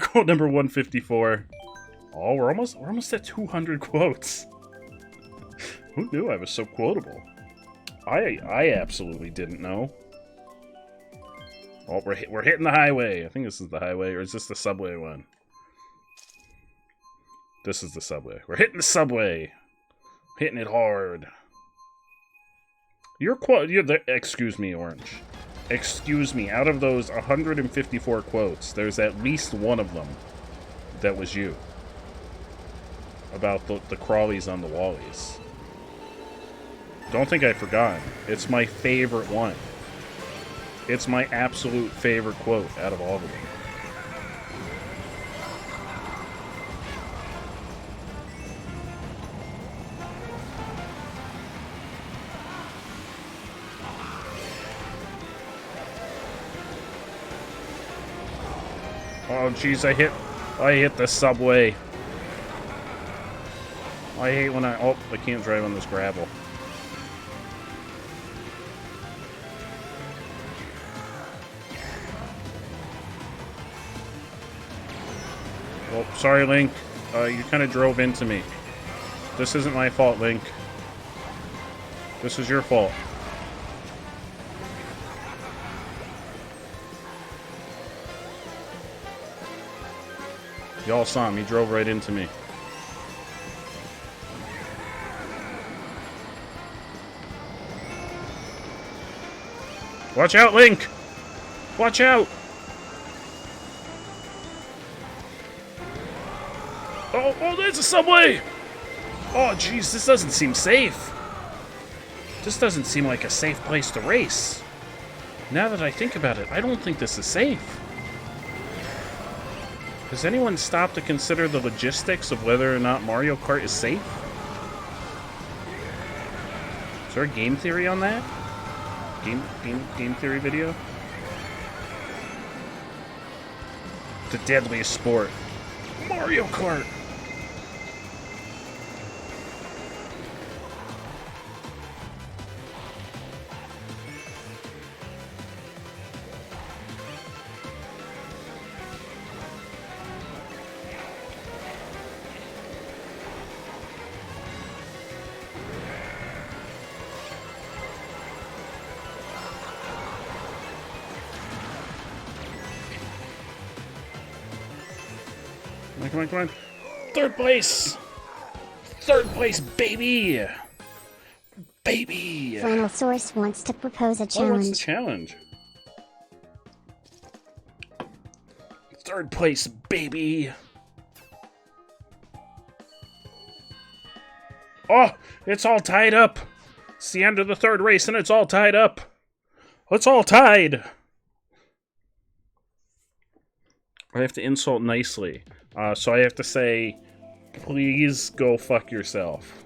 Quote number 154. Oh, we're almost at 200 quotes. Who knew I was so quotable? I absolutely didn't know. Oh, we're hitting the highway. I think this is the highway, or is this the subway one? This is the subway. We're hitting the subway. Hitting it hard. You're excuse me, Orange. Excuse me. Out of those 154 quotes, there's at least one of them that was you. About the crawlies on the wallies. Don't think I've forgotten. It's my favorite one. It's my absolute favorite quote out of all of them. Oh jeez, I hit the subway. I hate when I can't drive on this gravel. Oh, sorry, Link. You kind of drove into me. This isn't my fault, Link. This is your fault. Y'all saw him. He drove right into me. Watch out, Link! Watch out! Oh, there's a subway! Oh, jeez, this doesn't seem safe. This doesn't seem like a safe place to race. Now that I think about it, I don't think this is safe. Has anyone stopped to consider the logistics of whether or not Mario Kart is safe? Is there a game theory on that? Game theory video? The deadliest sport. Mario Kart! Come on, come on. Third place! Third place, baby! Baby! Flannelsaurus wants to propose a Oh, what's challenge. the challenge? Third place, baby! Oh, it's all tied up! It's the end of the third race and it's all tied up! It's all tied! I have to insult nicely. So I have to say, please go fuck yourself.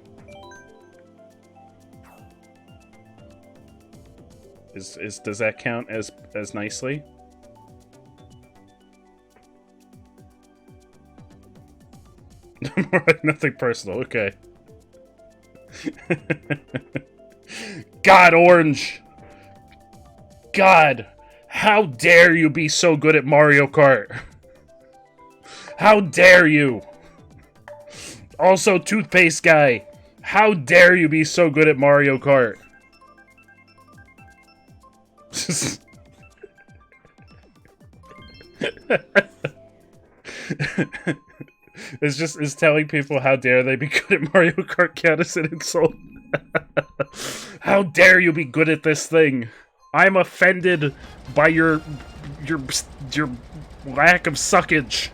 Does that count as nicely? Nothing personal, okay. God, Orange! God! How dare you be so good at Mario Kart? How dare you? Also, Toothpaste Guy, how dare you be so good at Mario Kart? Is telling people how dare they be good at Mario Kart count as an insult? How dare you be good at this thing? I'm offended by your lack of suckage.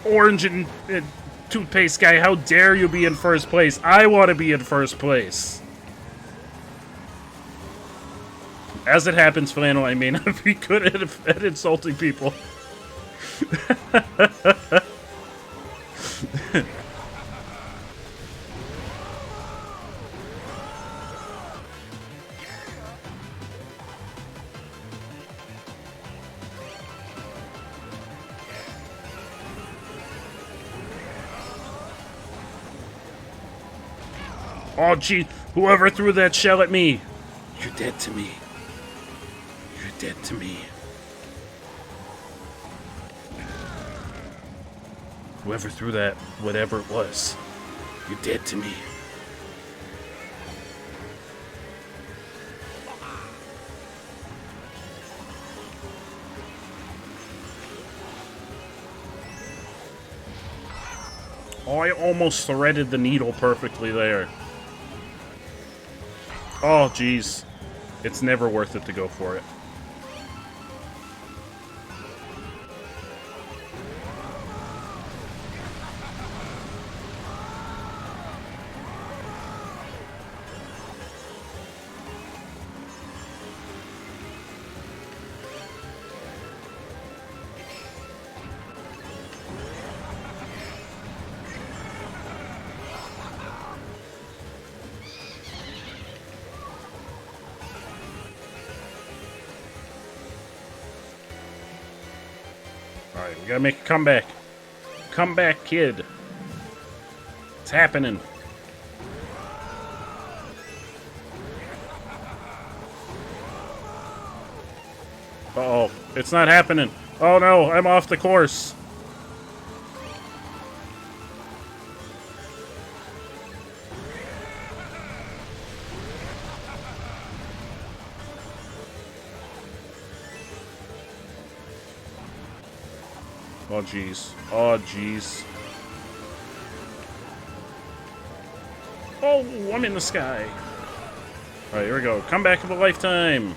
Orange and Toothpaste Guy, how dare you be in first place? I want to be in first place. As it happens, Flannel, I may not be good at insulting people. Oh, gee, whoever threw that shell at me, you're dead to me. You're dead to me. Whoever threw that, whatever it was, you're dead to me. Oh, I almost threaded the needle perfectly there. Oh, jeez. It's never worth it to go for it. Alright, we gotta make a comeback. Comeback, kid. It's happening. Uh-oh. It's not happening. Oh no, I'm off the course. Oh jeez. Oh jeez. Oh, I'm in the sky. Alright, here we go. Comeback of a lifetime.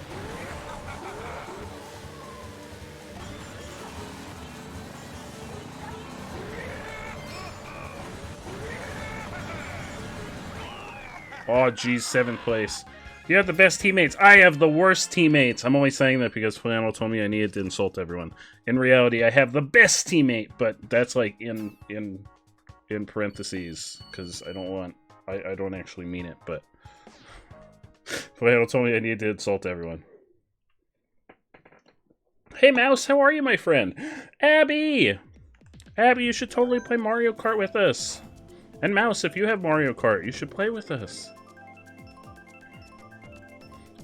Oh, geez, 7th place. You have the best teammates. I have the worst teammates. I'm only saying that because Flannel told me I needed to insult everyone. In reality, I have the best teammate, but that's like in parentheses because I don't actually mean it. But Flannel told me I needed to insult everyone. Hey, Mouse, how are you, my friend? Abby, Abby, you should totally play Mario Kart with us. And Mouse, if you have Mario Kart, you should play with us.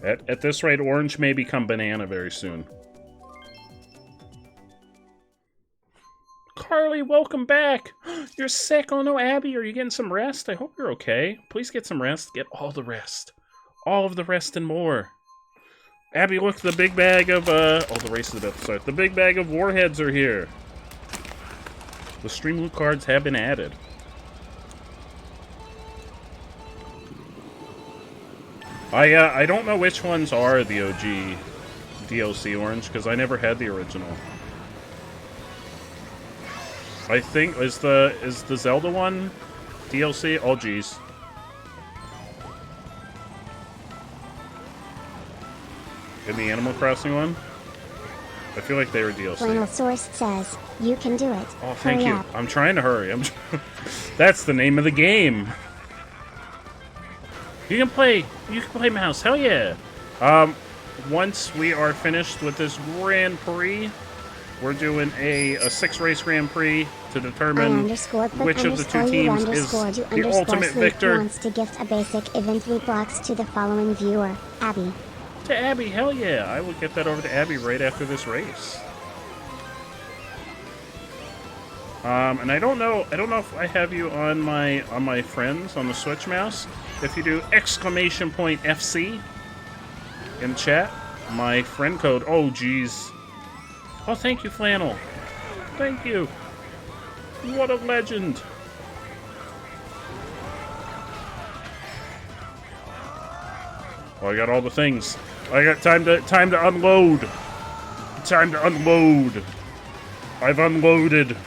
At this rate, Orange may become Banana very soon. Carly, welcome back! You're sick! Oh no, Abby, are you getting some rest? I hope you're okay. Please get some rest. Get all the rest. All of the rest and more. Abby, look, the big bag of, oh, the race is about to start. The big bag of warheads are here. The stream loot cards have been added. I don't know which ones are the OG DLC Orange, because I never had the original. I think, is the Zelda one DLC? Oh, geez. And the Animal Crossing one? I feel like they were DLC. Final Source says, you can do it. Oh, thank Hurry you. up. I'm trying to hurry. That's the name of the game. You can play Mouse, hell yeah! Once we are finished with this Grand Prix, we're doing a 6-race Grand Prix to determine which of the two teams is the ultimate victor. Wants to gift a basic event loot box to the following viewer, Abby. To Abby, hell yeah! I will get that over to Abby right after this race. And I don't know if I have you on my friends on the Switch Mouse. If you do !FC in chat, my friend code. Oh geez. Oh, thank you, Flannel. Thank you. What a legend. Oh, I got all the things. I got time to unload. Time to unload. I've unloaded.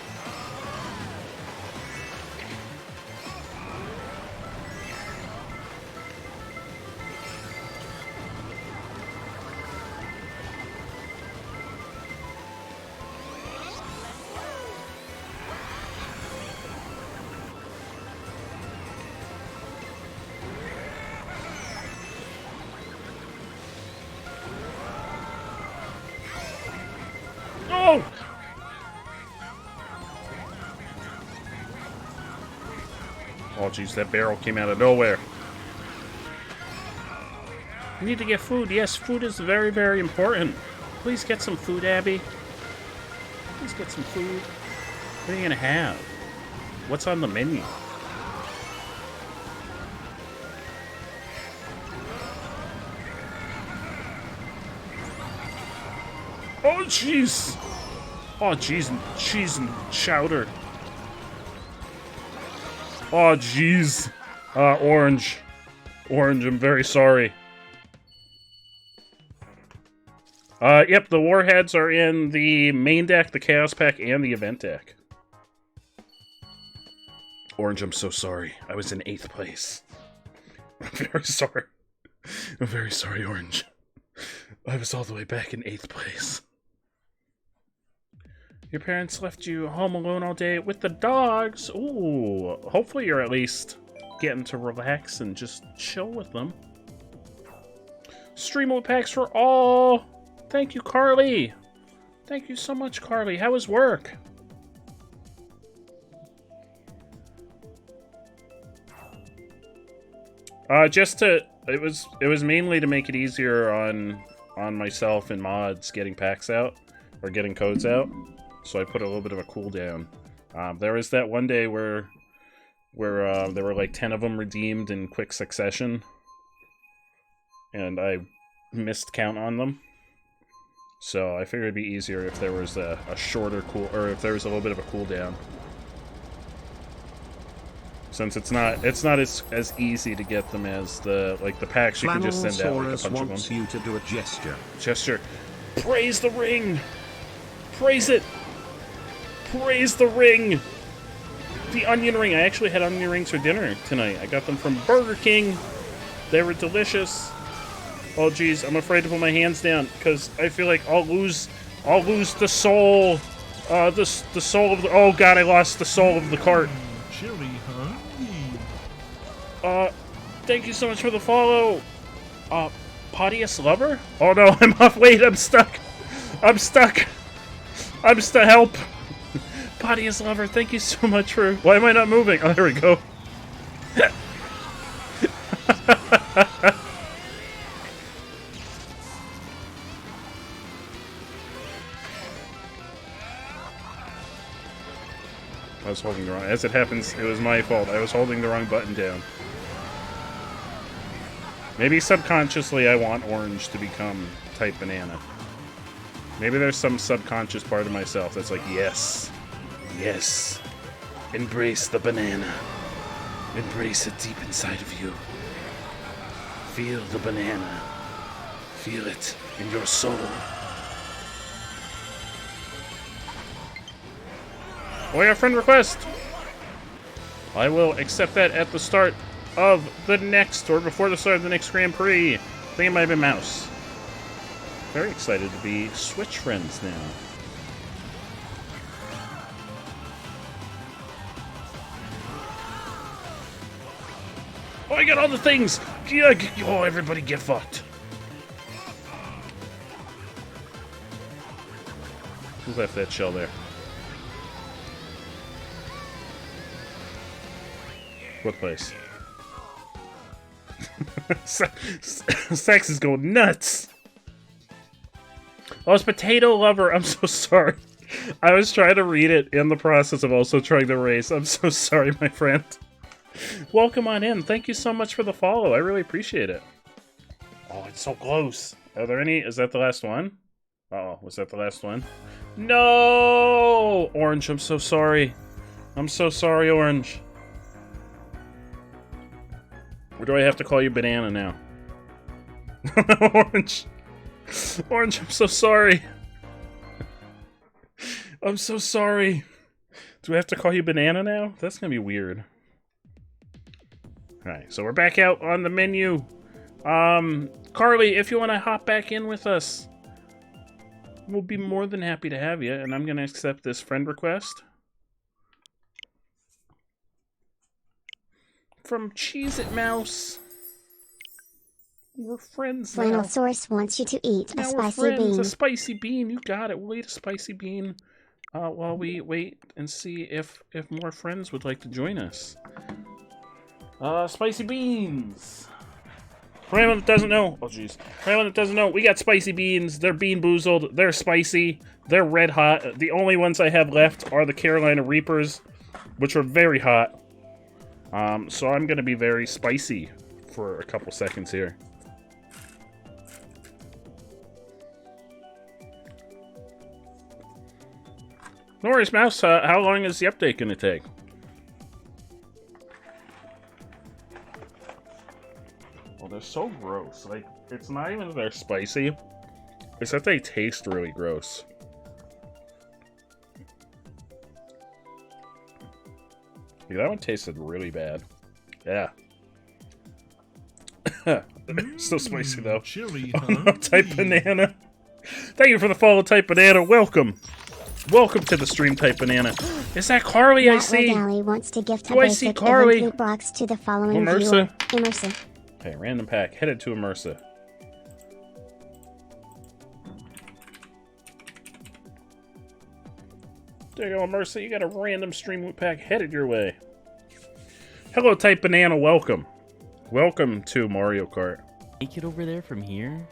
Oh, jeez, that barrel came out of nowhere. We need to get food. Yes, food is very, very important. Please get some food, Abby. Please get some food. What are you gonna have? What's on the menu? Oh, jeez. Oh, jeez, cheese and chowder. Oh, jeez. Orange. Orange, I'm very sorry. Yep, the warheads are in the main deck, the Chaos Pack, and the event deck. Orange, I'm so sorry. I was in 8th place. I'm very sorry. I'm very sorry, Orange. I was all the way back in 8th place. Your parents left you home alone all day with the dogs. Ooh, hopefully you're at least getting to relax and just chill with them. Stream mode packs for all. Thank you, Carly. Thank you so much, Carly. How was work? It was mainly to make it easier on myself and mods getting packs out or getting codes out. So I put a little bit of a cooldown. There was that one day where there were like 10 of them redeemed in quick succession, and I missed count on them. So I figured it'd be easier if there was a shorter or if there was a little bit of a cooldown. Since it's not as easy to get them as the packs you can just send out like a bunch of them. wants you to do a gesture. Praise the ring! Praise it! Praise the ring! The onion ring. I actually had onion rings for dinner tonight. I got them from Burger King. They were delicious. Oh geez, I'm afraid to put my hands down because I feel like I'll lose the soul. The soul of the. Oh god, I lost the soul of the cart. Chili, Thank you so much for the follow. Podius Lover? Oh no, I'm off. Wait, I'm stuck. Help. Podius Lover, thank you so much for. Why am I not moving? Oh, there we go. I was holding the wrong. As it happens, it was my fault. I was holding the wrong button down. Maybe subconsciously I want orange to become type banana. Maybe there's some subconscious part of myself that's like, yes. Yes. Embrace the banana. Embrace it deep inside of you. Feel the banana. Feel it in your soul. Oh, yeah, friend request! I will accept that at the start of the next, or before the start of the next Grand Prix. I think it might have been Mouse. Very excited to be Switch friends now. Oh, I got all the things! Yeah, oh, everybody get fucked. Who left that shell there? What place? Sex is going nuts! Oh, it's Potato Lover. I'm so sorry. I was trying to read it in the process of also trying to race. I'm so sorry, my friend. Welcome on in. Thank you so much for the follow. I really appreciate it. Oh, it's so close. Are there any? Is that the last one? Uh-oh, was that the last one? No! Orange, I'm so sorry. I'm so sorry, Orange. Or do I have to call you Banana now? Orange. Orange, I'm so sorry. I'm so sorry. Do I have to call you Banana now? That's gonna be weird. Alright, so we're back out on the menu. Carly, if you want to hop back in with us, we'll be more than happy to have you, and I'm gonna accept this friend request. From Cheese It Mouse. We're friends now. Flannel Source wants you to eat now a spicy we're friends. bean. A spicy bean, you got it. We'll eat a spicy bean while we wait and see if more friends would like to join us. Spicy beans. For anyone that doesn't know, oh jeez. For anyone that doesn't know, we got spicy beans. They're bean boozled. They're spicy. They're red hot. The only ones I have left are the Carolina Reapers, which are very hot. So I'm gonna be very spicy for a couple seconds here. No worries, Mouse. How long is the update gonna take? Well, they're so gross. Like, it's not even that they're spicy. It's that they taste really gross. Yeah, that one tasted really bad. Yeah. Still spicy, though. Chili, Type Banana. Thank you for the follow, Type Banana. Welcome. Welcome to the stream, Type Banana. Is that Carly I see? Galley wants to gift a Do I see basic Carly? event loot box to the following Immersa. viewer. Immersa. Okay, random pack. Headed to Immersa. There you go, Immersa. You got a random stream loot pack headed your way. Hello, Type Banana. Welcome. Welcome to Mario Kart. Make it over there from here?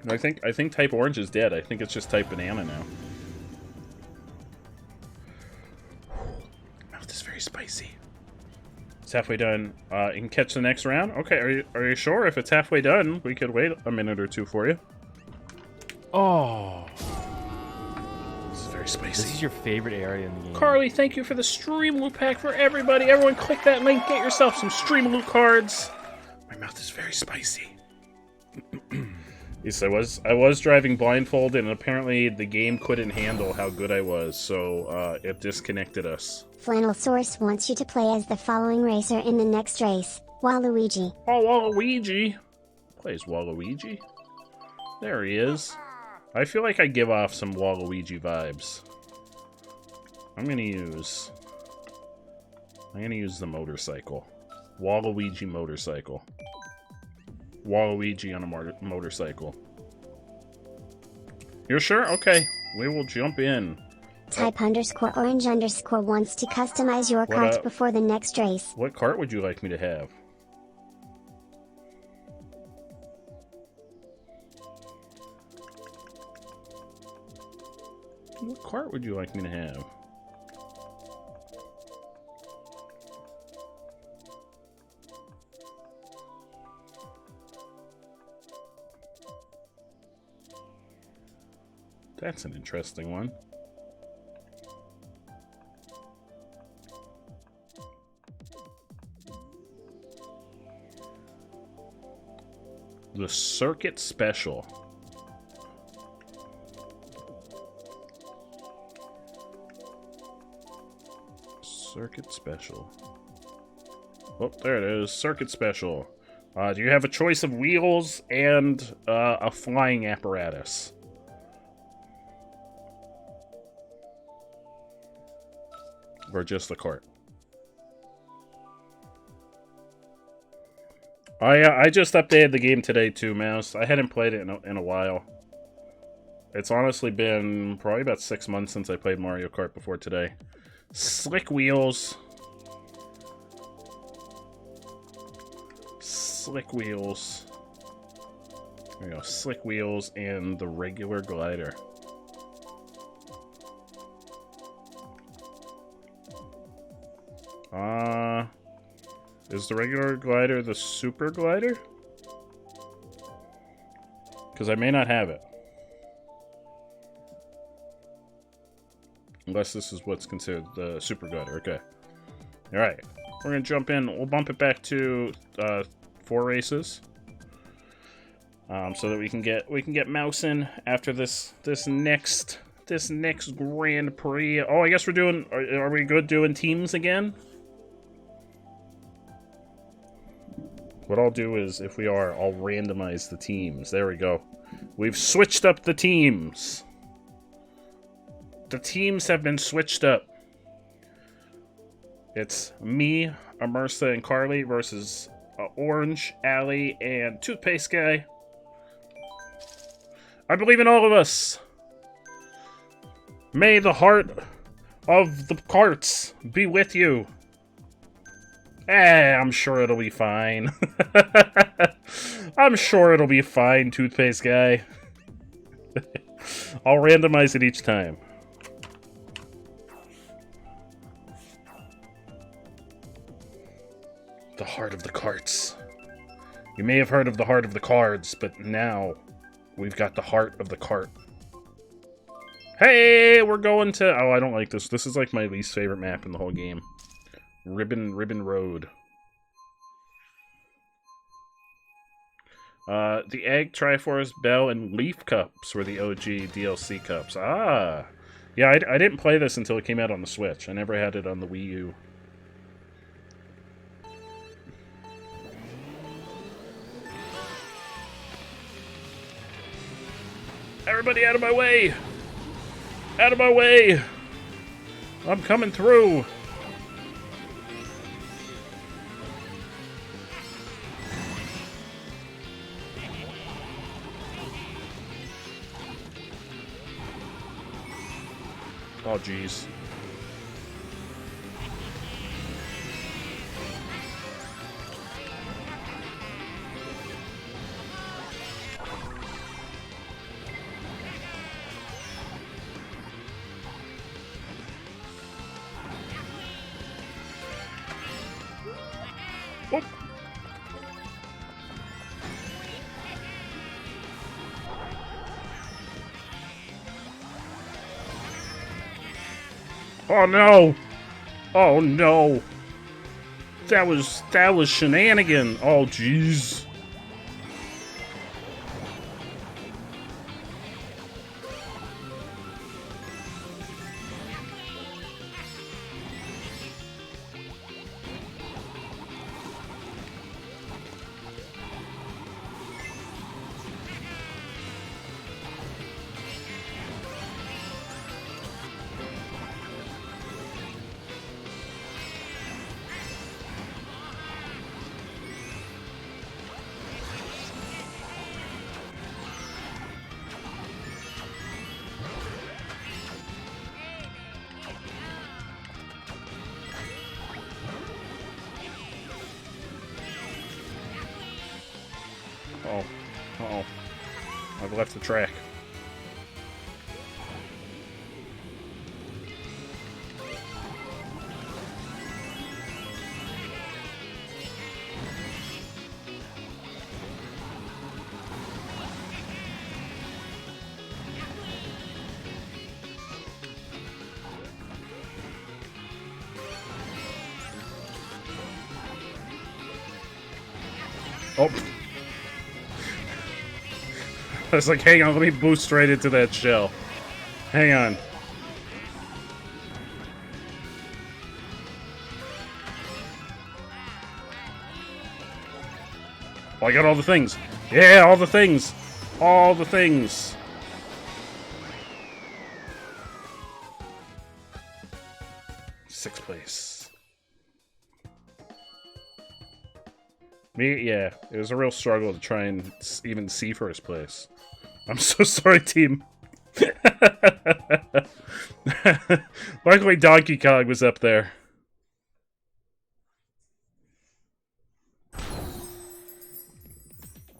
I think Type Orange is dead. I think it's just Type Banana now. Mouth is very spicy. It's halfway done. You can catch the next round. Okay, are you sure? If it's halfway done, we could wait a minute or two for you. Oh. This is very very spicy. This is your favorite area in the game. Carly, thank you for the Stream Loot pack for everybody. Everyone click that link, get yourself some Stream Loot cards. My mouth is very spicy. Yes, I was driving blindfolded, and apparently the game couldn't handle how good I was, so it disconnected us. Flannelsaurus wants you to play as the following racer in the next race. Waluigi. Oh, Waluigi. Plays Waluigi. There he is. I feel like I give off some Waluigi vibes. I'm gonna use the motorcycle. Waluigi motorcycle. Waluigi on a motorcycle. You're sure? Okay. We will jump in. Type _orange_ wants to customize your cart before the next race. What cart would you like me to have? What cart would you like me to have? That's an interesting one. The Circuit Special. Circuit Special. Oh, there it is. Circuit Special. Do you have a choice of wheels and a flying apparatus? Or just the cart? I just updated the game today too, Mouse. I hadn't played it in a while. It's honestly been probably about 6 months since I played Mario Kart before today. Slick wheels. Slick wheels. There we go. Slick wheels and the regular glider. Is the regular glider the super glider? Because I may not have it. Unless this is what's considered the super glider. Okay. Alright. We're going to jump in. We'll bump it back to 4 races. So that we can get Mouse in after this next Grand Prix. Oh, I guess we're doing... Are we good doing teams again? What I'll do is, if we are, I'll randomize the teams. There we go. We've switched up the teams. The teams have been switched up. It's me, Amersa, and Carly versus Orange, Allie, and Toothpaste Guy. I believe in all of us. May the heart of the carts be with you. I'm sure it'll be fine. I'm sure it'll be fine, Toothpaste Guy. I'll randomize it each time. The heart of the carts. You may have heard of the heart of the cards, but now we've got the heart of the cart. Hey, we're going to... Oh, I don't like this. This is like my least favorite map in the whole game. Ribbon Road. The Egg, Triforce, Bell, and Leaf Cups were the OG DLC cups. Ah! Yeah, I didn't play this until it came out on the Switch. I never had it on the Wii U. Everybody out of my way! Out of my way! I'm coming through! Oh, jeez. Oh. Oh no! Oh no! That was shenanigan. Oh jeez. Oh. Uh-oh. I've left the track. Oh. I was like, hang on, let me boost right into that shell. Hang on. Oh, I got all the things. Yeah, all the things. All the things. Sixth place. Yeah, it was a real struggle to try and even see first place. I'm so sorry, team. Luckily, Donkey Kong was up there.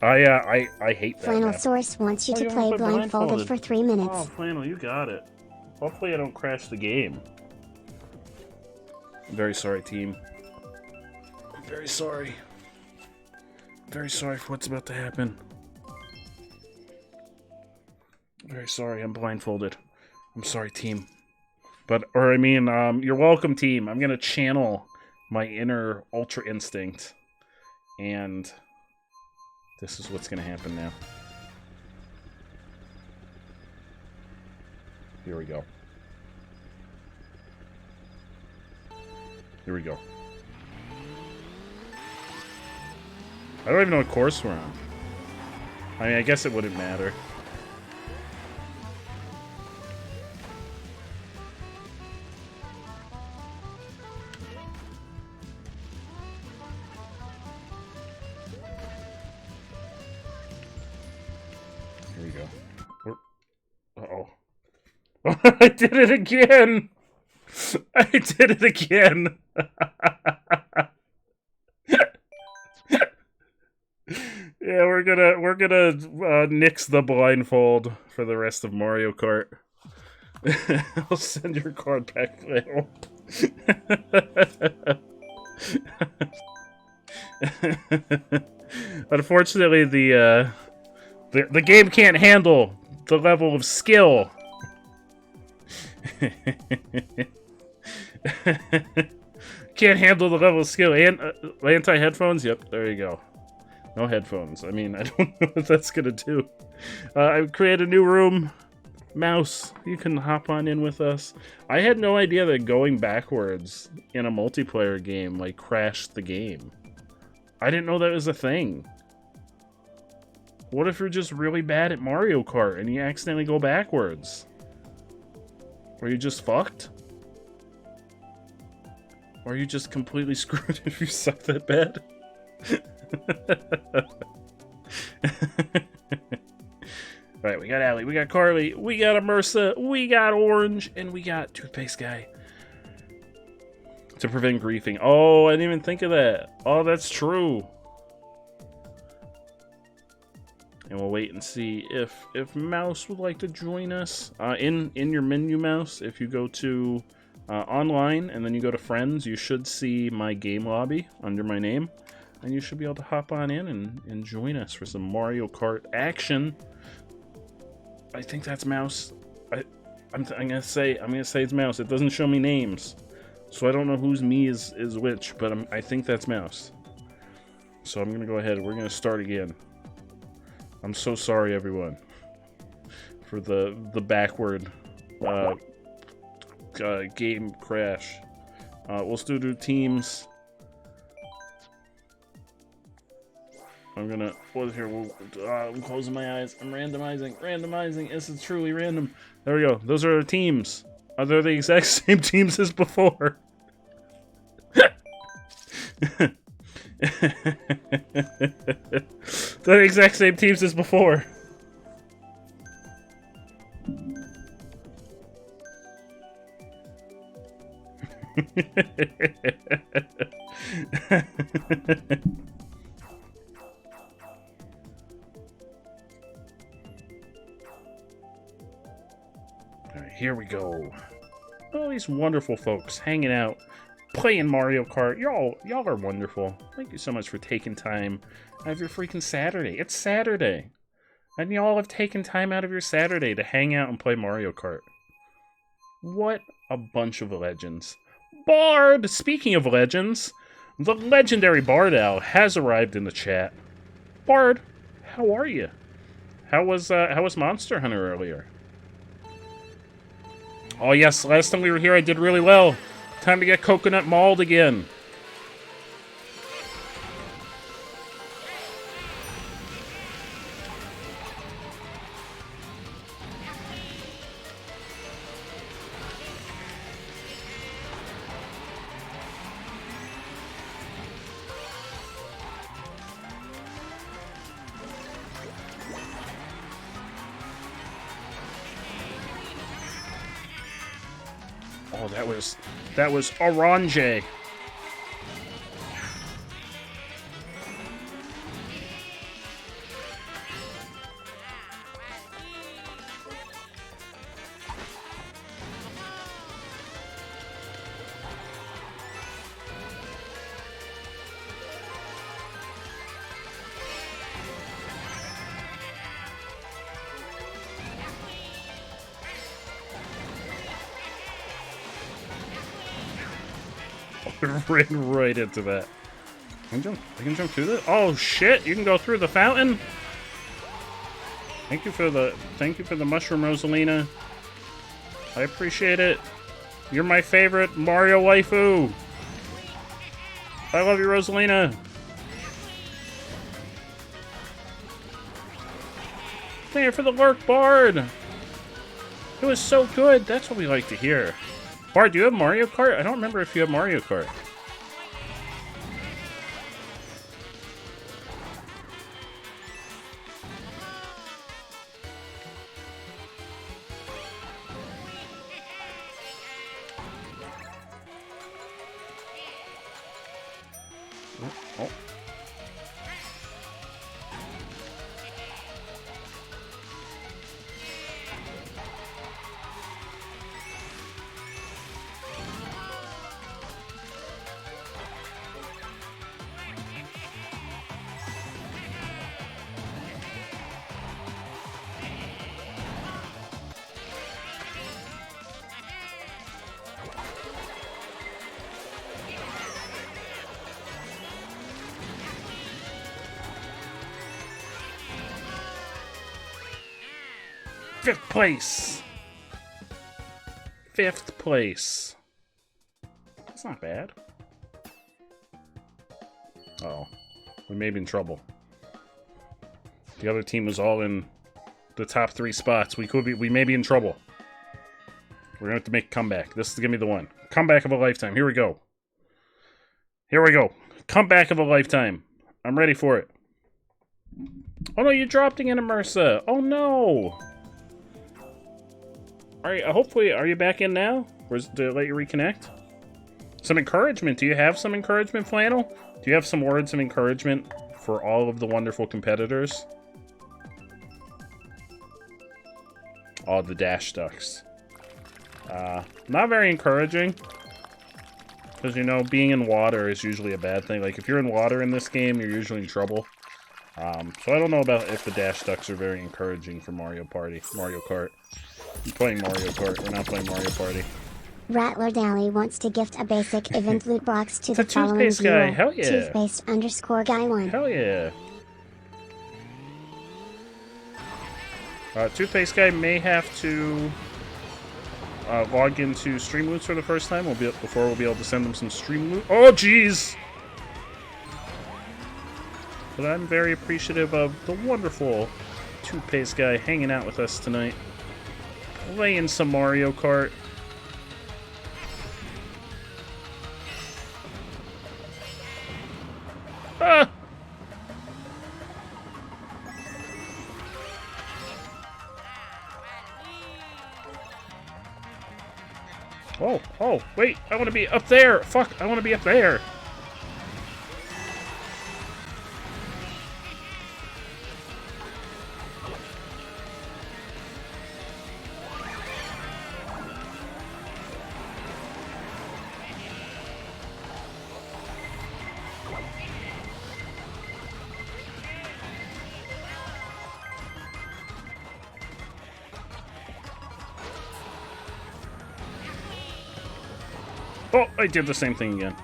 I hate that. Flannel Source wants you to play blindfolded for 3 minutes. Oh, Flannel, you got it. Hopefully I don't crash the game. I'm very sorry, team. I'm very sorry. Very sorry for what's about to happen. Very sorry, I'm blindfolded. I'm sorry, team. You're welcome, team. I'm gonna channel my inner Ultra Instinct. And this is what's gonna happen now. Here we go. Here we go. I don't even know what course we're on. I mean, I guess it wouldn't matter. Here we go. Uh-oh. I did it again! I did it again! Yeah, we're gonna nix the blindfold for the rest of Mario Kart. I'll send your card back later. Unfortunately, the game can't handle the level of skill. Can't handle the level of skill. And anti-headphones? Yep, there you go. No headphones. I mean, I don't know what that's gonna do. I created a new room. Mouse, you can hop on in with us. I had no idea that going backwards in a multiplayer game, like, crashed the game. I didn't know that was a thing. What if you're just really bad at Mario Kart and you accidentally go backwards? Or you just fucked? Or are you just completely screwed if you suck that bad? Alright, we got Allie, we got Carly, we got Immersa, we got Orange, and we got Toothpaste Guy. To prevent griefing. Oh, I didn't even think of that. Oh, that's true. And we'll wait and see if Mouse would like to join us. In your menu, Mouse, if you go to online and then you go to friends, you should see my game lobby under my name. And you should be able to hop on in and join us for some Mario Kart action. I think that's Mouse. I'm gonna say it's Mouse. It doesn't show me names, so I don't know whose me is which. But I think that's Mouse. So I'm gonna go ahead. We're gonna start again. I'm so sorry, everyone, for the backward game crash. We'll still do teams. I'm gonna. What is here? I'm closing my eyes. I'm randomizing. Randomizing. This is truly random. There we go. Those are our teams. Are they the exact same teams as before? They're the exact same teams as before. Alright, here we go. All these wonderful folks hanging out, playing Mario Kart. Y'all are wonderful. Thank you so much for taking time out of your freaking Saturday. It's Saturday. And y'all have taken time out of your Saturday to hang out and play Mario Kart. What a bunch of legends. Bard! Speaking of legends, the legendary Bard Owl has arrived in the chat. Bard, how are you? How was Monster Hunter earlier? Oh yes, last time we were here I did really well. Time to get coconut mauled again. Oh, that was orange. Ran right into that. I can jump through this? Oh shit, you can go through the fountain? Thank you for the mushroom, Rosalina. I appreciate it. You're my favorite Mario waifu. I love you, Rosalina. Thank you for the lurk, Bard. It was so good. That's what we like to hear. Bard, do you have Mario Kart? I don't remember if you have Mario Kart. Oh. Fifth place. Fifth place. That's not bad. Uh-oh. We may be in trouble. The other team was all in the top 3 spots. We may be in trouble. We're gonna have to make a comeback. This is gonna be the one. Comeback of a lifetime. Here we go. Here we go. Comeback of a lifetime. I'm ready for it. Oh no, you dropped again, Immersa. Oh no. Alright, hopefully, are you back in now? Or did it let you reconnect? Some encouragement. Do you have some encouragement, Flannel? Do you have some words of encouragement for all of the wonderful competitors? Oh, the Dash Ducks. Not very encouraging. Because, you know, being in water is usually a bad thing. Like, if you're in water in this game, you're usually in trouble. So I don't know about if the Dash Ducks are very encouraging for Mario Kart. I'm playing Mario Kart. We're not playing Mario Party. Rattler Dally wants to gift a basic event loot box to the following Toothpaste guy. viewer. Hell yeah. Toothpaste_guy1. Hell yeah. Toothpaste guy may have to log into Stream Loots for the first time. Before we'll be able to send them some Stream Loot. Oh, jeez! But I'm very appreciative of the wonderful Toothpaste guy hanging out with us tonight. Playing some Mario Kart. Ah! Oh, wait, I want to be up there! Fuck, I want to be up there! Oh, I did the same thing again.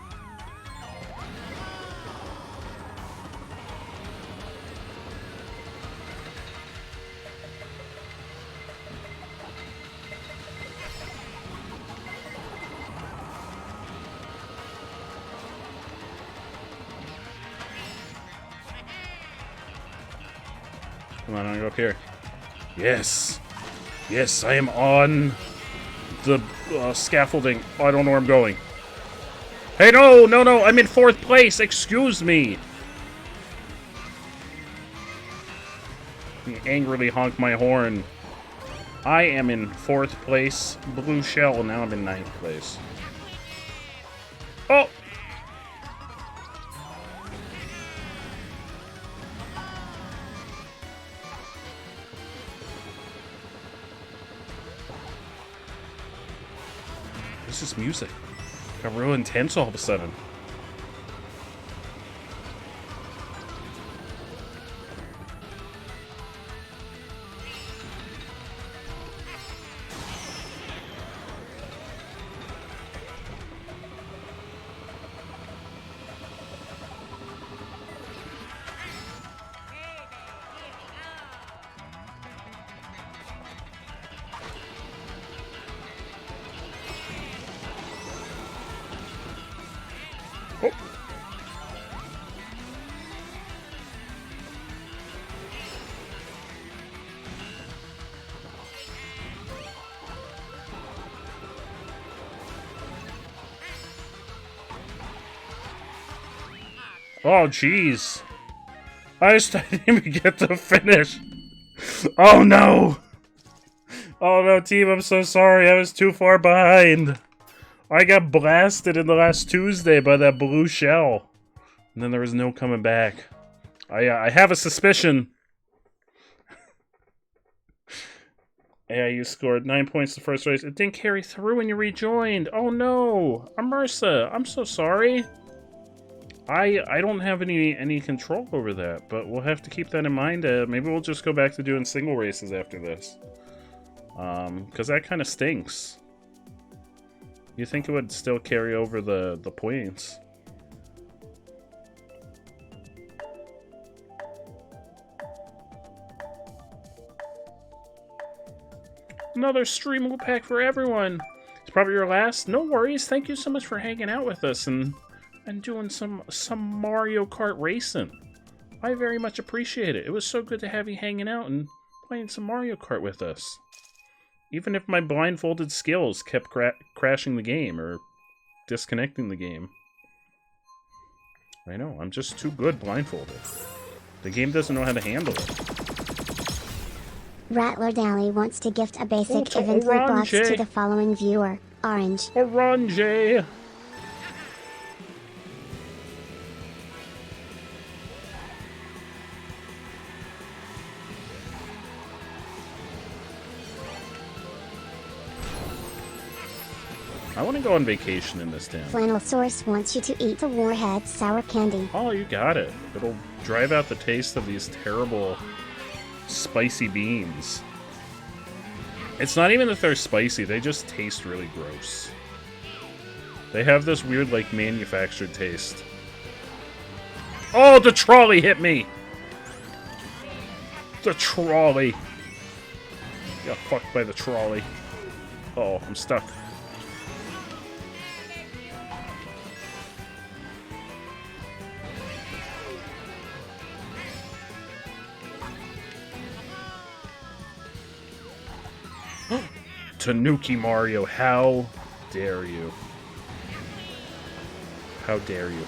Come on, I want to go up here. Yes! Yes, I am on the scaffolding. Oh, I don't know where I'm going. Hey, no, I'm in 4th place. Excuse me. I angrily honk my horn. I am in 4th place. Blue shell. Now I'm in 9th place. Oh! This is music. Got real intense all of a sudden. Oh, jeez. I didn't even get to finish. Oh, no. Oh, no, team, I'm so sorry. I was too far behind. I got blasted in the last Tuesday by that blue shell. And then there was no coming back. I have a suspicion. Yeah, you scored 9 points the first race. It didn't carry through when you rejoined. Oh, no. Amersa, I'm so sorry. I don't have any control over that, but we'll have to keep that in mind. Maybe we'll just go back to doing single races after this. Because that kind of stinks. You think it would still carry over the points. Another stream loot pack for everyone. It's probably your last. No worries. Thank you so much for hanging out with us and doing some Mario Kart racing. I very much appreciate it. It was so good to have you hanging out and playing some Mario Kart with us. Even if my blindfolded skills kept crashing the game or disconnecting the game. I know, I'm just too good blindfolded. The game doesn't know how to handle it. Rattler Dally wants to gift a basic event loot box to the following viewer. Orange. Orange. I want to go on vacation in this town. Flannelsaurus wants you to eat the Warhead sour candy. Oh, you got it. It'll drive out the taste of these terrible spicy beans. It's not even that they're spicy, they just taste really gross. They have this weird, like, manufactured taste. Oh, the trolley hit me! The trolley. Got fucked by the trolley. Oh, I'm stuck. Tanuki Mario, how dare you? How dare you?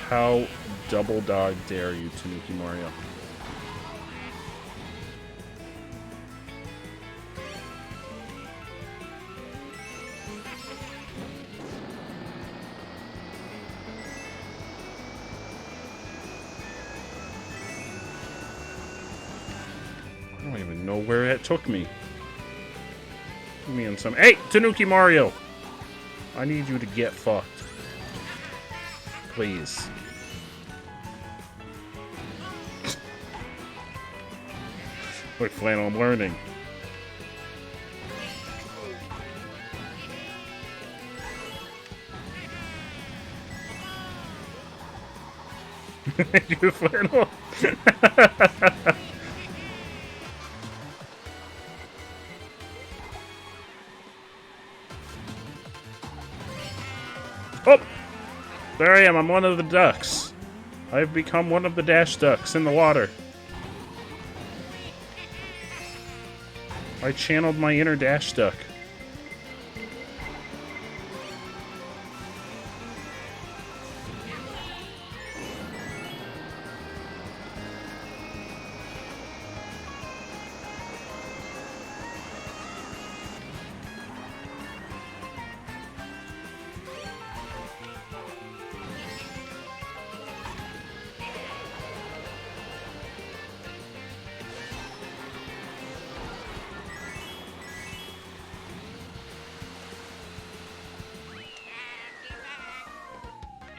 How double dog dare you, Tanuki Mario? I don't even know where it took me. Put me in some. Hey, Tanuki Mario! I need you to get fucked. Please. Look, Flannel, I'm learning. Thank you, Flannel. Oh! There I am, I'm one of the ducks. I've become one of the dash ducks in the water. I channeled my inner dash duck.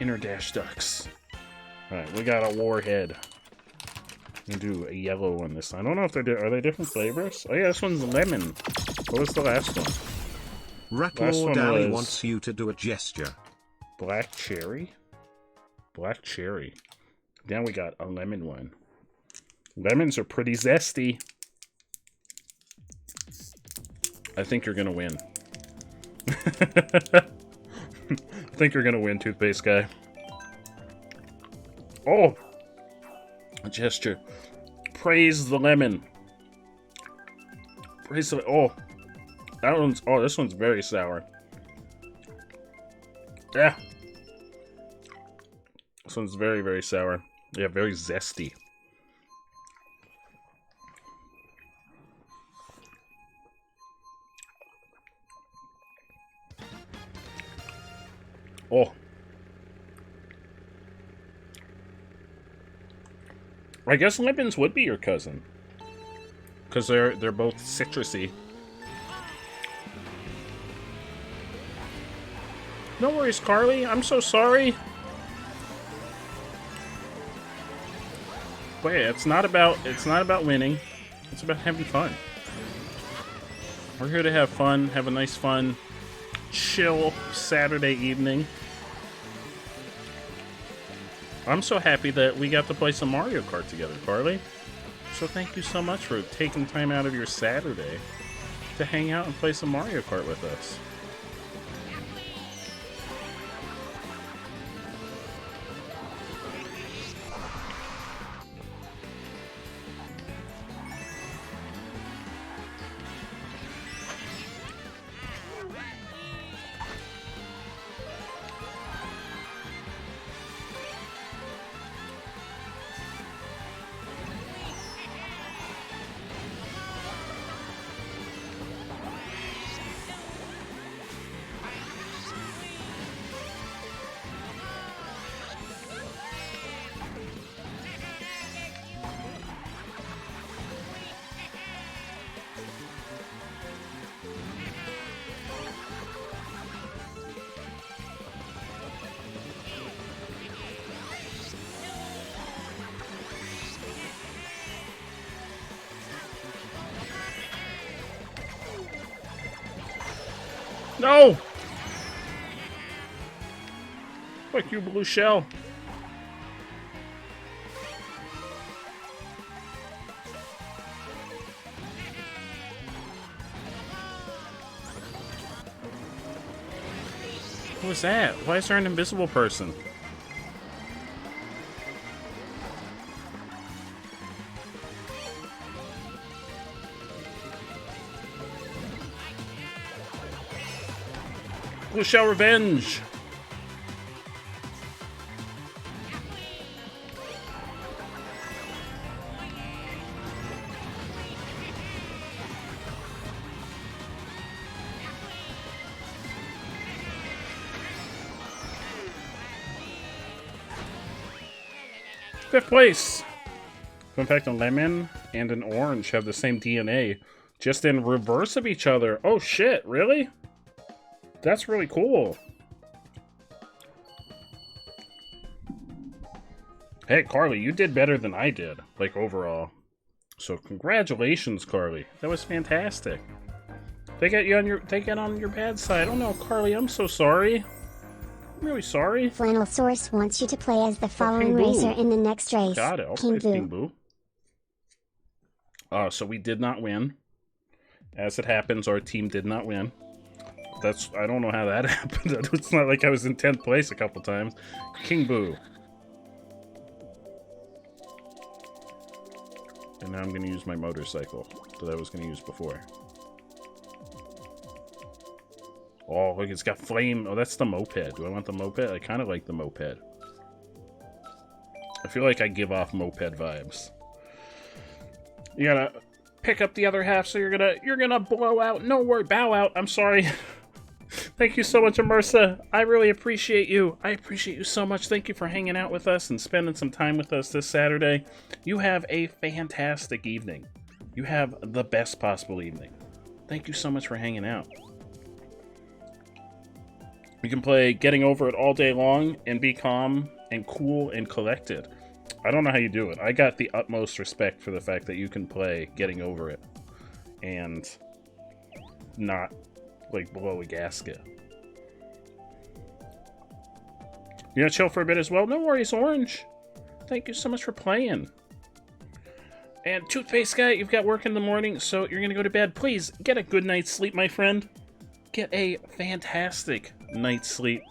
Inner dash ducks. Alright, we got a warhead. We'll do a yellow one this time. I don't know if they're are they different flavors? Oh yeah, this one's lemon. What was the last one? Rattle Dally wants you to do a gesture. Black cherry? Black cherry. Then we got a lemon one. Lemons are pretty zesty. I think you're gonna win. I think you're gonna win, Toothpaste Guy. Oh! A gesture. Praise the lemon. Praise the... Oh! That one's... Oh, this one's very sour. Yeah! This one's very, very sour. Yeah, very zesty. Oh. I guess lemons would be your cousin. Because they're both citrusy. No worries, Carly. I'm so sorry. But yeah, it's not about winning. It's about having fun. We're here to have fun, have a nice fun, chill Saturday evening. I'm so happy that we got to play some Mario Kart together, Carly. So thank you so much for taking time out of your Saturday to hang out and play some Mario Kart with us. No! Fuck you, blue shell. What was that? Why is there an invisible person? Blue shell revenge! Fifth place! In fact, a lemon and an orange have the same DNA, just in reverse of each other. Oh shit, really? That's really cool. Hey, Carly, you did better than I did, like, overall. So, congratulations, Carly. That was fantastic. They get on your bad side. Oh no, Carly, I'm so sorry. I'm really sorry. Flannel Source wants you to play as the following King Boo. racer in the next race. Got it. I'll play as King Boo. So we did not win. As it happens, our team did not win. I don't know how that happened. It's not like I was in 10th place a couple times. King Boo. And now I'm going to use my motorcycle that I was going to use before. Oh, look, it's got flame. Oh, that's the moped. Do I want the moped? I kind of like the moped. I feel like I give off moped vibes. You gotta pick up the other half, so you're gonna blow out. No word, bow out. I'm sorry. Thank you so much, Immersa. I really appreciate you. I appreciate you so much. Thank you for hanging out with us and spending some time with us this Saturday. You have a fantastic evening. You have the best possible evening. Thank you so much for hanging out. You can play Getting Over It all day long and be calm and cool and collected. I don't know how you do it. I got the utmost respect for the fact that you can play Getting Over It and not, like, blow a gasket. You gonna chill for a bit as well? No worries, Orange. Thank you so much for playing. And Toothpaste Guy, you've got work in the morning, so you're gonna go to bed. Please, get a good night's sleep, my friend. Get a fantastic night's sleep.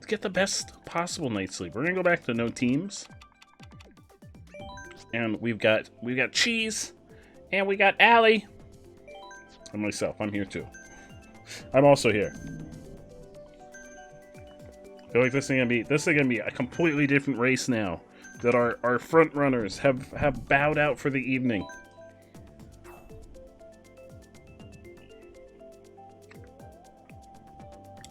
Get the best possible night's sleep. We're gonna go back to no teams. And we've got Cheese, and we got Allie. And myself, I'm here too. I'm also here. I feel like this is gonna be a completely different race now. That our front runners have bowed out for the evening.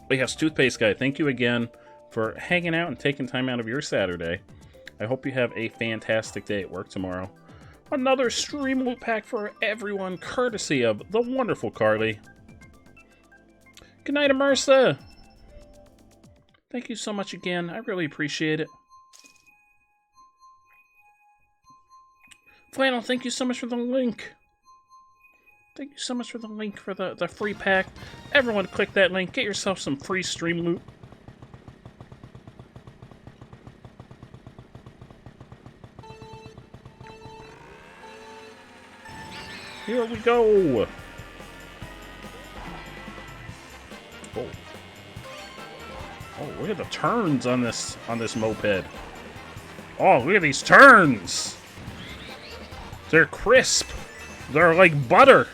But yes, Toothpaste Guy, thank you again for hanging out and taking time out of your Saturday. I hope you have a fantastic day at work tomorrow. Another stream loot pack for everyone, courtesy of the wonderful Carly. Good night, Immersa. Thank you so much again. I really appreciate it. Flannel, thank you so much for the link. Thank you so much for the link for the free pack. Everyone click that link. Get yourself some free stream loot. Here we go. Oh. Oh, look at the turns on this moped. Oh, look at these turns. They're crisp. They're like butter.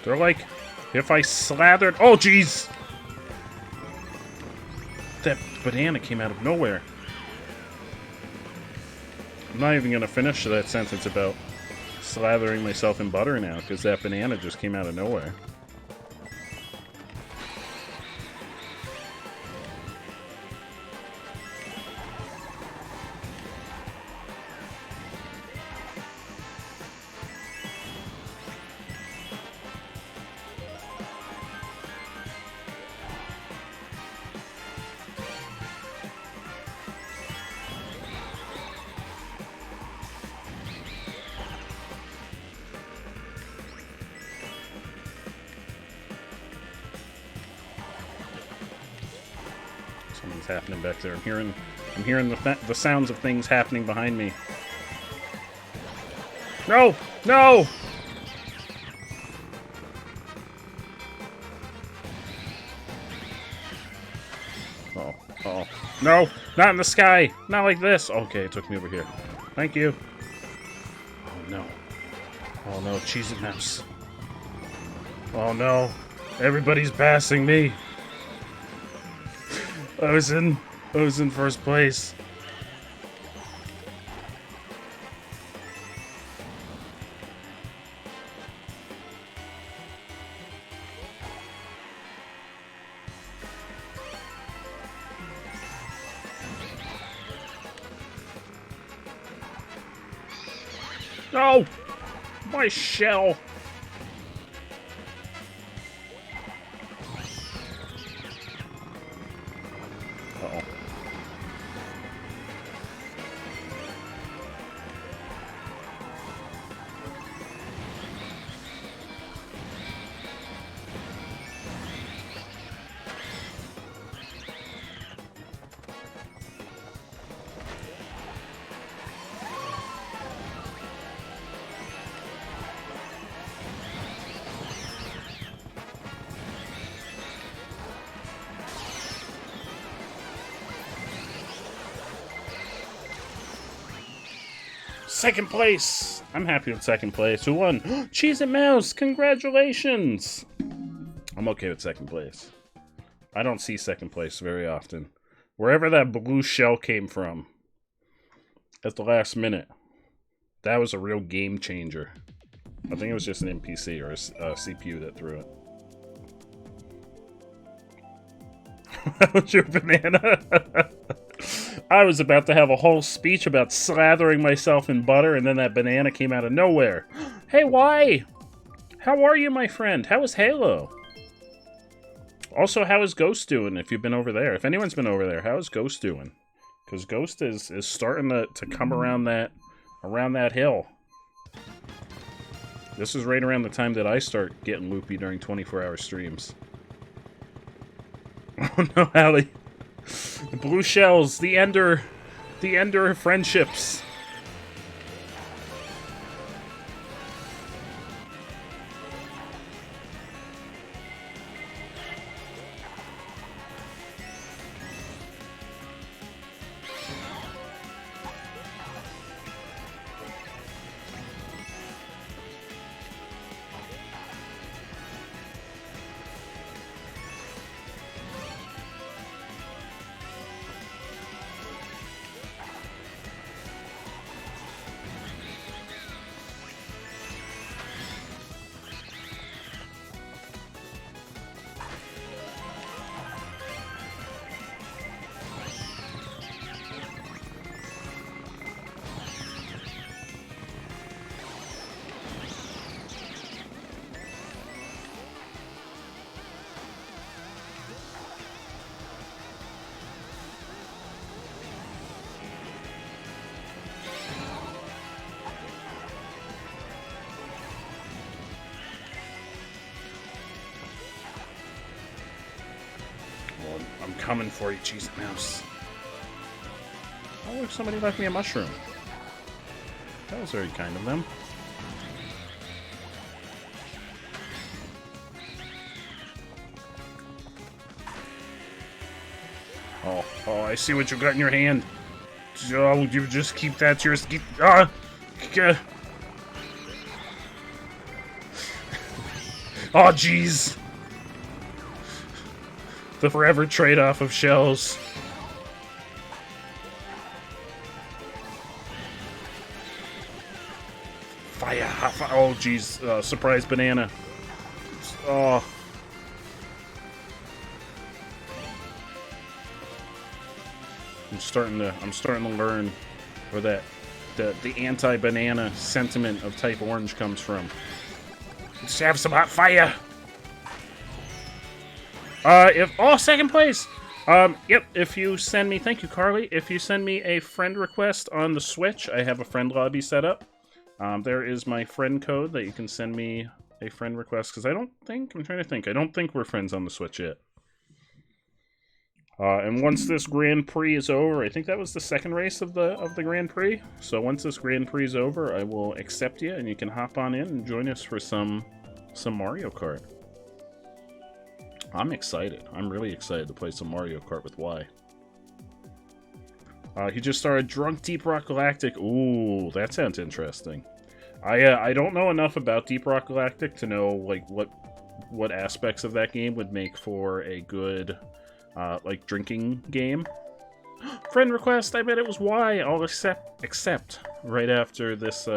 They're like if I slathered... Oh, jeez! That banana came out of nowhere. I'm not even going to finish that sentence about slathering myself in butter now, because that banana just came out of nowhere. things happening back there. I'm hearing the sounds of things happening behind me. No! No! Oh, oh. No! Not in the sky! Not like this! Okay, it took me over here. Thank you. Oh no. Oh no, Cheez-It Mouse. Oh no. Everybody's passing me. I was in first place. No! My shell! Uh-oh. Second place! I'm happy with second place. Who won? Cheez-It Mouse! Congratulations! I'm okay with second place. I don't see second place very often. Wherever that blue shell came from at the last minute, that was a real game changer. I think it was just an NPC or a CPU that threw it. That was your banana? I was about to have a whole speech about slathering myself in butter, and then that banana came out of nowhere. Hey, why? How are you, my friend? How is Halo? Also, how is Ghost doing, if you've been over there? If anyone's been over there, how is Ghost doing? Because Ghost is starting to come around that hill. This is right around the time that I start getting loopy during 24-hour streams. Oh no, Allie. The blue shells, the ender friendships. I'm coming for you, Cheez-It Mouse. Oh, look, somebody left me a mushroom. That was very kind of them. Oh, I see what you got in your hand. Oh, you just keep that to yourself. Oh, jeez. The forever trade-off of shells. Fire! Oh, jeez. Surprise banana. Oh. I'm starting to learn where the anti-banana sentiment of Type Orange comes from. Let's have some hot fire. Second place. Yep, if you send me, thank you, Carly. If you send me a friend request on the Switch, I have a friend lobby set up. There is my friend code that you can send me a friend request, because I'm trying to think, I don't think we're friends on the Switch yet. And once this Grand Prix is over, I think that was the second race of the Grand Prix. So once this Grand Prix is over, I will accept you, and you can hop on in and join us for some Mario Kart. I'm excited. I'm really excited to play some Mario Kart with Y. He just started Drunk Deep Rock Galactic. Ooh, that sounds interesting. I don't know enough about Deep Rock Galactic to know like what aspects of that game would make for a good like drinking game. Friend request. I bet it was Y. I'll accept right after this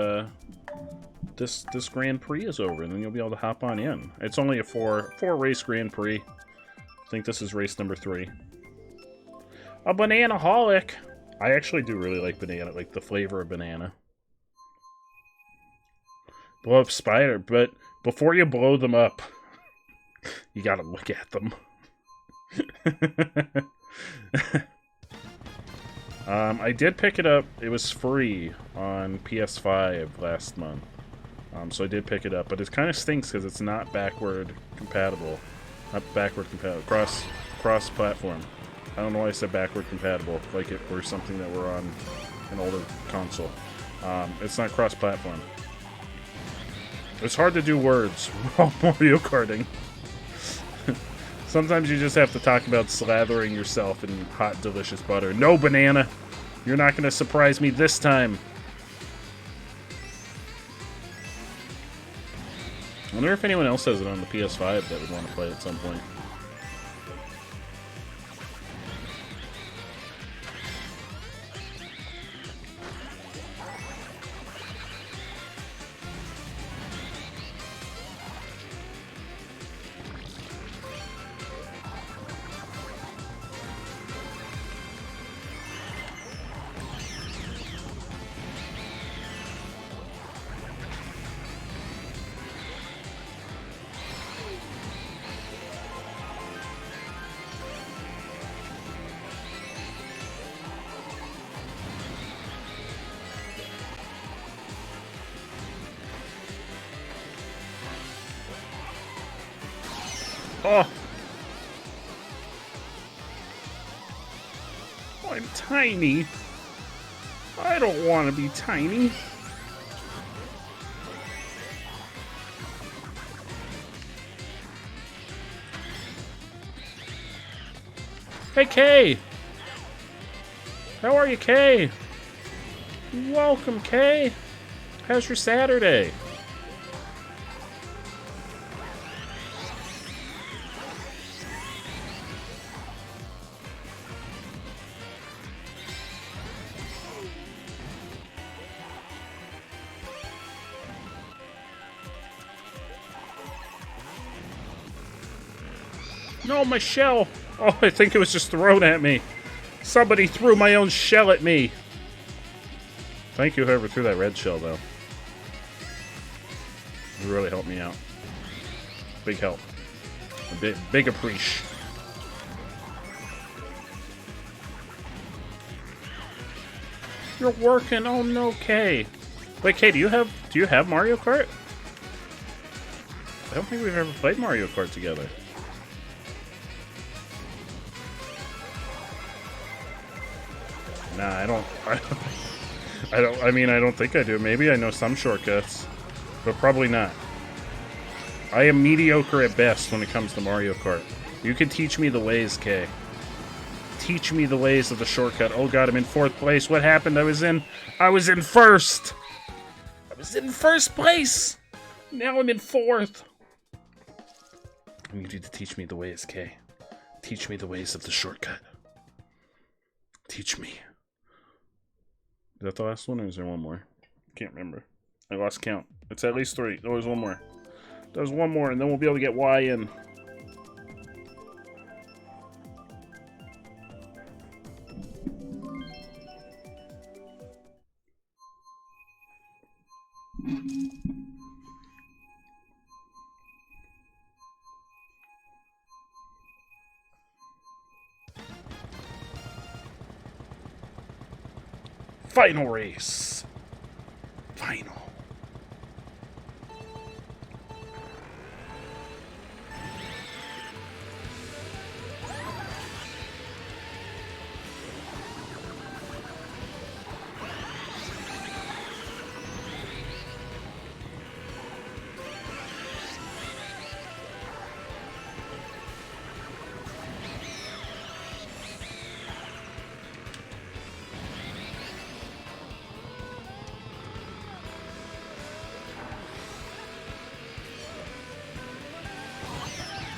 this Grand Prix is over, and then you'll be able to hop on in. It's only a four race Grand Prix. I think this is race number 3. A banana-holic. I actually do really like banana, like the flavor of banana. Blow up spider, but before you blow them up, you gotta look at them. I did pick it up. It was free on PS5 last month. So I did pick it up, but it kind of stinks because it's not backward compatible. Not backward compatible. Cross-platform. I don't know why I said backward compatible, like it were something that were on an older console. It's not cross-platform. It's hard to do words while Mario Karting. Sometimes you just have to talk about slathering yourself in hot, delicious butter. No, banana! You're not going to surprise me this time! I wonder if anyone else has it on the PS5 that would want to play at some point. Oh! I'm tiny. I don't want to be tiny. Hey, Kay! How are you, Kay? Welcome, Kay! How's your Saturday? No, my shell! Oh, I think it was just thrown at me. Somebody threw my own shell at me. Thank you, whoever threw that red shell, though. It really helped me out. Big help. A big appreciation. You're working. Oh no, Kay. Wait, Kay, do you have Mario Kart? I don't think we've ever played Mario Kart together. Nah, I don't think I do. Maybe I know some shortcuts, but probably not. I am mediocre at best when it comes to Mario Kart. You can teach me the ways, Kay. Teach me the ways of the shortcut. Oh god, I'm in 4th place. What happened? I was in 1st. I was in 1st place. Now I'm in 4th. I need you to teach me the ways, Kay. Teach me the ways of the shortcut. Teach me. Is that the last one, or is there one more? Can't remember. I lost count. It's at least 3. Oh, there's one more. There's one more, and then we'll be able to get Y in. Final race. Final.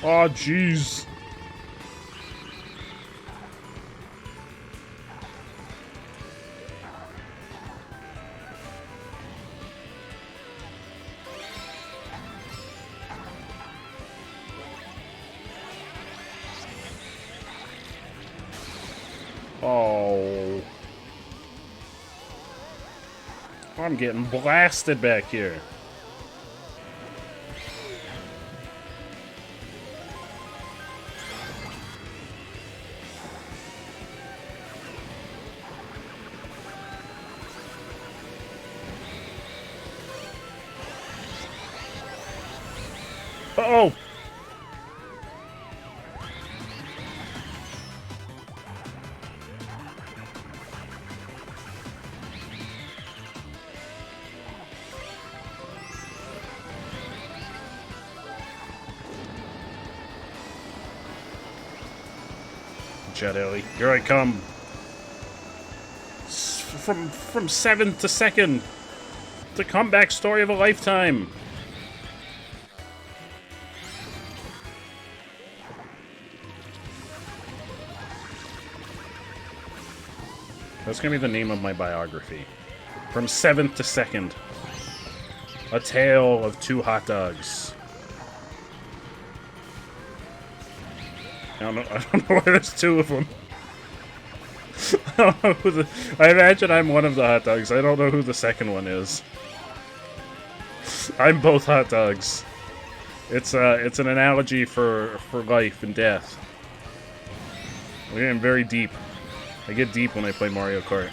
Oh, jeez. Oh. I'm getting blasted back here. Uh-oh! Jet Ellie, here I come. From 7th to 2nd. The comeback story of a lifetime. That's gonna be the name of my biography. From 7th to 2nd. A tale of 2 hot dogs. I don't know why there's 2 of them. I don't know who I imagine I'm one of the hot dogs. I don't know who the second one is. I'm both hot dogs. It's an analogy for life and death. We're getting very deep. I get deep when I play Mario Kart.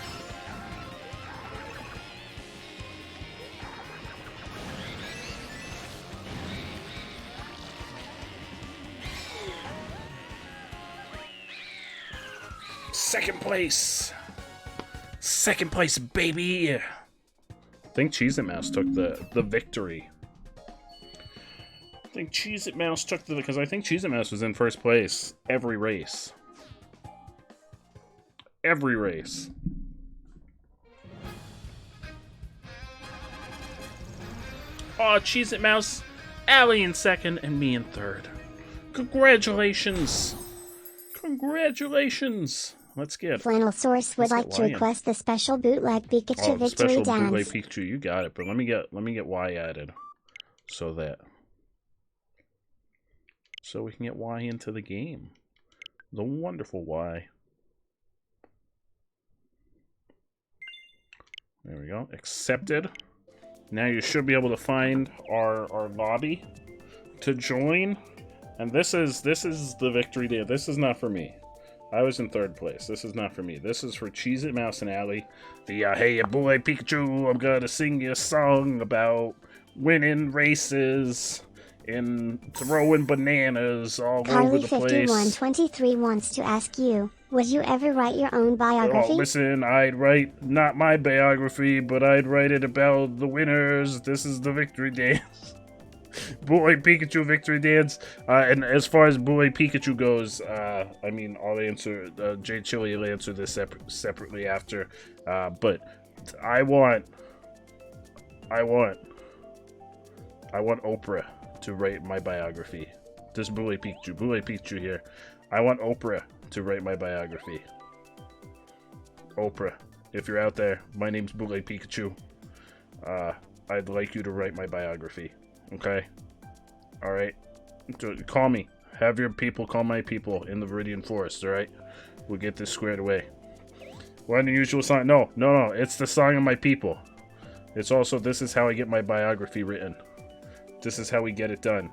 Second place! Second place, baby! I think Cheez-It Mouse took the victory. I think Cheez-It Mouse took the... Because I think Cheez-It Mouse was in first place every race. Every race. Oh, Cheez-It Mouse, Allie in second, and me in third. Congratulations! Congratulations! Let's get... Flannelsaurus would like to request the special bootleg Pikachu victory special dance. bootleg Pikachu, you got it. But let me get Y added, so we can get Y into the game. The wonderful Y. There we go. Accepted. Now you should be able to find our lobby to join. And this is the victory day. This is not for me. I was in third place. This is not for me. This is for Cheez-It Mouse and Allie. The hey boy Pikachu, I'm gonna sing you a song about winning races and throwing bananas all over the place. Carly5123 wants to ask you, would you ever write your own biography? Oh, listen, I'd write not my biography, but I'd write it about the winners. This is the victory dance. Boy Pikachu victory dance. And as far as Boy Pikachu goes, I mean, I'll answer, Jay Chili will answer this separately after. But I want Oprah to write my biography. This Boy Pikachu here. I want Oprah to write my biography. Oprah, if you're out there, my name's Boy Pikachu. I'd like you to write my biography. Okay? Alright? Call me. Have your people call my people in the Viridian Forest, alright? We'll get this squared away. What an unusual song. No. It's the song of my people. It's also, this is how I get my biography written. This is how we get it done.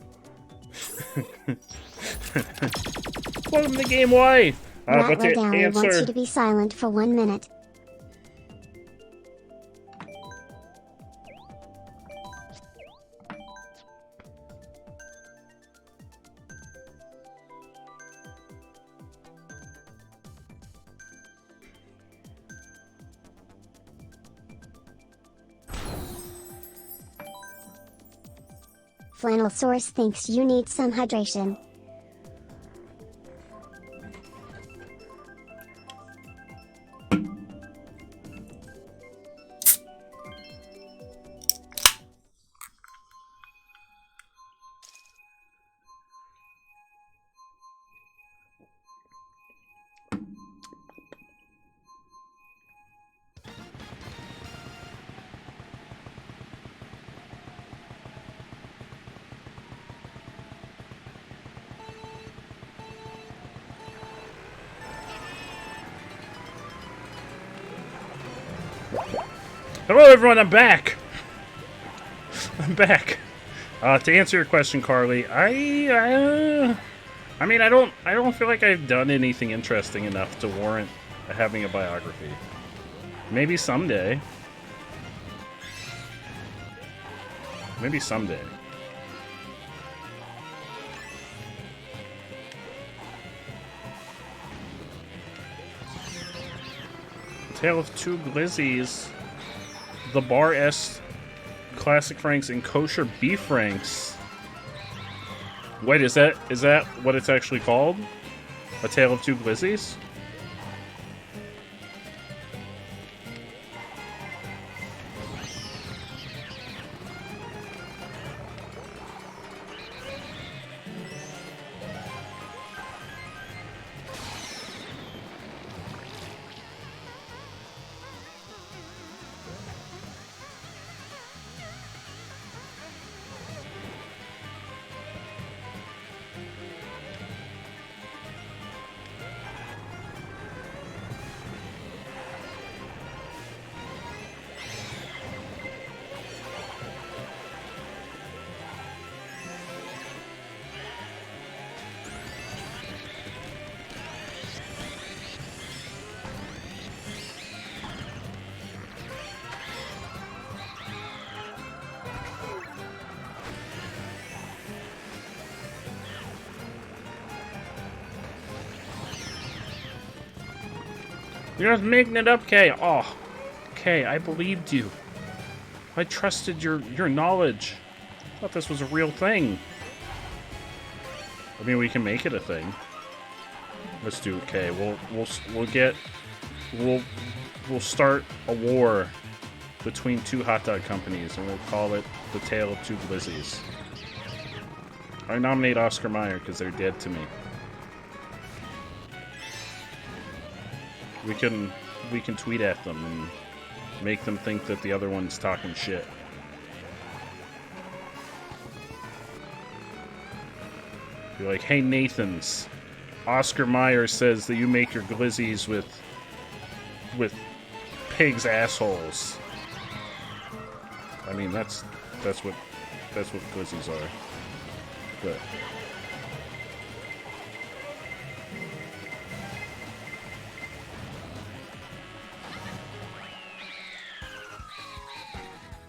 Welcome to Game Y! Matt But to Rodali answer... wants you to be silent for 1 minute. Flannelsaurus thinks you need some hydration. Hello, everyone. I'm back. I'm back. To answer your question, Carly, I mean, I don't feel like I've done anything interesting enough to warrant having a biography. Maybe someday. Maybe someday. Tale of Two Glizzies. The Bar S Classic Franks and Kosher Beef Franks. Wait, is that what it's actually called? A Tale of Two Glizzies? You're just making it up, Kay. Oh, Kay, I believed you. I trusted your knowledge. I thought this was a real thing. I mean, we can make it a thing. Let's do it, Kay. We'll start a war between two hot dog companies, and we'll call it the Tale of Two Glizzies. I nominate Oscar Mayer because they're dead to me. We can tweet at them and make them think that the other one's talking shit. Be like, hey Nathans, Oscar Mayer says that you make your glizzies with pigs' assholes. I mean, that's what glizzies are. But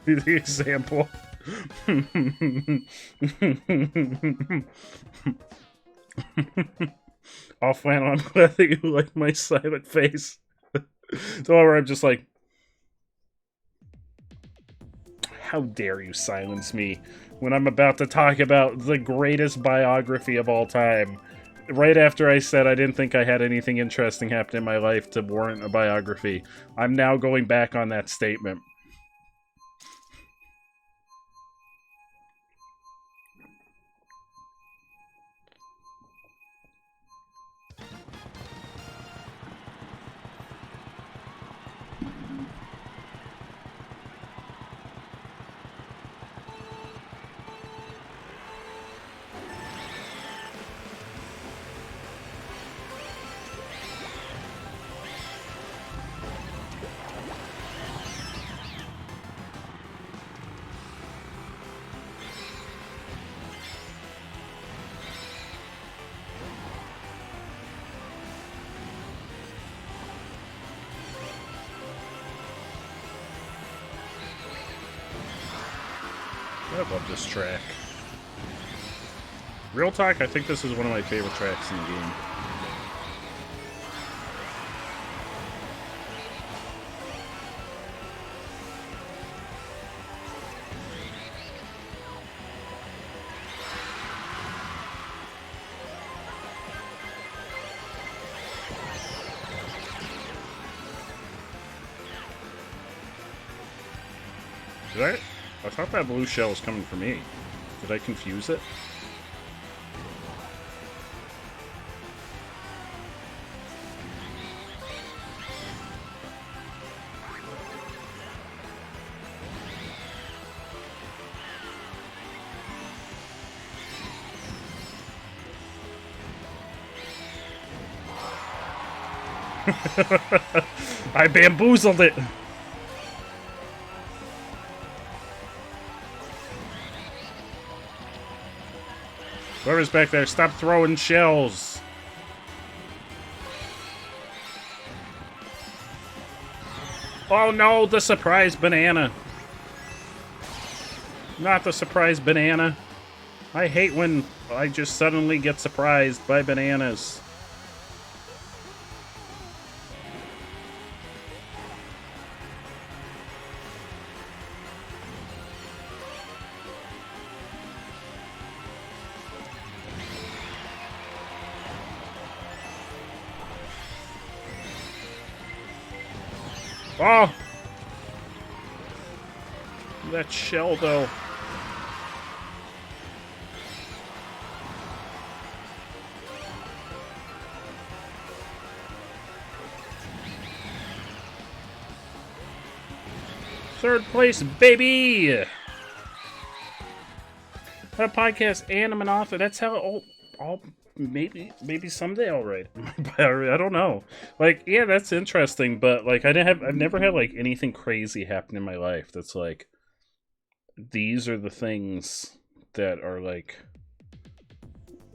the example. Offline, I'm glad that you like my silent face. However, I'm just like, how dare you silence me when I'm about to talk about the greatest biography of all time. Right after I said I didn't think I had anything interesting happen in my life to warrant a biography, I'm now going back on that statement. I love this track. Real talk, I think this is one of my favorite tracks in the game. I thought that blue shell was coming for me. Did I confuse it? I bamboozled it! Whoever's back there, stop throwing shells. Oh no, the surprise banana. Not the surprise banana. I hate when I just suddenly get surprised by bananas. Oh! That shell, though. Third place, baby! That podcast and I'm an author. That's how all maybe someday I'll write. I don't know. Like, yeah, that's interesting, but like I've never had like anything crazy happen in my life that's like these are the things that are like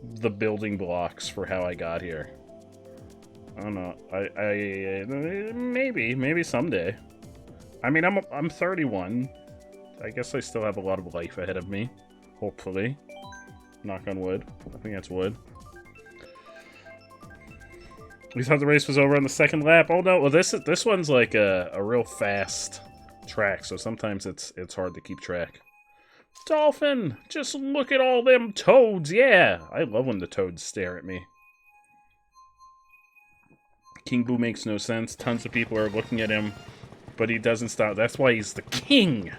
the building blocks for how I got here. I don't know. I maybe someday. I mean, I'm 31. I guess I still have a lot of life ahead of me. Hopefully. Knock on wood. I think that's wood. We thought the race was over on the second lap. Oh no, well this one's like a real fast track, so sometimes it's hard to keep track. Dolphin! Just look at all them toads, yeah! I love when the toads stare at me. King Boo makes no sense. Tons of people are looking at him, but he doesn't stop. That's why he's the king!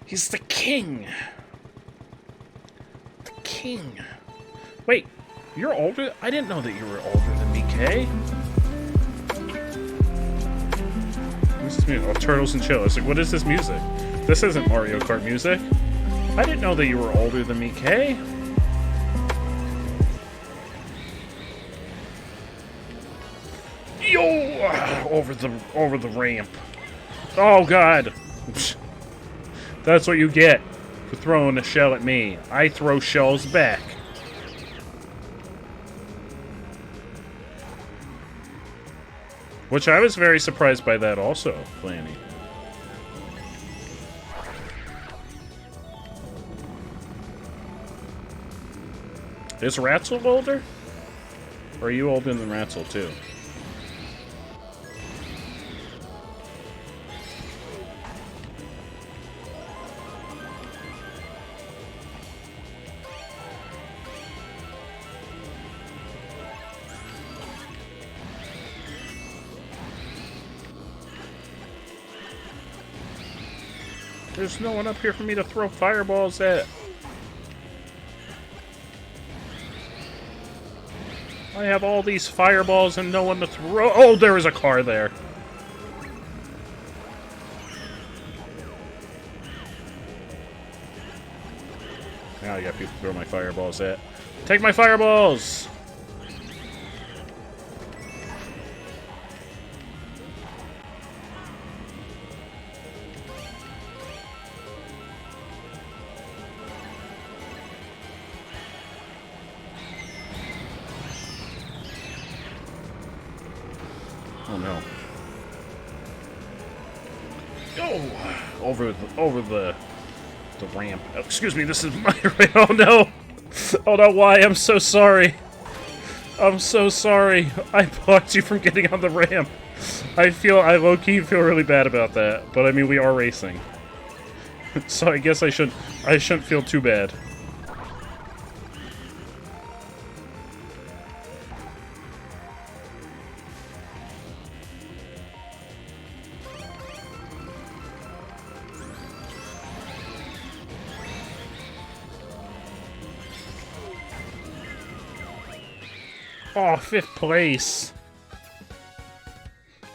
He's the king! The king! Wait, you're older? I didn't know that you were older than me, Kay. What's this music? Oh, Turtles and Chill. I was like, what is this music? This isn't Mario Kart music. I didn't know that you were older than me, Kay. Yo! Over the ramp. Oh, God. That's what you get for throwing a shell at me. I throw shells back. Which I was very surprised by that also, Flanny. Is Ratzel older? Or are you older than Ratzel, too? There's no one up here for me to throw fireballs at. I have all these fireballs and no one to throw. Oh, there is a car there. Now I got people to throw my fireballs at. Take my fireballs! Oh no. Oh! Over the ramp. Oh, excuse me, this is my ramp. Oh no! Oh no, why? I'm so sorry. I'm so sorry. I blocked you from getting on the ramp. I low-key feel really bad about that. But I mean, we are racing. So I guess I shouldn't feel too bad. Oh, 5th place.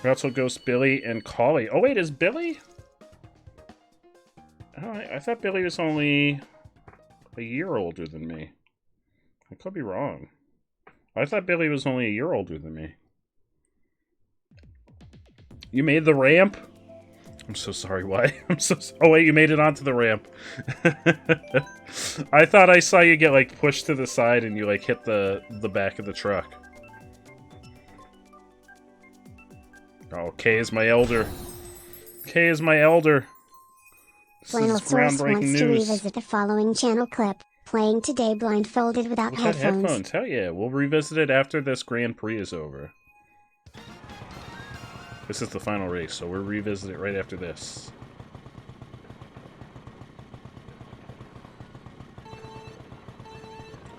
Ratzel, Ghost, Billy, and Collie. Oh, wait, is Billy? Oh, I thought Billy was only a year older than me. I could be wrong. I thought Billy was only a year older than me. You made the ramp? I'm so sorry, why? Oh wait, you made it onto the ramp. I thought I saw you get, like, pushed to the side and you, like, hit the back of the truck. Oh, Kay is my elder. Kay is my elder. Flannel Source wants to revisit the following channel clip. Playing today blindfolded without headphones. Hell yeah, we'll revisit it after this Grand Prix is over. This is the final race, so we'll revisit it right after this.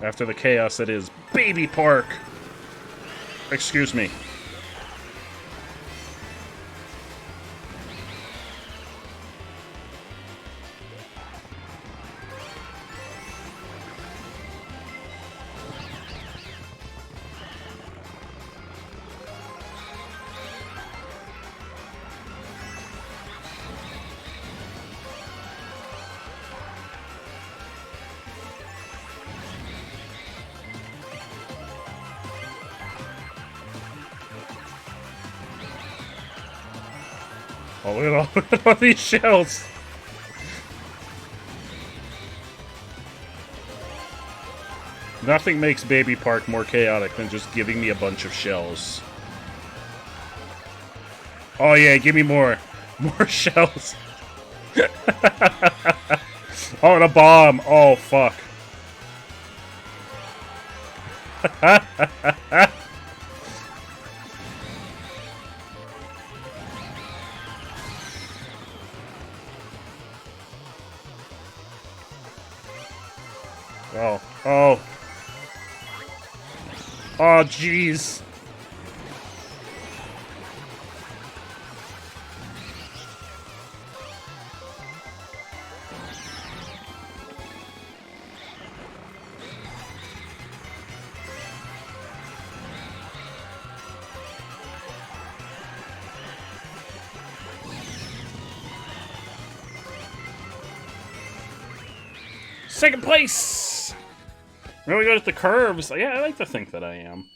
After the chaos that is Baby Park! Excuse me. Oh, look at all these shells! Nothing makes Baby Park more chaotic than just giving me a bunch of shells. Oh yeah, give me more. More shells. Oh, and a bomb. Oh, fuck. Oh, oh. Oh, jeez. Second place! Really good at the curves. Yeah, I like to think that I am.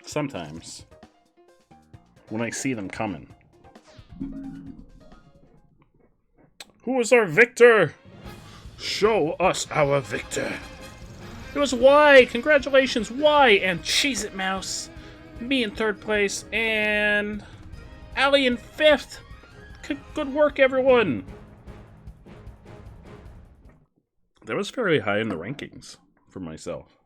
Sometimes. When I see them coming. Who is our victor? Show us our victor. It was Y! Congratulations, Y! And Cheez It Mouse. Me in third place. And Allie in fifth. Good work, everyone. That was very high in the rankings for myself.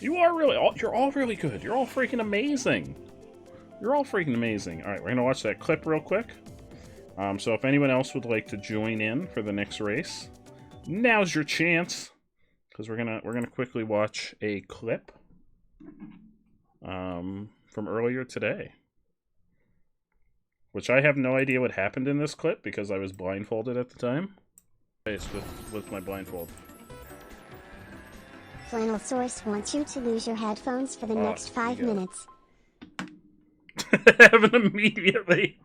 You're all really good. You're all freaking amazing. You're all freaking amazing. All right, we're gonna watch that clip real quick. So if anyone else would like to join in for the next race, now's your chance, because we're gonna quickly watch a clip from earlier today. Which I have no idea what happened in this clip because I was blindfolded at the time. With my blindfold. Flannel Source wants you to lose your headphones for the next 5 minutes. Happen immediately.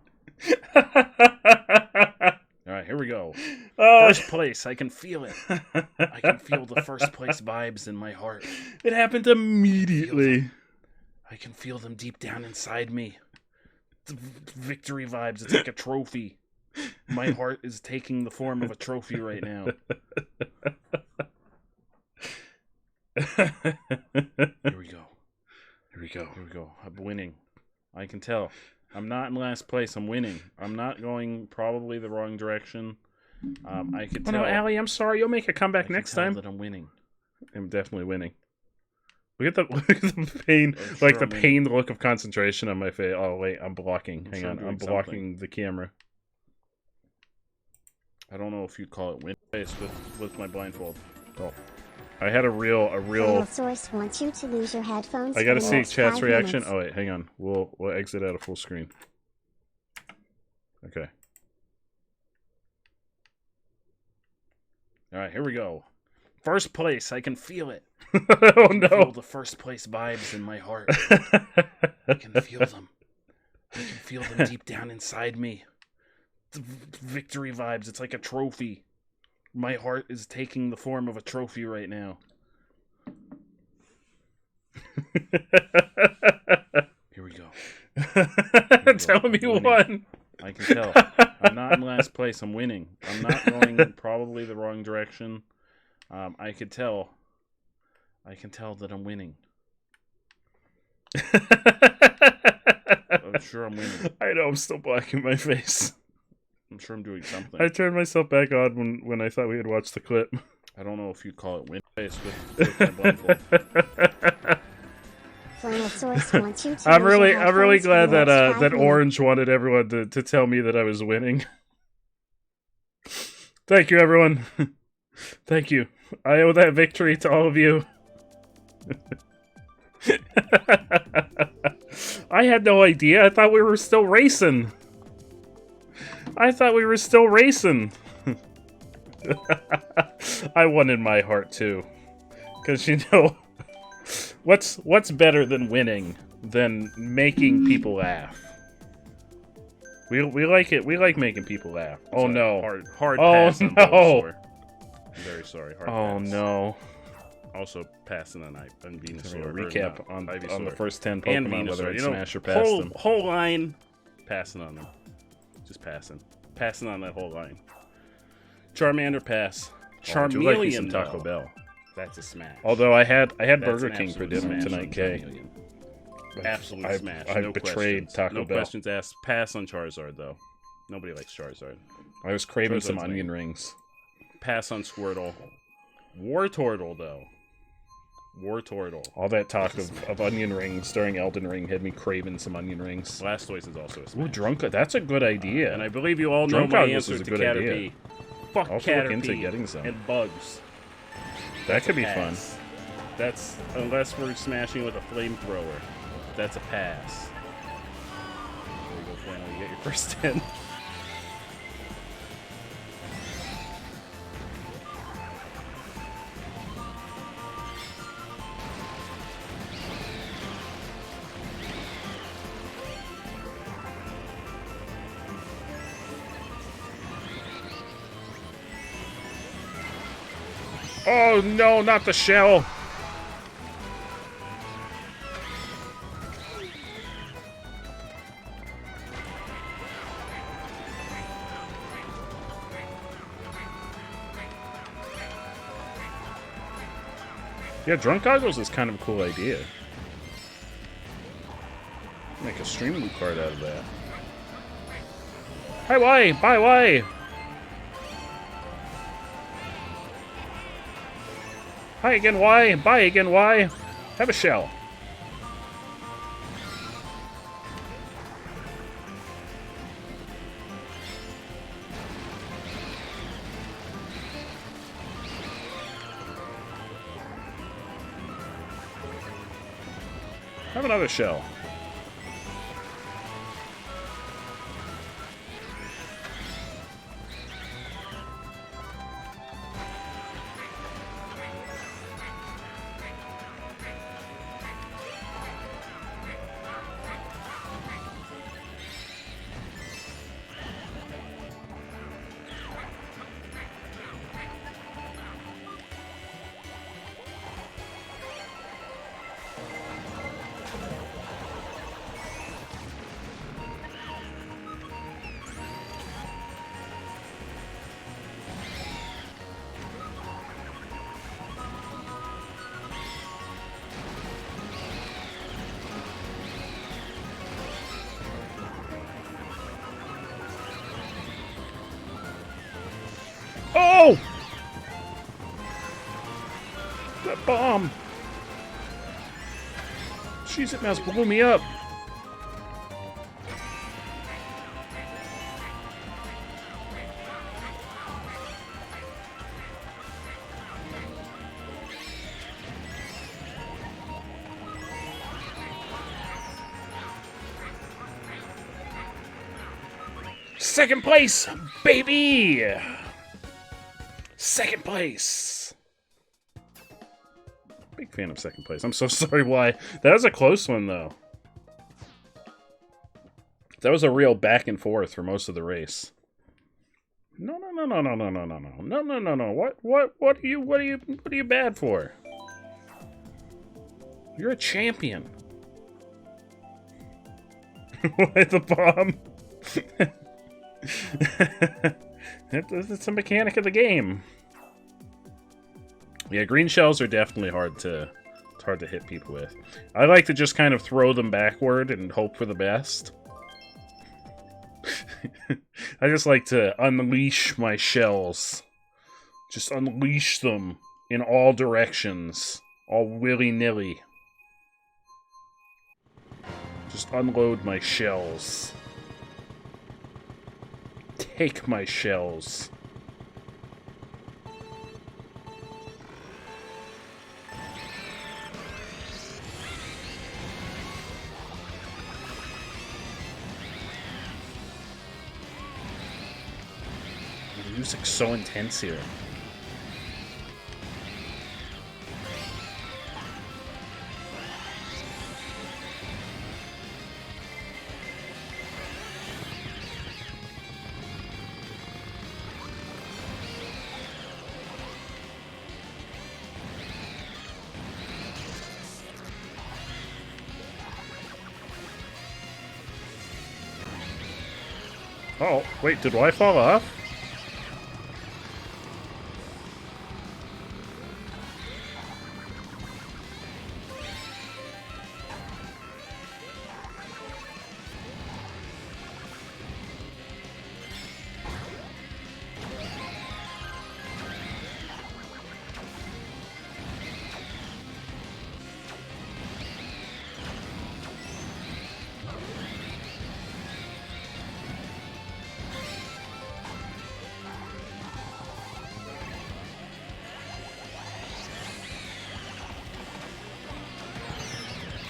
Alright, here we go. First place, I can feel it. I can feel the first place vibes in my heart. It happened immediately. I can feel them deep down inside me. The victory vibes. It's like a trophy. My heart is taking the form of a trophy right now. Here we go. Here we go. Here we go. I'm winning. I can tell. I'm not in last place. I'm winning. I'm not going probably the wrong direction. I can tell. Oh no, Allie, I'm sorry. You'll make a comeback next time. That I'm winning. I'm definitely winning. Look at the pain, like the pained look of concentration on my face. Oh wait, I'm blocking. Hang on, I'm blocking the camera. I don't know if you'd call it win face with my blindfold. Oh, I had a real. Flannel Source wants you to lose your headphones. I gotta see chat's reaction. Minutes. Oh wait, hang on. We'll exit out of full screen. Okay. All right, here we go. First place, I can feel it. Oh no! I can feel the first place vibes in my heart. I can feel them. I can feel them deep down inside me. The victory vibes. It's like a trophy. My heart is taking the form of a trophy right now. Here we go. Tell me one. I can tell. I'm not in last place. I'm winning. I'm not going probably the wrong direction. I can tell. I can tell that I'm winning. I'm sure I'm winning. I know, I'm still blacking my face. I'm sure I'm doing something. I turned myself back on when I thought we had watched the clip. I don't know if you'd call it win face with my blindfold. Flannelsaurus wants you to I'm use your really headphones glad for the that next 5 that minutes. Orange wanted everyone to tell me that I was winning. Thank you, everyone. Thank you. I owe that victory to all of you. I had no idea. I thought we were still racing. I won in my heart too, because you know, what's better than winning than making people laugh? We like it. We like making people laugh. Oh Sorry, no! Hard Oh pass on no! Bulbasaur. I'm very sorry. Hard Oh pass. no! Also passing on Venusaur. Recap on Ivysaur. the first 10 and Pokemon, whether Venusaur. I smash or pass them. Whole line. Passing on them. Just passing. Passing on that whole line. Charmander pass. Oh, I do like me Charmeleon some Taco though. Bell. That's a smash. Although I had That's Burger an King absolute for dinner smash tonight, on Kay. Charmeleon. Absolute smash. I've No betrayed questions. Taco No Bell. questions asked. Pass on Charizard though. Nobody likes Charizard. I was craving Charizard's some lame. onion rings. Pass on Squirtle. Wartortle though. Wartortle. All that talk of onion rings during Elden Ring had me craving some onion rings. Blastoise is also a smash. Ooh, Drunka, that's a good idea. And I believe you all know my Drunkogos answer is a to good Caterpie. idea. Fuck I'll have to look Caterpie into getting some. and bugs. That could be fun. Pass. That's unless we're smashing with a flamethrower. That's a pass. There you go, Flannel. You get your first 10. Oh no, not the shell! Yeah, Drunkogos is kind of a cool idea. Make a stream loot card out of that. Hi, why? Bye, why? Hi again, why? Bye again, why? Have a shell. Have another shell. Oh! That bomb! Jeez, it mouse blew me up. Second place, baby! Second place! Big fan of second place. I'm so sorry why. That was a close one, though. That was a real back and forth for most of the race. No. What are you bad for? You're a champion. Why the bomb? It's a mechanic of the game. Yeah, green shells are definitely hard to hit people with. I like to just kind of throw them backward and hope for the best. I just like to unleash my shells. Just unleash them in all directions. All willy-nilly. Just unload my shells. Take my shells. The music's so intense here. Oh, wait, did I fall off?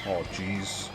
Oh, jeez.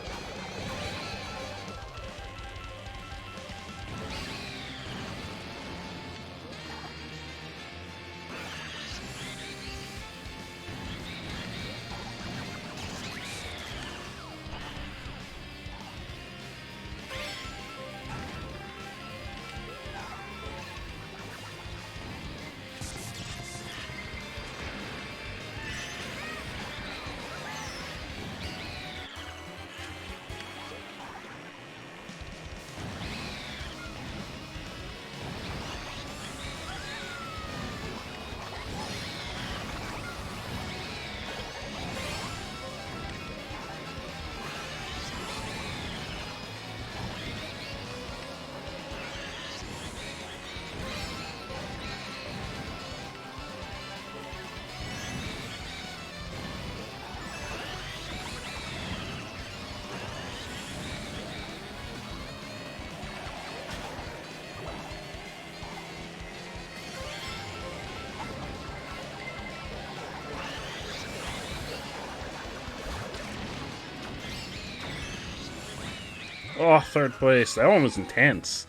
Oh, third place. That one was intense.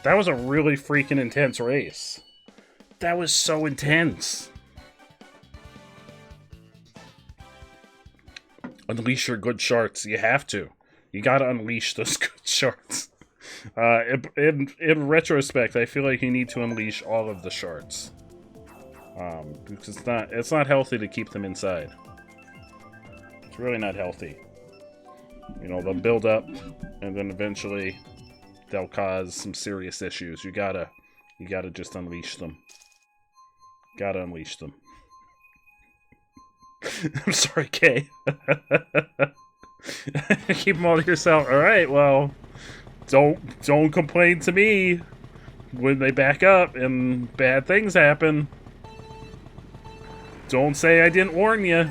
That was a really freaking intense race. That was so intense. Unleash your good shards. You have to. You gotta unleash those good shards. In retrospect, I feel like you need to unleash all of the shards. Because it's not healthy to keep them inside. It's really not healthy. You know, they'll build up, and then eventually they'll cause some serious issues. You gotta just unleash them. Gotta unleash them. I'm sorry, Kay. Keep them all to yourself. Alright, well, don't complain to me when they back up and bad things happen. Don't say I didn't warn you.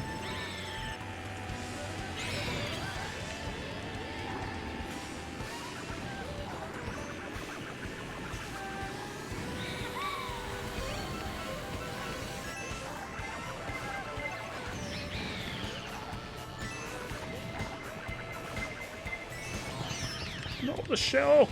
No, the shell!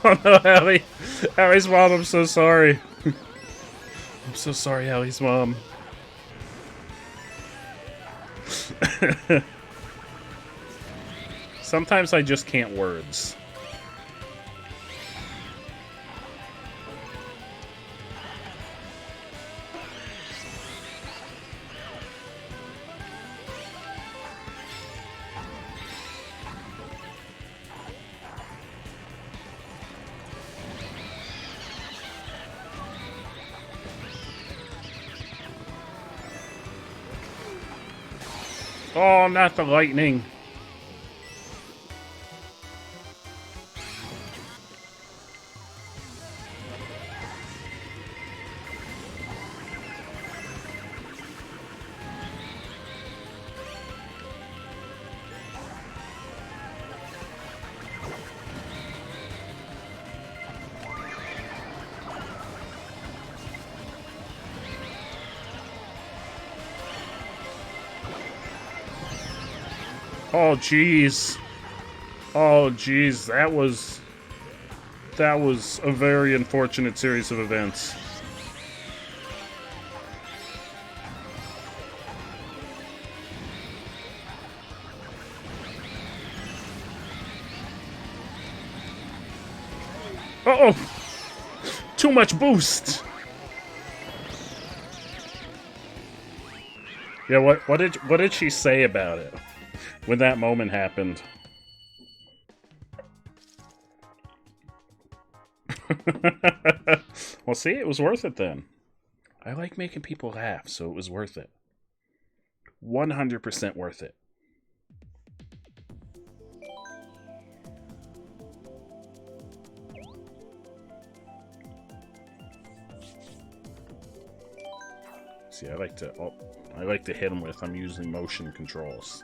Oh no, Allie. Allie's mom, I'm so sorry. I'm so sorry, Allie's mom. Sometimes I just can't words. Oh, not the lightning. Oh jeez. Oh jeez, that was a very unfortunate series of events. Uh-oh! Too much boost. Yeah, what did she say about it when that moment happened? Well, see, it was worth it then. I like making people laugh, so it was worth it. 100% worth it. See, I like to hit him with, I'm using motion controls.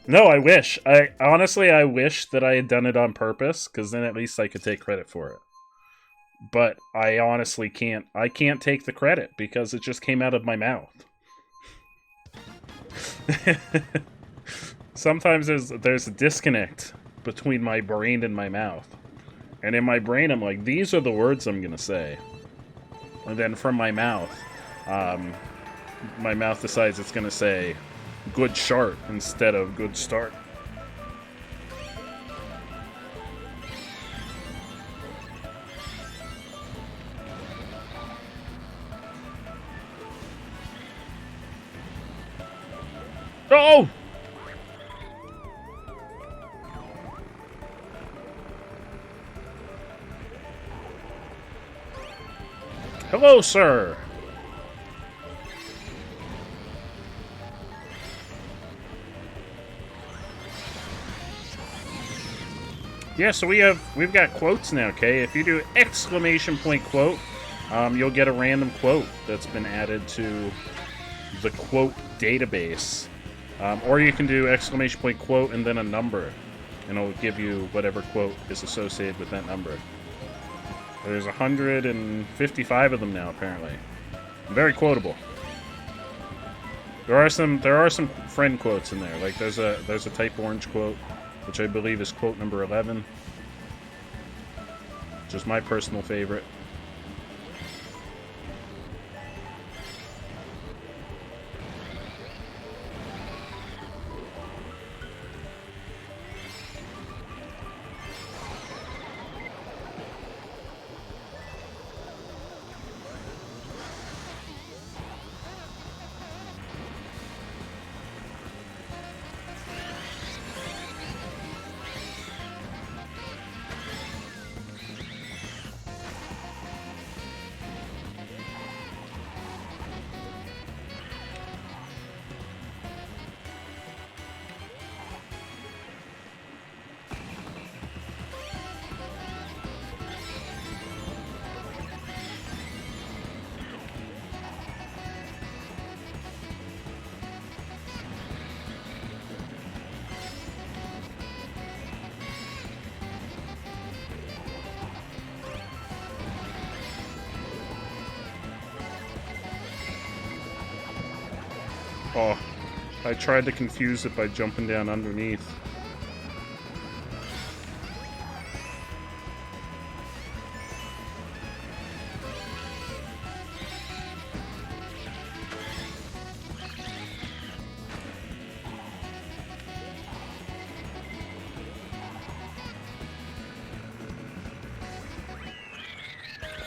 No, I wish. Honestly, I wish that I had done it on purpose, because then at least I could take credit for it. But I honestly can't. I can't take the credit, because it just came out of my mouth. Sometimes there's a disconnect between my brain and my mouth. And in my brain, I'm like, these are the words I'm gonna say. And then from my mouth decides it's gonna say good start instead of good start. Oh! Hello, sir. Yeah, so we've got quotes now, okay? If you do exclamation point quote, you'll get a random quote that's been added to the quote database. Or you can do exclamation point quote and then a number, and it'll give you whatever quote is associated with that number. There's 155 of them now, apparently. Very quotable. There are some friend quotes in there. Like there's a Type Orange quote, which I believe is quote number 11. Just my personal favorite. Oh, I tried to confuse it by jumping down underneath.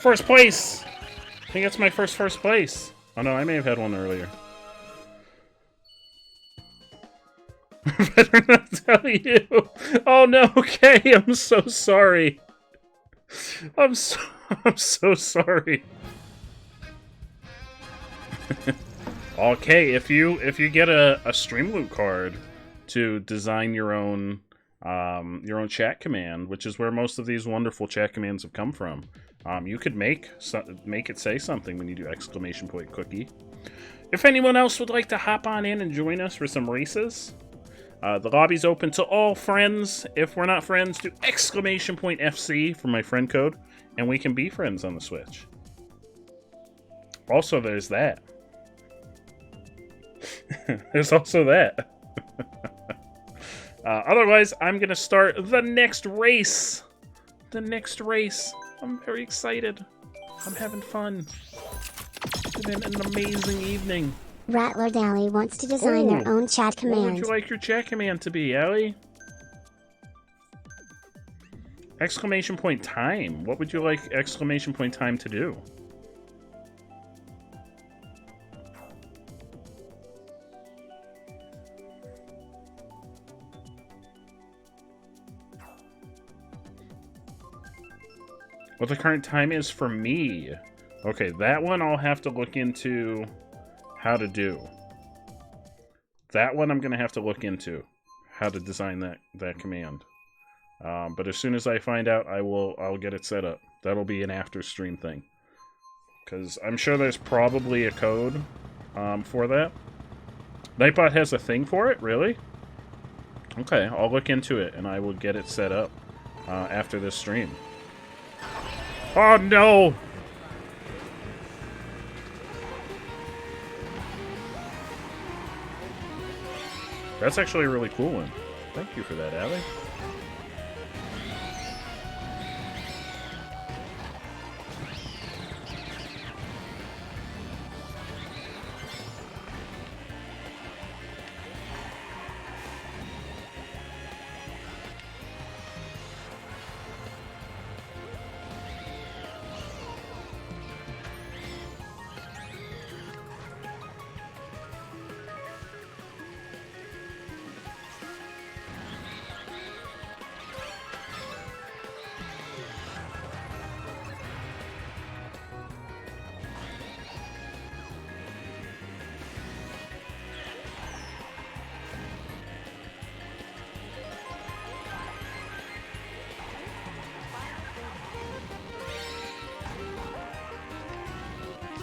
First place! I think that's my first place. Oh no, I may have had one earlier. Better not tell you. Oh no, okay, I'm so sorry. I'm so sorry. Okay, if you get a stream loot card to design your own chat command, which is where most of these wonderful chat commands have come from, you could make it say something when you do exclamation point cookie. If anyone else would like to hop on in and join us for some races, the lobby's open to all friends. If we're not friends, do exclamation point FC for my friend code, and we can be friends on the Switch. Also, there's that. There's also that. Otherwise, I'm gonna start the next race. The next race. I'm very excited. I'm having fun. It's been an amazing evening. Rattler Dally wants to design their own chat command. What would you like your chat command to be, Allie? Exclamation point time. What would you like exclamation point time to do? What the current time is for me. Okay, that one I'll have to look into how to do. That one I'm going to have to look into how to design that command. But as soon as I find out, I'll get it set up. That'll be an after stream thing. Because I'm sure there's probably a code for that. Nightbot has a thing for it? Really? Okay, I'll look into it and I will get it set up after this stream. Oh no! That's actually a really cool one. Thank you for that, Allie.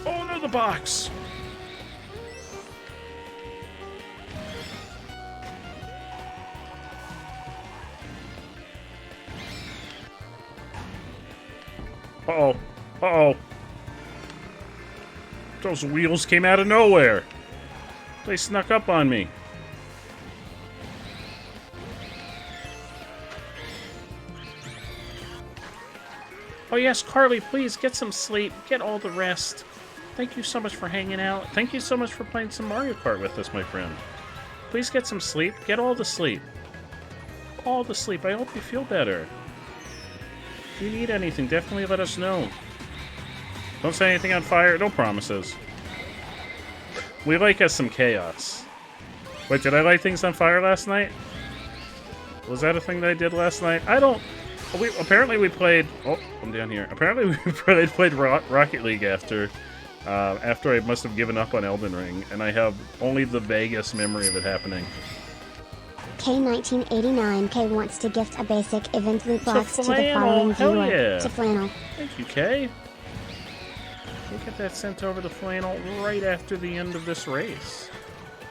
Oh no, the box! Uh-oh. Uh-oh. Those wheels came out of nowhere. They snuck up on me. Oh yes, Carly, please get some sleep. Get all the rest. Thank you so much for hanging out. Thank you so much for playing some Mario Kart with us, my friend. Please get some sleep. Get all the sleep. All the sleep. I hope you feel better. If you need anything, definitely let us know. Don't say anything on fire. No promises. We like us some chaos. Wait, did I light things on fire last night? Was that a thing that I did last night? I don't... apparently we played... Oh, I'm down here. Apparently we played Rocket League after I must have given up on Elden Ring, and I have only the vaguest memory of it happening. K1989K wants to gift a basic event loot box to the following viewer. Yeah. To Flannel. Thank you, Kay. We'll get that sent over to Flannel right after the end of this race.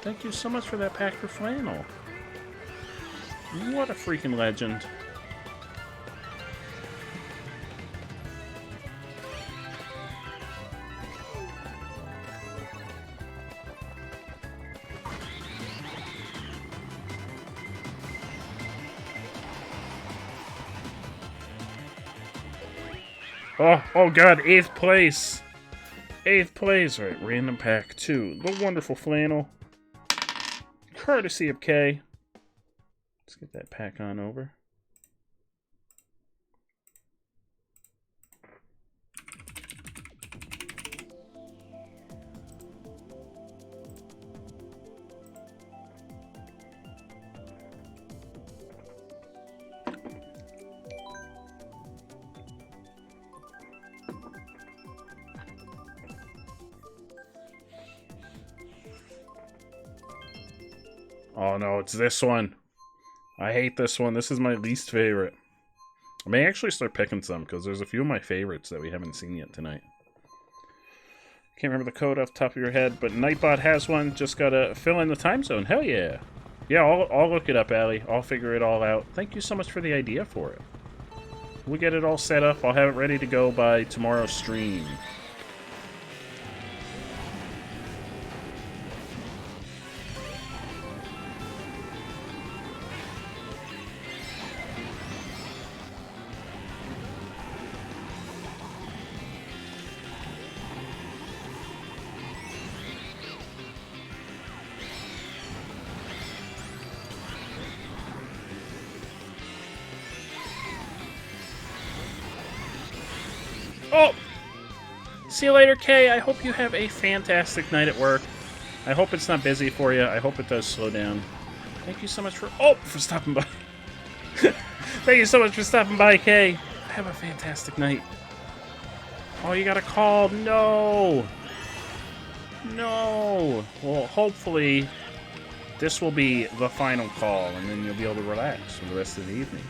Thank you so much for that pack for Flannel. What a freaking legend. Oh god, 8th place. 8th place. All right, random pack 2. The wonderful flannel. Courtesy of K. Let's get that pack on over. Oh no, it's this one. I hate this one. This is my least favorite. I may actually start picking some, because there's a few of my favorites that we haven't seen yet tonight. Can't remember the code off the top of your head, but Nightbot has one. Just gotta fill in the time zone. Hell yeah. Yeah, I'll look it up, Allie. I'll figure it all out. Thank you so much for the idea for it. We'll get it all set up. I'll have it ready to go by tomorrow's stream. Oh! See you later, Kay. I hope you have a fantastic night at work. I hope it's not busy for you. I hope it does slow down. Thank you so much for stopping by. Thank you so much for stopping by, Kay. Have a fantastic night. Oh, you got a call. No. No. Well, hopefully this will be the final call, and then you'll be able to relax for the rest of the evening.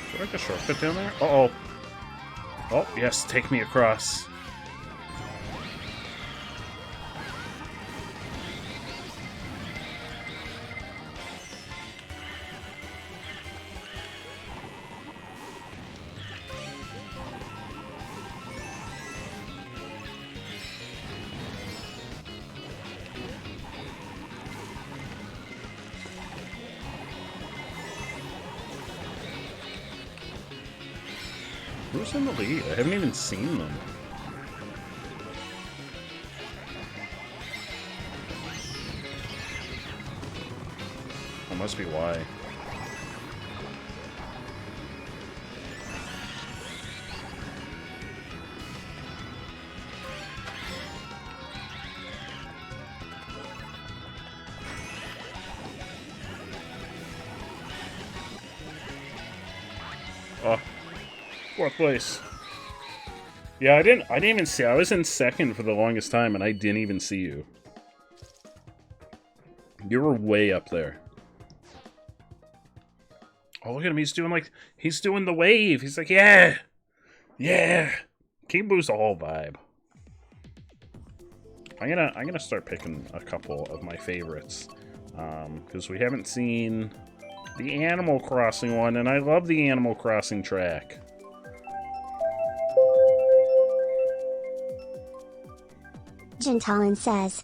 Is there like a shortcut down there? Uh-oh. Oh, yes, take me across. Who's in the lead? I haven't even seen them. That must be why. Oh. 4th place. Yeah, I didn't even see. I was in 2nd for the longest time, and I didn't even see you. You were way up there. Oh, look at him. He's doing the wave. He's like, yeah, yeah. King Boo's all vibe. I'm gonna start picking a couple of my favorites, because we haven't seen the Animal Crossing one, and I love the Animal Crossing track. Gentalin says,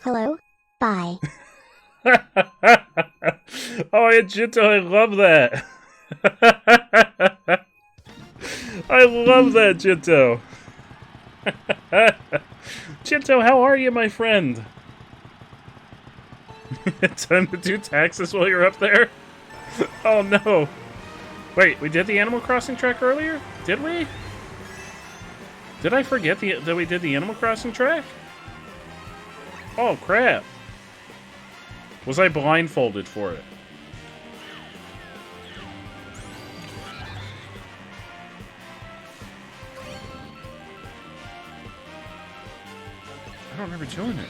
hello? Bye. Oh, yeah, Jinto, I love that. I love that, Jinto. Jinto, how are you, my friend? Time to do taxes while you're up there? Oh, no. Wait, we did the Animal Crossing track earlier? Did we? Did I forget that we did the Animal Crossing track? Oh, crap. Was I blindfolded for it? I don't remember doing it.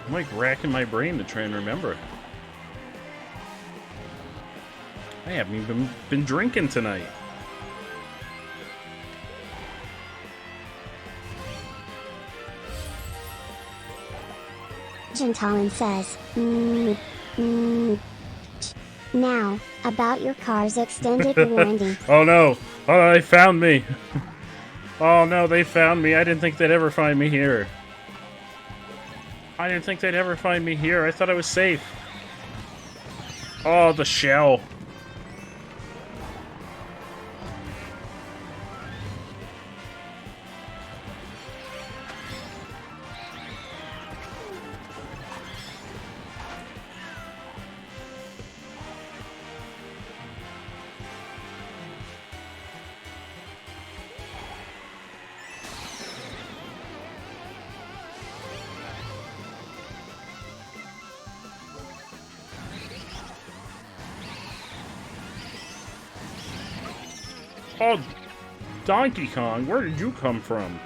I'm like racking my brain to try and remember. I haven't even been drinking tonight. Gentalin says, Now, about your car's extended warranty. Oh no! Oh, they found me! Oh no, they found me. I didn't think they'd ever find me here. I didn't think they'd ever find me here. I thought I was safe. Oh, the shell. Oh, Donkey Kong, where did you come from?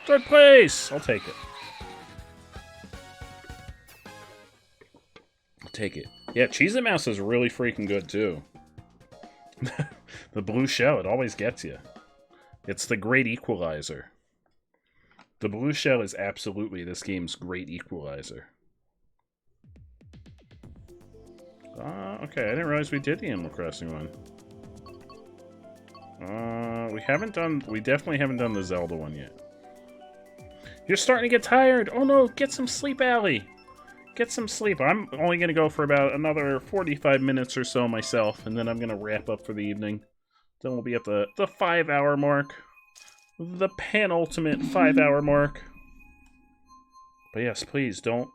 Third place! I'll take it. I'll take it. Yeah, Cheez-It Mouse is really freaking good, too. The blue shell, it always gets you. It's the great equalizer. The blue shell is absolutely this game's great equalizer. Okay, I didn't realize we did the Animal Crossing one. We definitely haven't done the Zelda one yet. You're starting to get tired! Oh no, get some sleep, Allie! Get some sleep. I'm only going to go for about another 45 minutes or so myself, and then I'm going to wrap up for the evening. Then we'll be at the 5-hour mark. The penultimate 5-hour mark. But yes, please, don't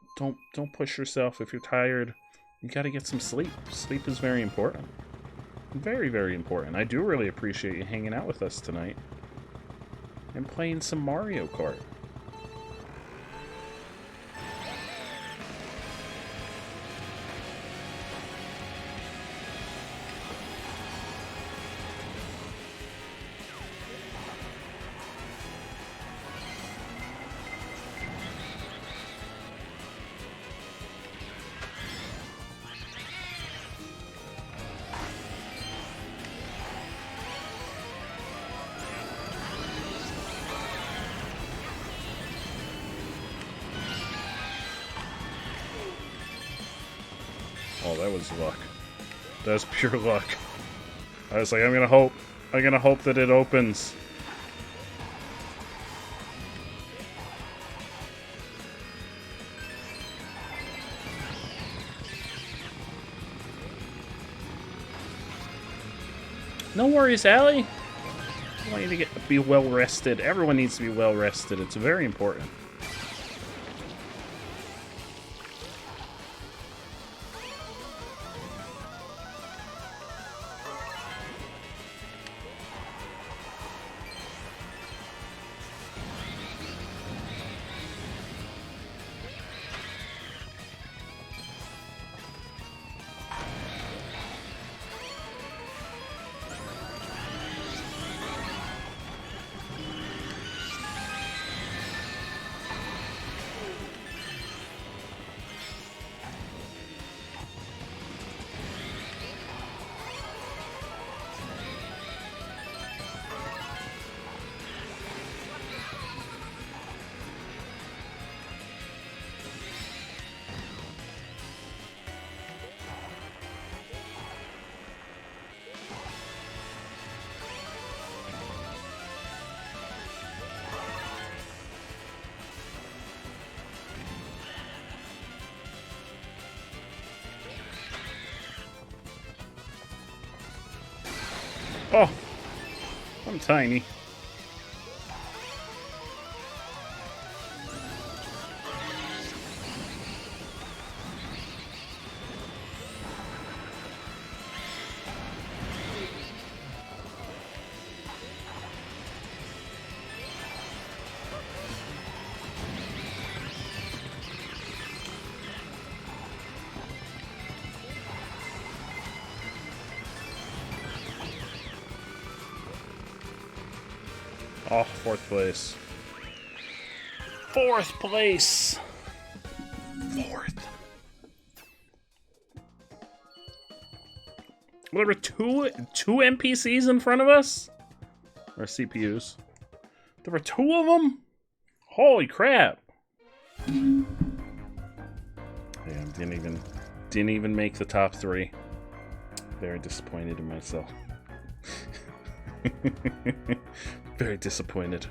push yourself if you're tired. You got to get some sleep. Sleep is very important. Very, very important. I do really appreciate you hanging out with us tonight. And playing some Mario Kart. Oh, that was luck. That was pure luck. I was like, I'm gonna hope that it opens. No worries, Allie. I want you to be well rested. Everyone needs to be well rested. It's very important. Oh, I'm tiny. Oh, fourth place. Fourth place! Fourth. There were two NPCs in front of us? Or CPUs. There were two of them? Holy crap. Damn, didn't even make the top 3. Very disappointed in myself. Very disappointed.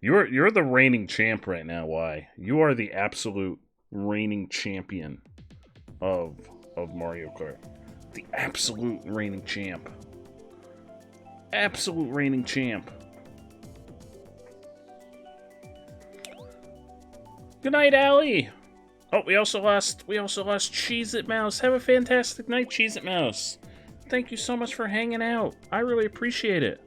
You're the reigning champ right now, why? You are the absolute reigning champion of Mario Kart. The absolute reigning champ. Absolute reigning champ. Good night, Allie. Oh, we also lost Cheez-It Mouse. Have a fantastic night, Cheez-It Mouse. Thank you so much for hanging out. I really appreciate it.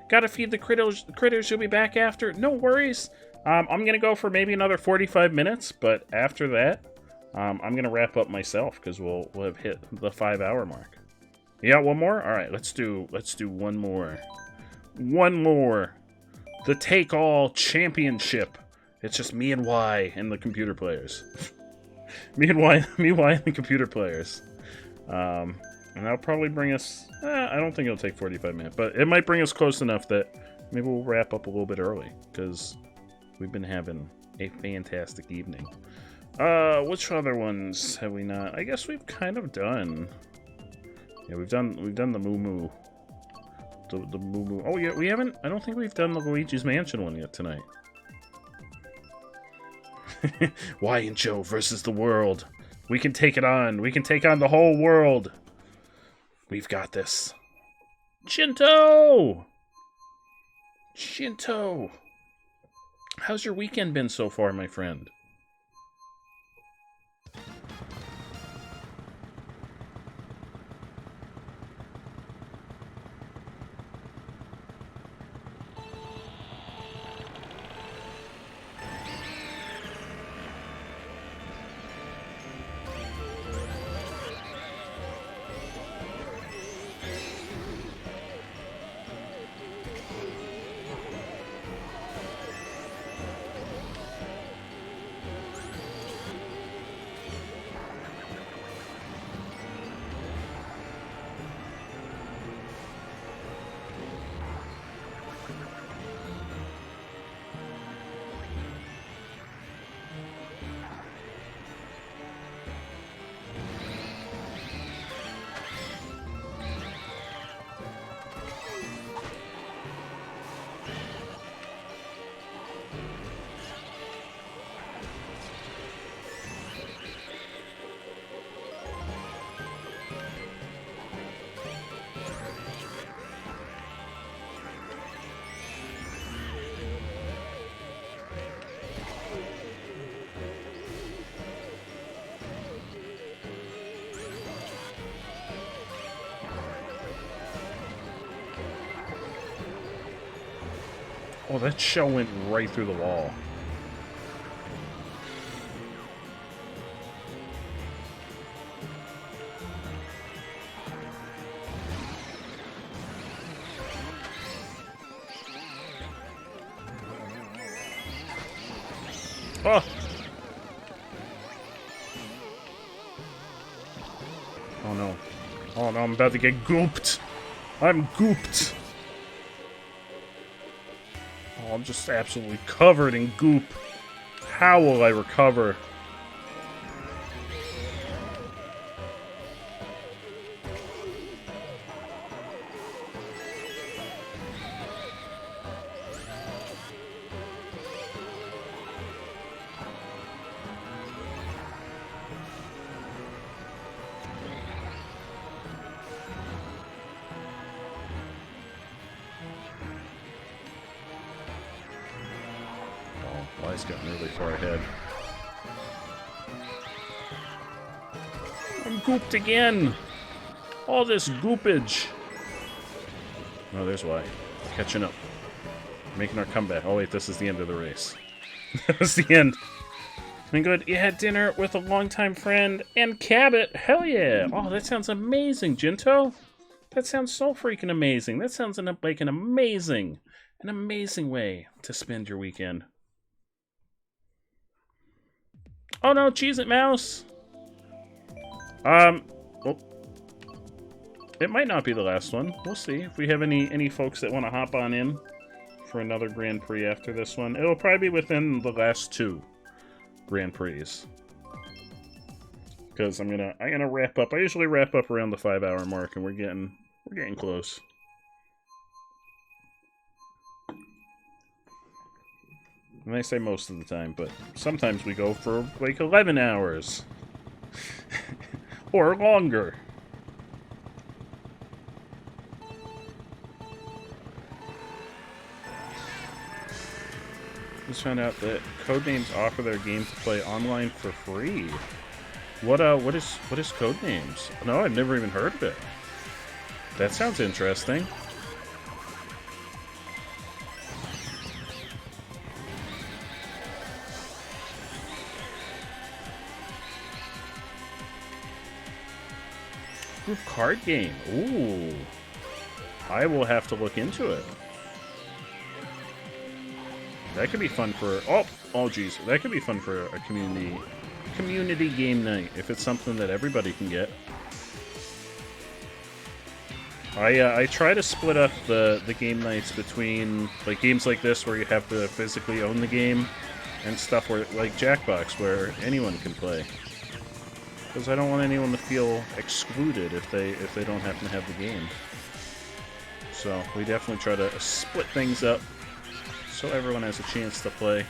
Gotta feed the critters. You'll be back after. No worries. I'm gonna go for maybe another 45 minutes, but after that, I'm gonna wrap up myself because we'll have hit the 5-hour mark. You got one more? All right, let's do one more. One more. The Take-All Championship. It's just me and Y and the computer players. me, Y, and the computer players. And that'll probably bring us... I don't think it'll take 45 minutes, but it might bring us close enough that maybe we'll wrap up a little bit early, because we've been having a fantastic evening. Which other ones have we not? I guess we've kind of done... Yeah, we've done the Moo Moo. The Moo Moo... Oh, yeah, we haven't... I don't think we've done the Luigi's Mansion one yet tonight. Y and Joe versus the world. We can take it on. We can take on the whole world. We've got this. Shinto! Shinto! How's your weekend been so far, my friend? Oh, that shell went right through the wall. Oh! Oh no. Oh no, I'm about to get gooped. I'm gooped. Oh, I'm just absolutely covered in goop. How will I recover? guy's gotten really far ahead. I'm gooped again! All this goopage! Oh, there's why. Catching up. Making our comeback. Oh wait, this is the end of the race. That was the end. Been good. You had dinner with a longtime friend and Cabot. Hell yeah! Oh, that sounds amazing, Jinto. That sounds so freaking amazing. That sounds like an amazing way to spend your weekend. Oh no, Cheez It Mouse. Oh. It might not be the last one. We'll see if we have any folks that want to hop on in for another Grand Prix after this one. It'll probably be within the last 2 Grand Prix. Because I'm gonna wrap up. I usually wrap up around the 5-hour mark, and we're getting close. And I say most of the time, but sometimes we go for like 11 hours. Or longer. Just found out that Codenames offer their game to play online for free. What is Codenames? No, I've never even heard of it. That sounds interesting. Group card game. Ooh. I will have to look into it. That could be fun for... Oh, geez. That could be fun for a community game night, if it's something that everybody can get. I try to split up the game nights between like games like this where you have to physically own the game and stuff where like Jackbox where anyone can play. Because I don't want anyone to feel excluded if they don't happen to have the game. So we definitely try to split things up so everyone has a chance to play.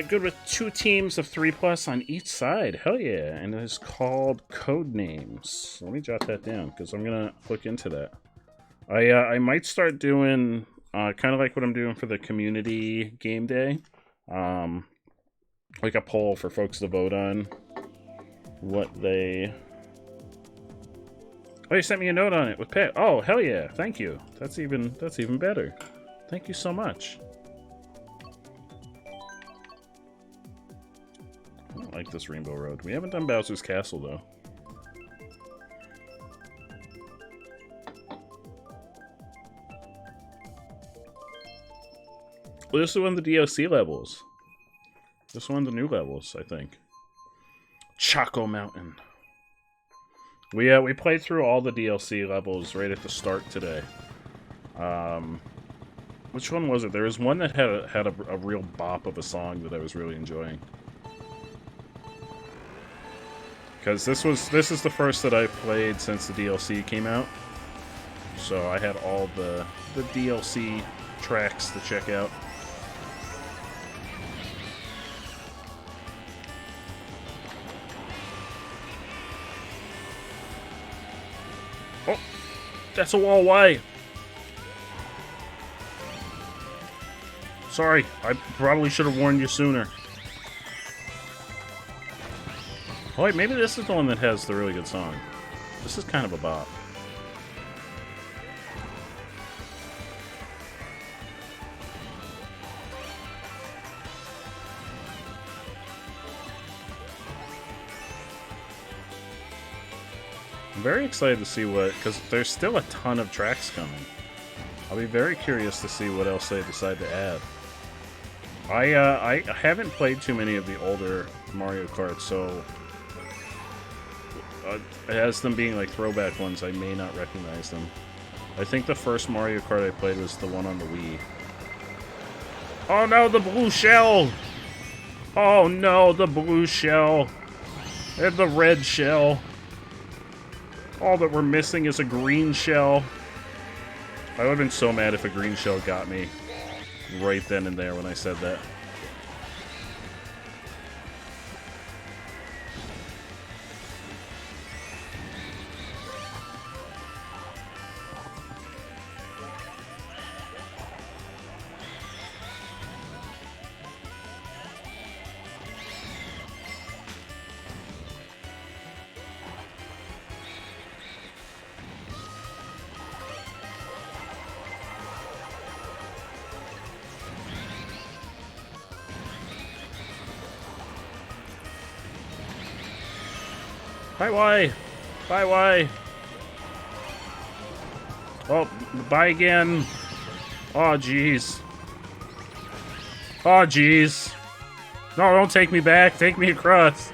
Good with 2 teams of 3+ on each side. Hell yeah. And it is called Codenames. Let me jot that down, because I'm going to look into that. I might start doing, kind of like what I'm doing for the community game day. Like a poll for folks to vote on what they... Oh, you sent me a note on it with Pat. Oh, hell yeah. Thank you. That's even better. Thank you so much. I don't like this Rainbow Road. We haven't done Bowser's Castle, though. Well, this is one of the DLC levels. This is one of the new levels, I think. Choco Mountain. We played through all the DLC levels right at the start today. Which one was it? There was one that had a real bop of a song that I was really enjoying. Because this is the first that I've played since the DLC came out. So I had all the DLC tracks to check out. Oh, that's a wall. Why? Sorry, I probably should have warned you sooner. Oh wait, maybe this is the one that has the really good song. This is kind of a bop. I'm very excited to see because there's still a ton of tracks coming. I'll be very curious to see what else they decide to add. I haven't played too many of the older Mario Kart, so as them being like throwback ones, I may not recognize them. I think the first Mario Kart I played was the one on the Wii. Oh no, the blue shell! Oh no, the blue shell! And the red shell! All that we're missing is a green shell. I would have been so mad if a green shell got me right then and there when I said that. Bye, why? Bye, why? Oh, bye again. Oh, jeez. Oh, jeez. No, don't take me back. Take me across.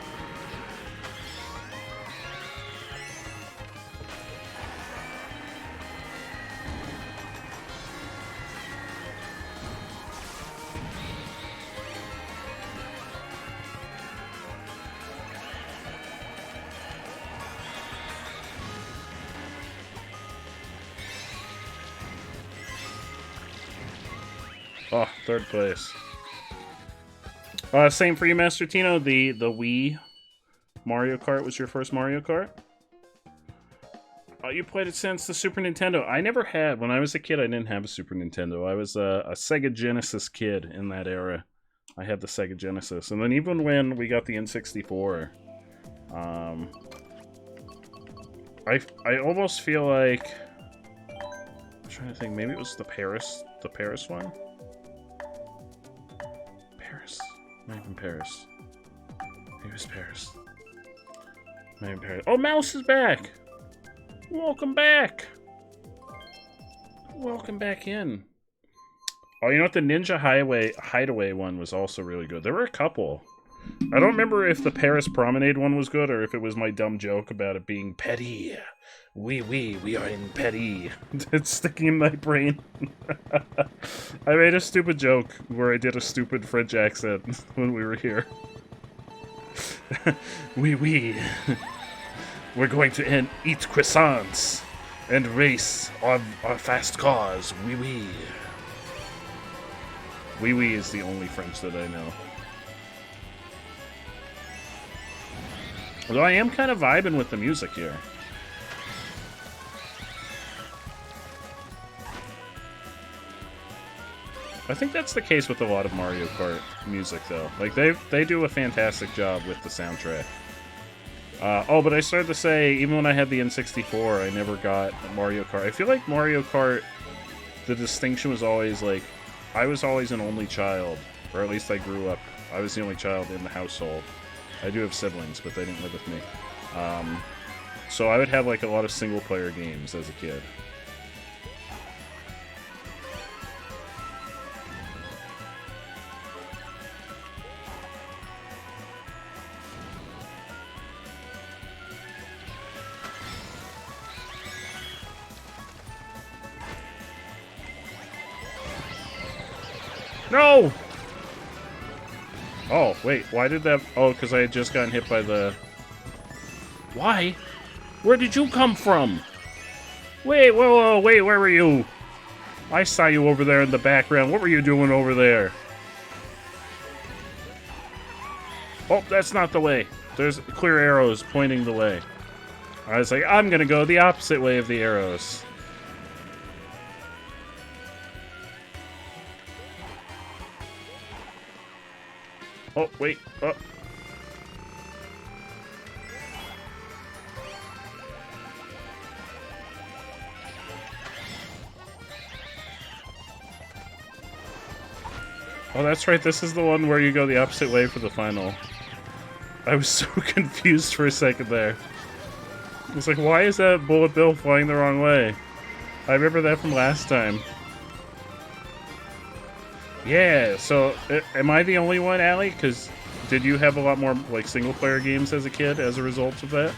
Oh, third place. Same for you, Master Tino. The Wii Mario Kart was your first Mario Kart? You played it since the Super Nintendo. I never had. When I was a kid, I didn't have a Super Nintendo. I was a Sega Genesis kid in that era. I had the Sega Genesis. And then even when we got the N64, I almost feel like... I'm trying to think. Maybe it was the Paris one? Not even Paris. Maybe it was Paris. Maybe Paris. Oh, Mouse is back! Welcome back! Welcome back in. Oh, you know what? The Ninja Hideaway one was also really good. There were a couple. I don't remember if the Paris Promenade one was good or if it was my dumb joke about it being petty. We are in petty. It's sticking in my brain. I made a stupid joke where I did a stupid French accent when we were here. We're going to eat croissants and race on our fast cars. Oui is the only French that I know. Although I am kind of vibing with the music here. I think that's the case with a lot of Mario Kart music, though. Like, they do a fantastic job with the soundtrack. Oh, but I started to say, even when I had the N64, I never got Mario Kart. I feel like Mario Kart, the distinction was always, like, I was always an only child. Or at least I grew up. I was the only child in the household. I do have siblings, but they didn't live with me. So I would have, like, a lot of single-player games as a kid. No! Oh, wait, why did that... Oh, because I had just gotten hit by the... Why? Where did you come from? Wait, whoa, wait, where were you? I saw you over there in the background. What were you doing over there? Oh, that's not the way. There's clear arrows pointing the way. I was like, I'm gonna go the opposite way of the arrows. Oh, wait. Oh. Oh, that's right. This is the one where you go the opposite way for the final. I was so confused for a second there. I was like, why is that bullet bill flying the wrong way? I remember that from last time. Yeah, so am I the only one, Allie? Because did you have a lot more like single-player games as a kid as a result of that?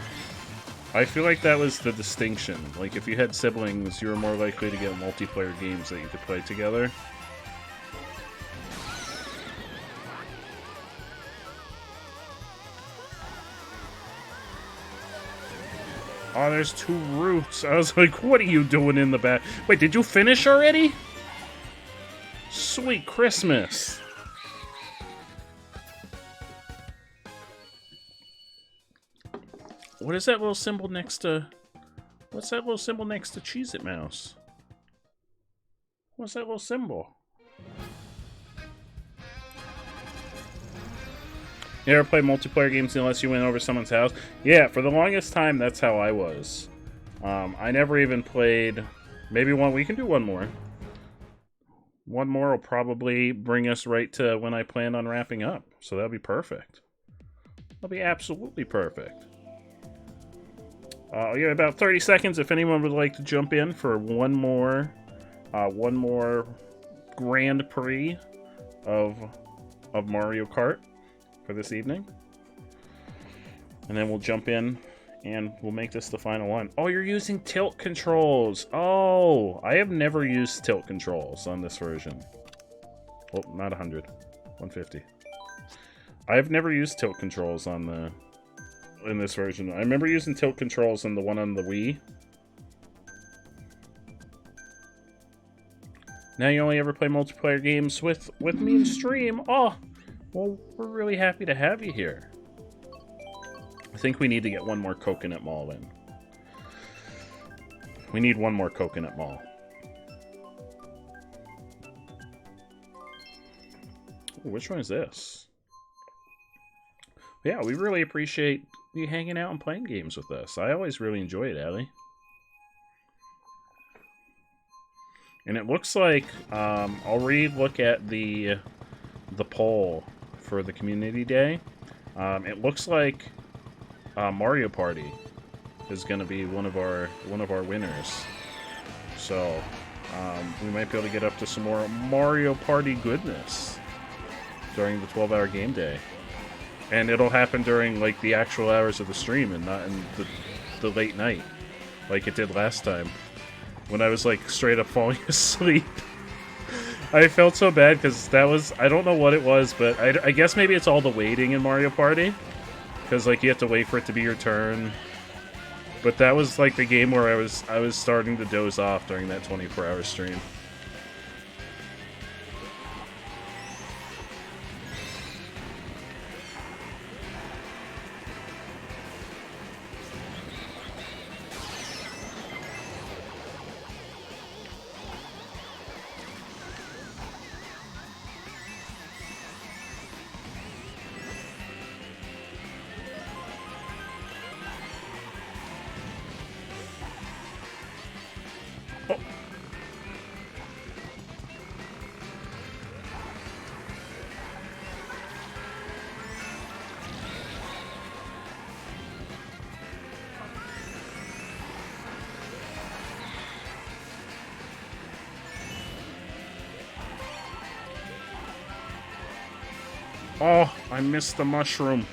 I feel like that was the distinction. Like, if you had siblings, you were more likely to get multiplayer games that you could play together. Oh, there's 2 roots. I was like, what are you doing in the back? Wait, did you finish already? Sweet Christmas. What is that little symbol next to... What's that little symbol next to Cheez-It Mouse? What's that little symbol? You ever play multiplayer games unless you went over someone's house? Yeah, for the longest time, that's how I was. I never even played... Maybe one... We can do one more. One more will probably bring us right to when I plan on wrapping up. So that'll be perfect. That'll be absolutely perfect. Yeah, about 30 seconds if anyone would like to jump in for one more Grand Prix of Mario Kart for this evening. And then we'll jump in and we'll make this the final one. Oh, you're using tilt controls. Oh, I have never used tilt controls on this version. Oh, not 100. 150. I have never used tilt controls in this version. I remember using tilt controls in the one on the Wii. Now you only ever play multiplayer games with me in stream. Oh, well, we're really happy to have you here. I think we need to get one more Coconut Mall in. We need one more Coconut Mall. Ooh, which one is this? Yeah, we really appreciate you hanging out and playing games with us. I always really enjoy it, Allie. And it looks like I'll re-look at the poll for the community day. It looks like Mario Party is going to be one of our winners. So we might be able to get up to some more Mario Party goodness during the 12-hour game day. And it'll happen during like the actual hours of the stream and not in the late night like it did last time when I was like straight up falling asleep. I felt so bad because that was, I don't know what it was, but I guess maybe it's all the waiting in Mario Party. Because like you have to wait for it to be your turn. But that was like the game where I was starting to doze off during that 24-hour stream. Oh, I missed the mushroom.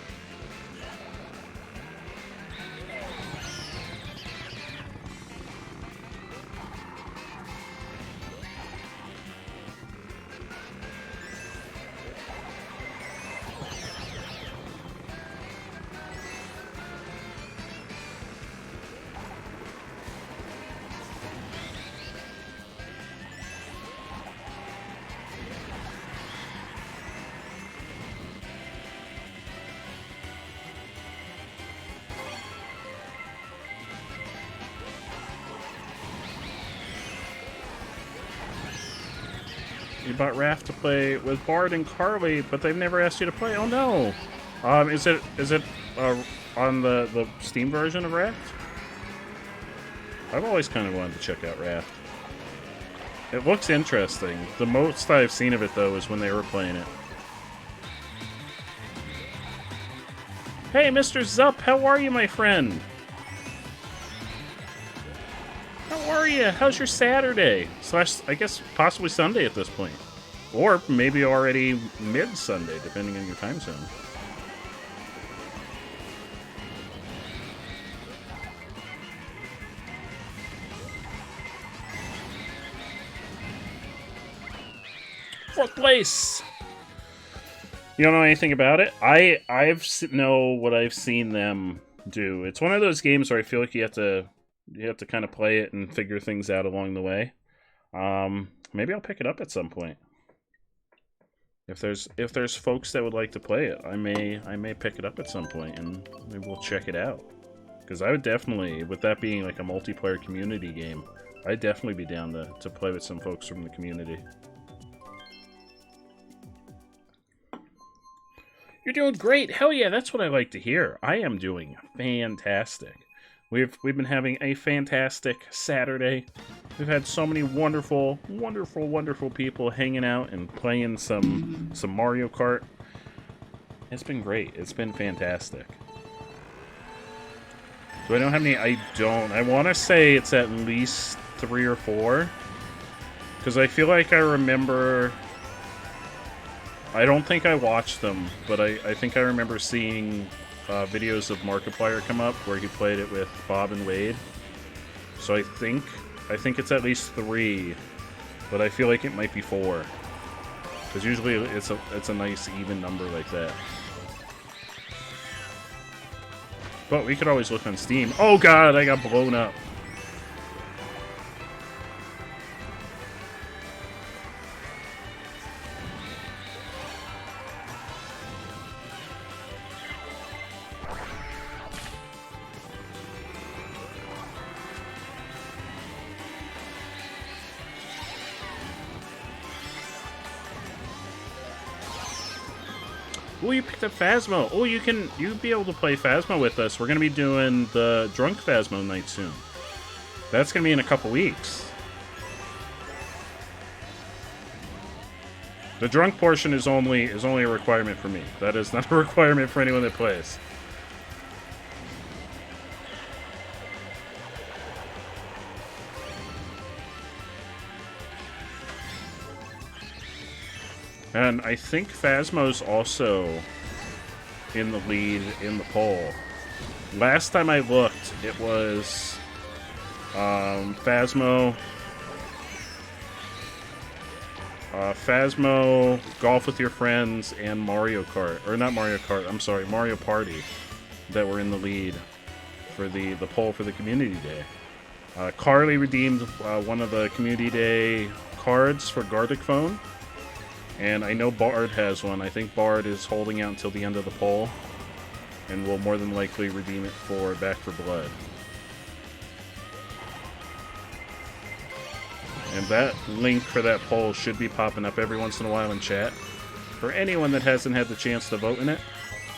you bought Raft to play with Bard and Carly, but they've never asked you to play. Oh no! Is it on the Steam version of Raft? I've always kind of wanted to check out Raft. It looks interesting. The most I've seen of it, though, is when they were playing it. Hey, Mr. Zup, how are you, my friend? How are you? How's your Saturday? Slash, I guess, possibly Sunday at this point. Or maybe already mid-Sunday, depending on your time zone. Fourth place! You don't know anything about it? I know what I've seen them do. It's one of those games where I feel like you have to kind of play it and figure things out along the way. Maybe I'll pick it up at some point. If there's folks that would like to play it, I may pick it up at some point and maybe we'll check it out. Because I would definitely, with that being like a multiplayer community game, I'd definitely be down to play with some folks from the community. You're doing great. Hell yeah, that's what I like to hear. I am doing fantastic. We've been having a fantastic Saturday. We've had so many wonderful, wonderful, wonderful people hanging out and playing some Mario Kart. It's been great. It's been fantastic. Do I know how many? I don't. I want to say it's at least 3 or 4. Because I feel like I remember... I don't think I watched them, but I think I remember seeing videos of Markiplier come up where he played it with Bob and Wade. So I think it's at least 3, but I feel like it might be 4. Because usually it's a nice even number like that. But we could always look on Steam. Oh god, I got blown up. Oh, you picked up Phasmo. Oh, you'll be able to play Phasmo with us. We're gonna be doing the Drunk Phasmo night soon. That's gonna be in a couple weeks. The drunk portion is only a requirement for me. That is not a requirement for anyone that plays. And I think Phasmo's also in the lead in the poll. Last time I looked, it was Phasmo, Golf with Your Friends, and Mario Kart. Or not Mario Kart, I'm sorry, Mario Party that were in the lead for the poll for the Community Day. Carly redeemed one of the Community Day cards for Gartic Phone. And I know Bard has one. I think Bard is holding out until the end of the poll. And will more than likely redeem it for Back 4 Blood. And that link for that poll should be popping up every once in a while in chat. For anyone that hasn't had the chance to vote in it,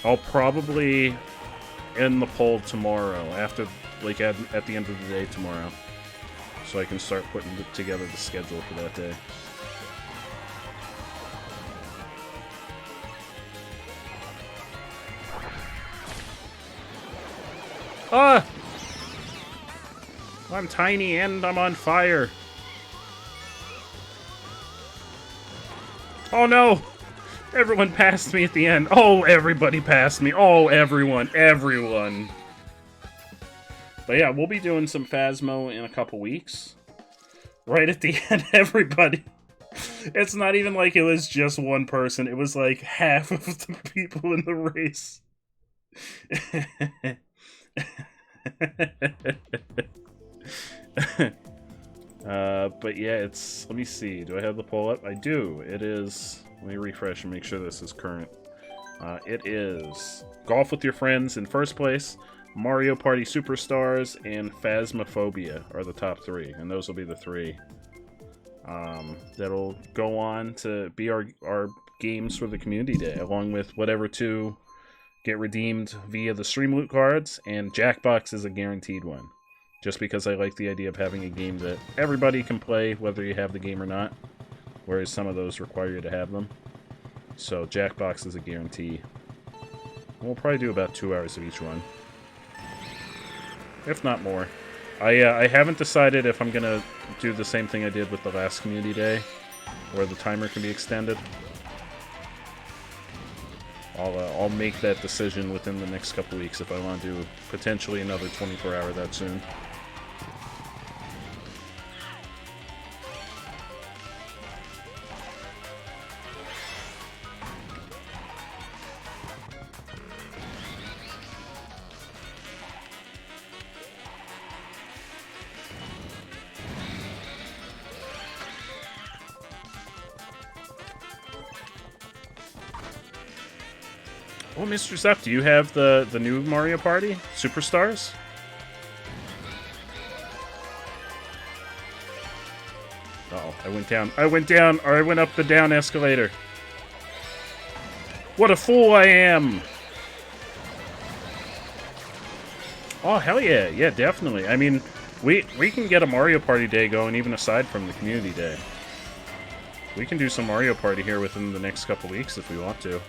I'll probably end the poll tomorrow, after, like, at the end of the day tomorrow. So I can start putting together the schedule for that day. Ah! I'm tiny and I'm on fire. Oh no! Everyone passed me at the end. Oh, everybody passed me. Oh, everyone. But yeah, we'll be doing some Phasmo in a couple weeks. Right at the end, everybody. It's not even like it was just one person. It was like half of the people in the race. But yeah, it's, let me see, do I have the poll up? I do. It is, let me refresh and make sure this is current. It is Golf with Your Friends in first place, Mario Party Superstars, and Phasmophobia are the top 3, and those will be the 3 that'll go on to be our games for the community day, along with whatever two get redeemed via the stream loot cards, and Jackbox is a guaranteed one. Just because I like the idea of having a game that everybody can play, whether you have the game or not, whereas some of those require you to have them. So Jackbox is a guarantee. We'll probably do about 2 hours of each one, if not more. I haven't decided if I'm gonna do the same thing I did with the last community day, where the timer can be extended. I'll make that decision within the next couple weeks if I want to do potentially another 24-hour that soon. Oh, Mr. Zepp, do you have the new Mario Party? Superstars? Uh-oh, I went down, or I went up the down escalator. What a fool I am! Oh, hell yeah. Yeah, definitely. I mean, we can get a Mario Party day going even aside from the community day. We can do some Mario Party here within the next couple weeks if we want to.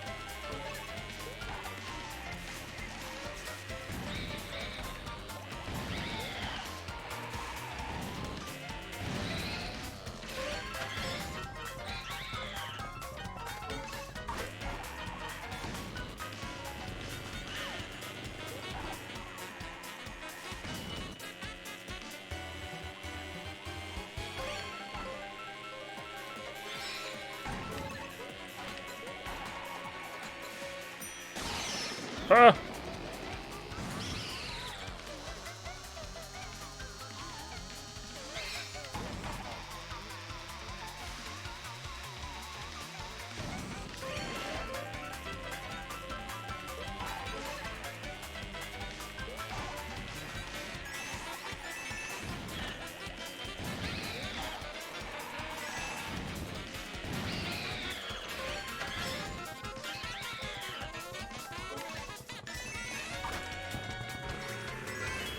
Ah!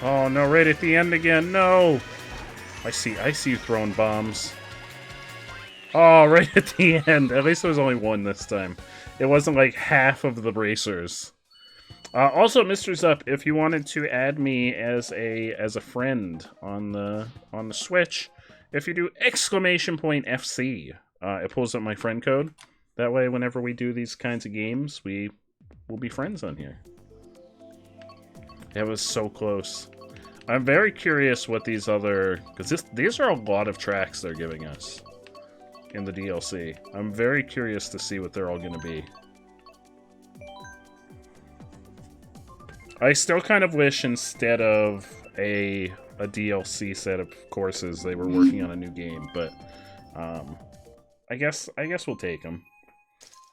Oh no, right at the end again, no! I see you throwing bombs. Oh, right at the end. At least there was only one this time. It wasn't like half of the racers. Also, Mr. Zup, if you wanted to add me as a friend on the Switch, if you do !FC, it pulls up my friend code. That way, whenever we do these kinds of games, we will be friends on here. That was so close. I'm very curious what these other... Because these are a lot of tracks they're giving us in the DLC. I'm very curious to see what they're all going to be. I still kind of wish instead of a DLC set of courses, they were working on a new game. But I guess we'll take them.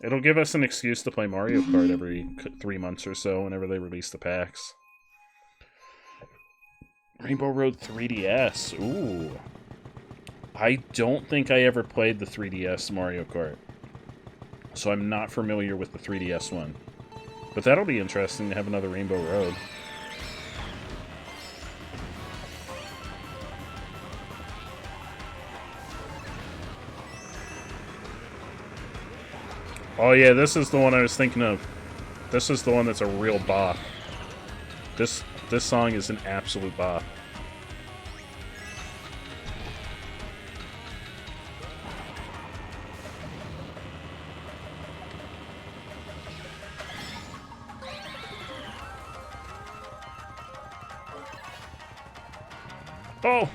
It'll give us an excuse to play Mario Kart every 3 months or so whenever they release the packs. Rainbow Road 3DS. Ooh. I don't think I ever played the 3DS Mario Kart. So I'm not familiar with the 3DS one. But that'll be interesting to have another Rainbow Road. Oh yeah, this is the one I was thinking of. This is the one that's a real bop. This song is an absolute bop. Oh!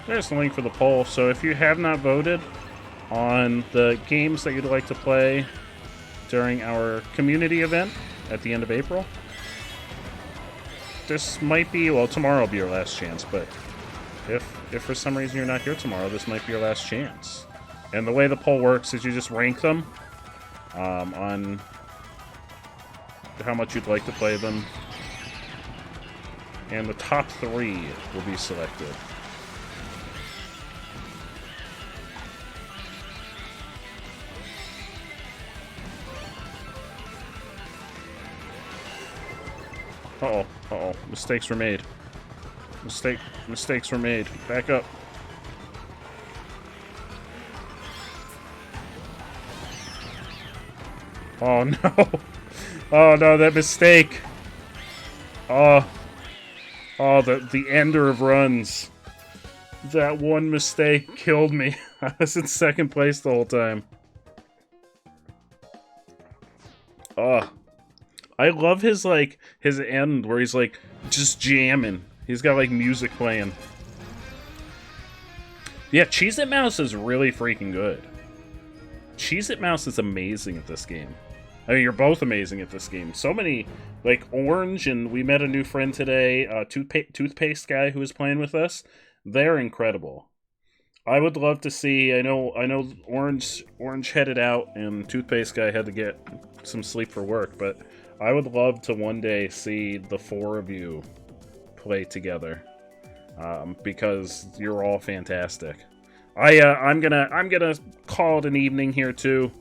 there's the link for the poll. So if you have not voted on the games that you'd like to play during our community event at the end of April, this might be, well, tomorrow will be your last chance, but if for some reason you're not here tomorrow, this might be your last chance. And the way the poll works is you just rank them on how much you'd like to play them, and the top 3 will be selected. Uh-oh, uh-oh. Mistakes were made. Mistakes were made. Back up. Oh, no. Oh, no, that mistake. Oh, the ender of runs. That one mistake killed me. I was in second place the whole time. Oh. I love his end where he's, like, just jamming. He's got, like, music playing. Yeah, Cheez-It Mouse is really freaking good. Cheez-It Mouse is amazing at this game. I mean, you're both amazing at this game. So many, like, Orange, and we met a new friend today, Toothpaste guy who was playing with us. They're incredible. I would love to see, I know Orange headed out, and Toothpaste guy had to get some sleep for work, but I would love to one day see the 4 of you play together, because you're all fantastic. I'm gonna call it an evening here too.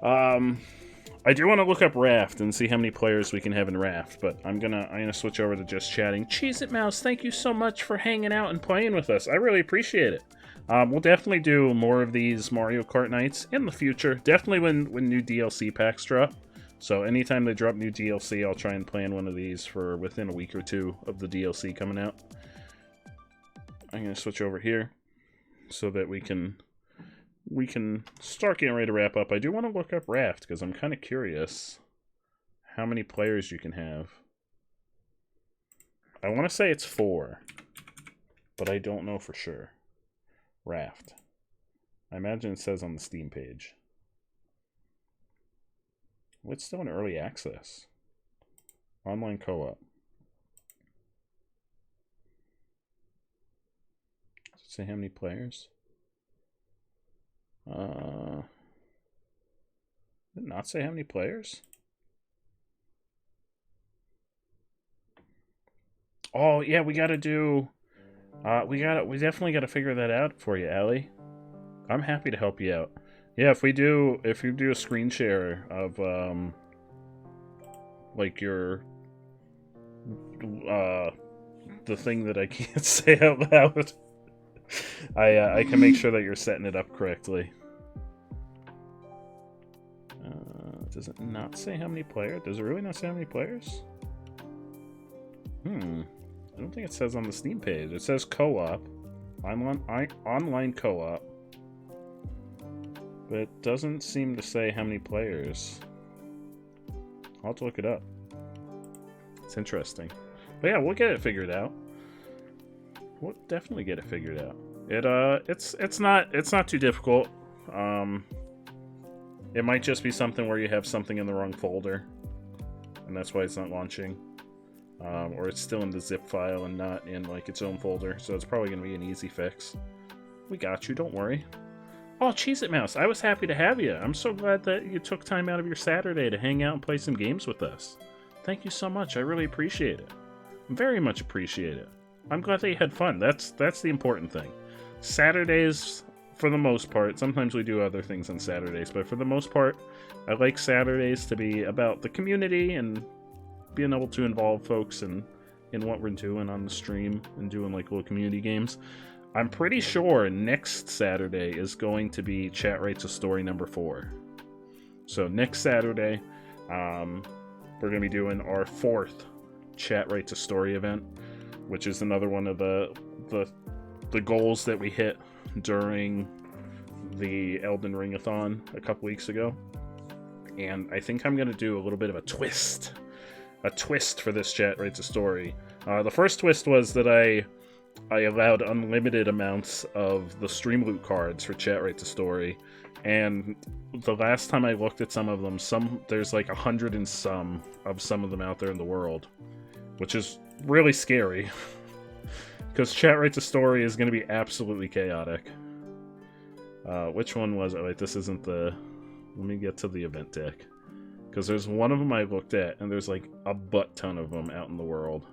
I do want to look up Raft and see how many players we can have in Raft, but I'm gonna switch over to just chatting. Cheez-It Mouse, thank you so much for hanging out and playing with us. I really appreciate it. We'll definitely do more of these Mario Kart nights in the future. Definitely when new DLC packs drop. So anytime they drop new DLC, I'll try and plan one of these for within a week or 2 of the DLC coming out. I'm going to switch over here so that we can start getting ready to wrap up. I do want to look up Raft because I'm kind of curious how many players you can have. I want to say it's 4, but I don't know for sure. Raft. I imagine it says on the Steam page. It's still in early access. Online co-op. Does it say how many players? Did it not say how many players? Oh yeah, we gotta do. We definitely gotta figure that out for you, Allie. I'm happy to help you out. Yeah, if you do a screen share of like your the thing that I can't say out loud, I can make sure that you're setting it up correctly. Does it not say how many players? Does it really not say how many players? I don't think it says on the Steam page. It says co-op, online co-op. But it doesn't seem to say how many players. I'll have to look it up. It's interesting. But yeah, we'll get it figured out. We'll definitely get it figured out. It's not too difficult. It might just be something where you have something in the wrong folder, and that's why it's not launching. Or it's still in the zip file and not in like its own folder. So it's probably gonna be an easy fix. We got you, don't worry. Oh, Cheez-It Mouse, I was happy to have you. I'm so glad that you took time out of your Saturday to hang out and play some games with us. Thank you so much. I really appreciate it. Very much appreciate it. I'm glad that you had fun. That's the important thing. Saturdays, for the most part, sometimes we do other things on Saturdays, but for the most part, I like Saturdays to be about the community and being able to involve folks in what we're doing on the stream and doing like little community games. I'm pretty sure next Saturday is going to be Chat Writes a Story number 4. So next Saturday, we're going to be doing our 4th Chat Writes a Story event, which is another one of the goals that we hit during the Elden Ring-a-thon a couple weeks ago. And I think I'm going to do a little bit of a twist for this Chat Writes a Story. The first twist was that I allowed unlimited amounts of the stream loot cards for Chat Write the Story, and the last time I looked at some of them, there's like 100 and some of them out there in the world, which is really scary, because Chat Write the Story is going to be absolutely chaotic. Which one was it? Wait, this isn't the... Let me get to the event deck, because there's one of them I looked at, and there's like a butt ton of them out in the world.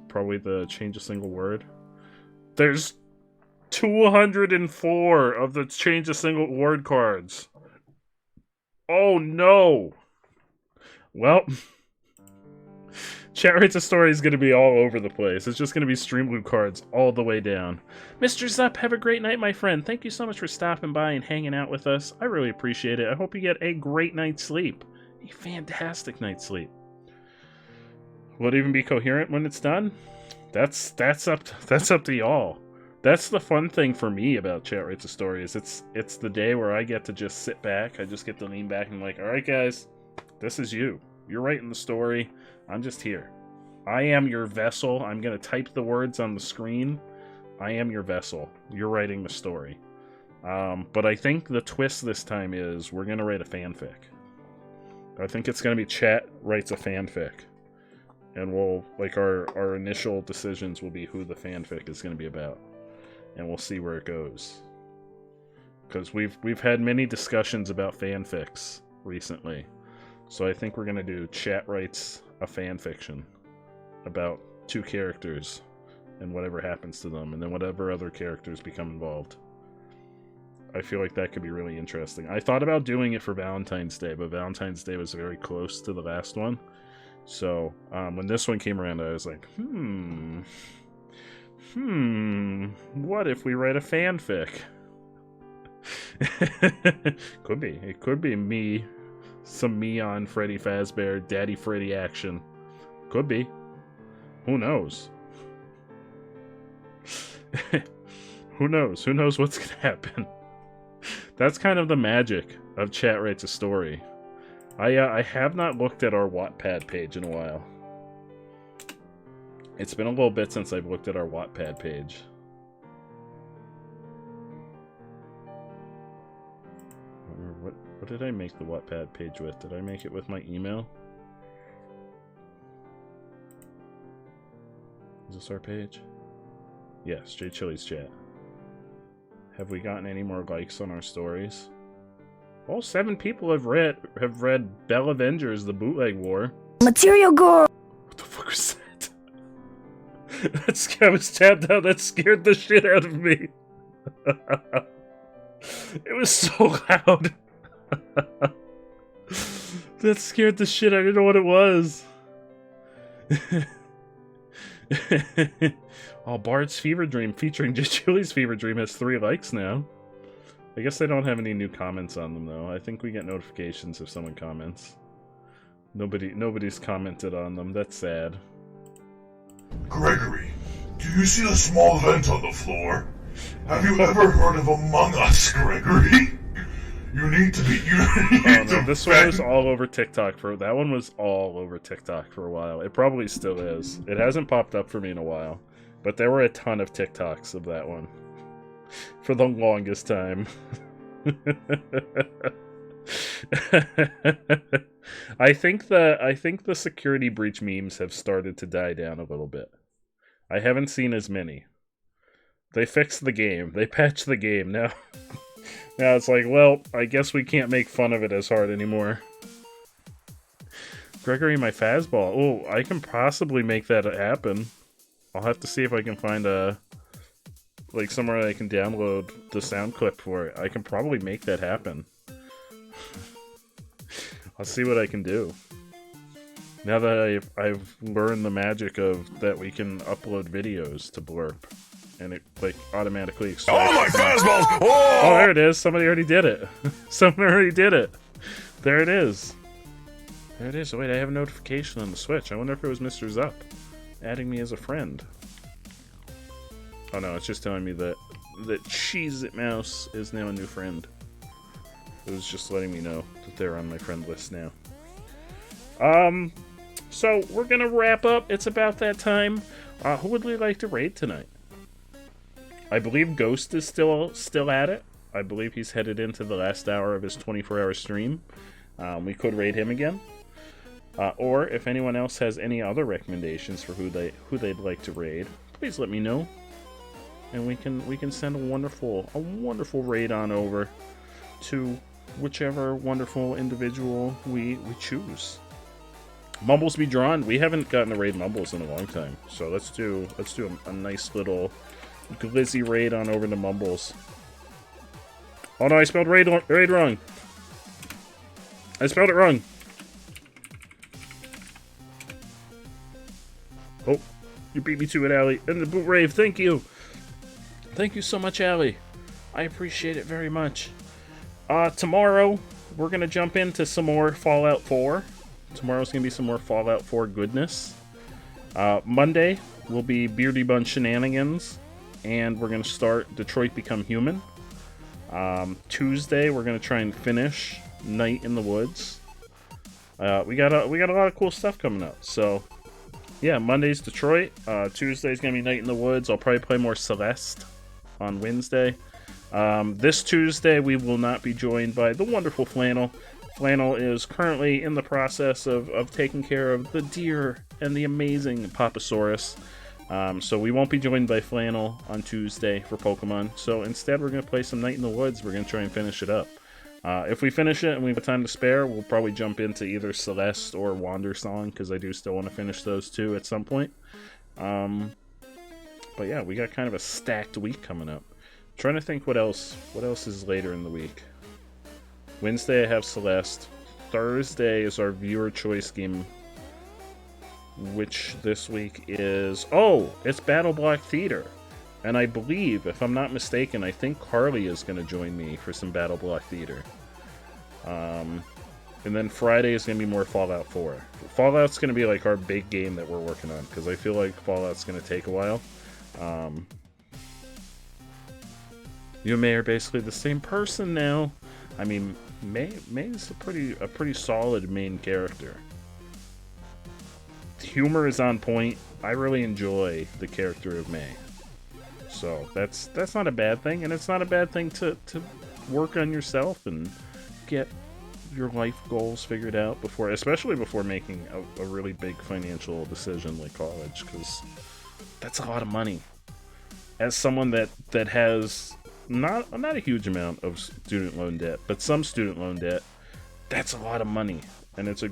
Probably the change a single word. There's 204 of the change a single word cards. Oh no! Well, Chat Writes a Story is going to be all over the place. It's just going to be stream loot cards all the way down. Mr. Zup, have a great night, my friend. Thank you so much for stopping by and hanging out with us. I really appreciate it. I hope you get a great night's sleep. A fantastic night's sleep. Will it even be coherent when it's done? That's up to y'all. That's the fun thing for me about Chat Writes a Story, is it's the day where I get to just sit back. I just get to lean back and like, all right, guys, this is you. You're writing the story. I'm just here. I am your vessel. I'm gonna type the words on the screen. I am your vessel. You're writing the story. But I think the twist this time is we're gonna write a fanfic. I think it's gonna be Chat Writes a fanfic. And we'll, like, our initial decisions will be who the fanfic is going to be about. And we'll see where it goes. Because we've had many discussions about fanfics recently. So I think we're going to do Chat Writes a fanfiction about two characters and whatever happens to them, and then whatever other characters become involved. I feel like that could be really interesting. I thought about doing it for Valentine's Day, but Valentine's Day was very close to the last one. So, when this one came around, I was like, what if we write a fanfic? Could be. It could be me. Some me on Freddy Fazbear, Daddy Freddy action. Could be. Who knows? Who knows? Who knows what's gonna happen? That's kind of the magic of Chat Writes a Story. I have not looked at our Wattpad page in a while. It's been a little bit since I've looked at our Wattpad page. What did I make the Wattpad page with? Did I make it with my email? Is this our page? Yes, J Chili's chat. Have we gotten any more likes on our stories? All 7 people have read Bell Avengers: The Bootleg War. Material Girl. What the fuck was that? I was tapped out. That scared the shit out of me. It was so loud. That scared the shit. I didn't know what it was. Oh, Bard's Fever Dream featuring Chili's Fever Dream has 3 likes now. I guess I don't have any new comments on them, though. I think we get notifications if someone comments. Nobody's commented on them. That's sad. Gregory, do you see the small vent on the floor? Have you ever heard of Among Us, Gregory? You need to be... Oh, no, this one was all over TikTok that one was all over TikTok for a while. It probably still is. It hasn't popped up for me in a while. But there were a ton of TikToks of that one. For the longest time. I think the security breach memes have started to die down a little bit. I haven't seen as many. They fixed the game. They patched the game. Now it's like, well, I guess we can't make fun of it as hard anymore. Gregory, my fastball. Oh, I can possibly make that happen. I'll have to see if I can find somewhere I can download the sound clip for it. I can probably make that happen. I'll see what I can do. Now that I've learned the magic of that we can upload videos to Blurp, and it automatically extracts. Oh my fastballs! Oh, there it is. Somebody already did it. Someone already did it. There it is. There it is. Oh, wait, I have a notification on the Switch. I wonder if it was Mr. Zup adding me as a friend. Oh no, it's just telling me that Cheez-It Mouse is now a new friend. It was just letting me know that they're on my friend list now. So we're gonna wrap up. It's about that time. Who would we like to raid tonight? I believe Ghost is still at it. I believe he's headed into the last hour of his 24-hour stream. We could raid him again. Or if anyone else has any other recommendations for who they'd like to raid, please let me know, and we can send a wonderful raid on over to whichever wonderful individual we choose. Mumbles be drawn. We haven't gotten to raid Mumbles in a long time, so let's do a nice little glizzy raid on over to Mumbles. Oh no, I spelled raid wrong. I spelled it wrong. Oh, you beat me to it, Allie. And the boot rave, thank you. Thank you so much, Allie. I appreciate it very much. Tomorrow, we're going to jump into some more Fallout 4. Tomorrow's going to be some more Fallout 4 goodness. Monday will be Beardy Bun shenanigans. And we're going to start Detroit Become Human. Tuesday, we're going to try and finish Night in the Woods. We got a lot of cool stuff coming up, so... Yeah, Monday's Detroit. Tuesday's gonna be Night in the Woods. I'll probably play more Celeste on Wednesday. This Tuesday, we will not be joined by the wonderful Flannel. Flannel is currently in the process of taking care of the dear and the amazing Papasaurus. So we won't be joined by Flannel on Tuesday for Pokemon. So instead, we're gonna play some Night in the Woods. We're gonna try and finish it up. If we finish it and we have time to spare, we'll probably jump into either Celeste or Wander Song, because I do still want to finish those two at some point. But yeah, we got kind of a stacked week coming up. Trying to think what else is later in the week. Wednesday I have Celeste. Thursday is our viewer choice game, which this week is... Oh, it's Battle Block Theater. And I believe, if I'm not mistaken, I think Carly is going to join me for some Battle Block Theater. And then Friday is going to be more Fallout 4. Fallout's going to be like our big game that we're working on, because I feel like Fallout's going to take a while. You and May are basically the same person now. I mean, May's a pretty solid main character. The humor is on point. I really enjoy the character of May. So that's not a bad thing, and it's not a bad thing to work on yourself and get your life goals figured out especially before making a really big financial decision like college, because that's a lot of money. As someone that has not a huge amount of student loan debt, but some student loan debt, that's a lot of money, and it's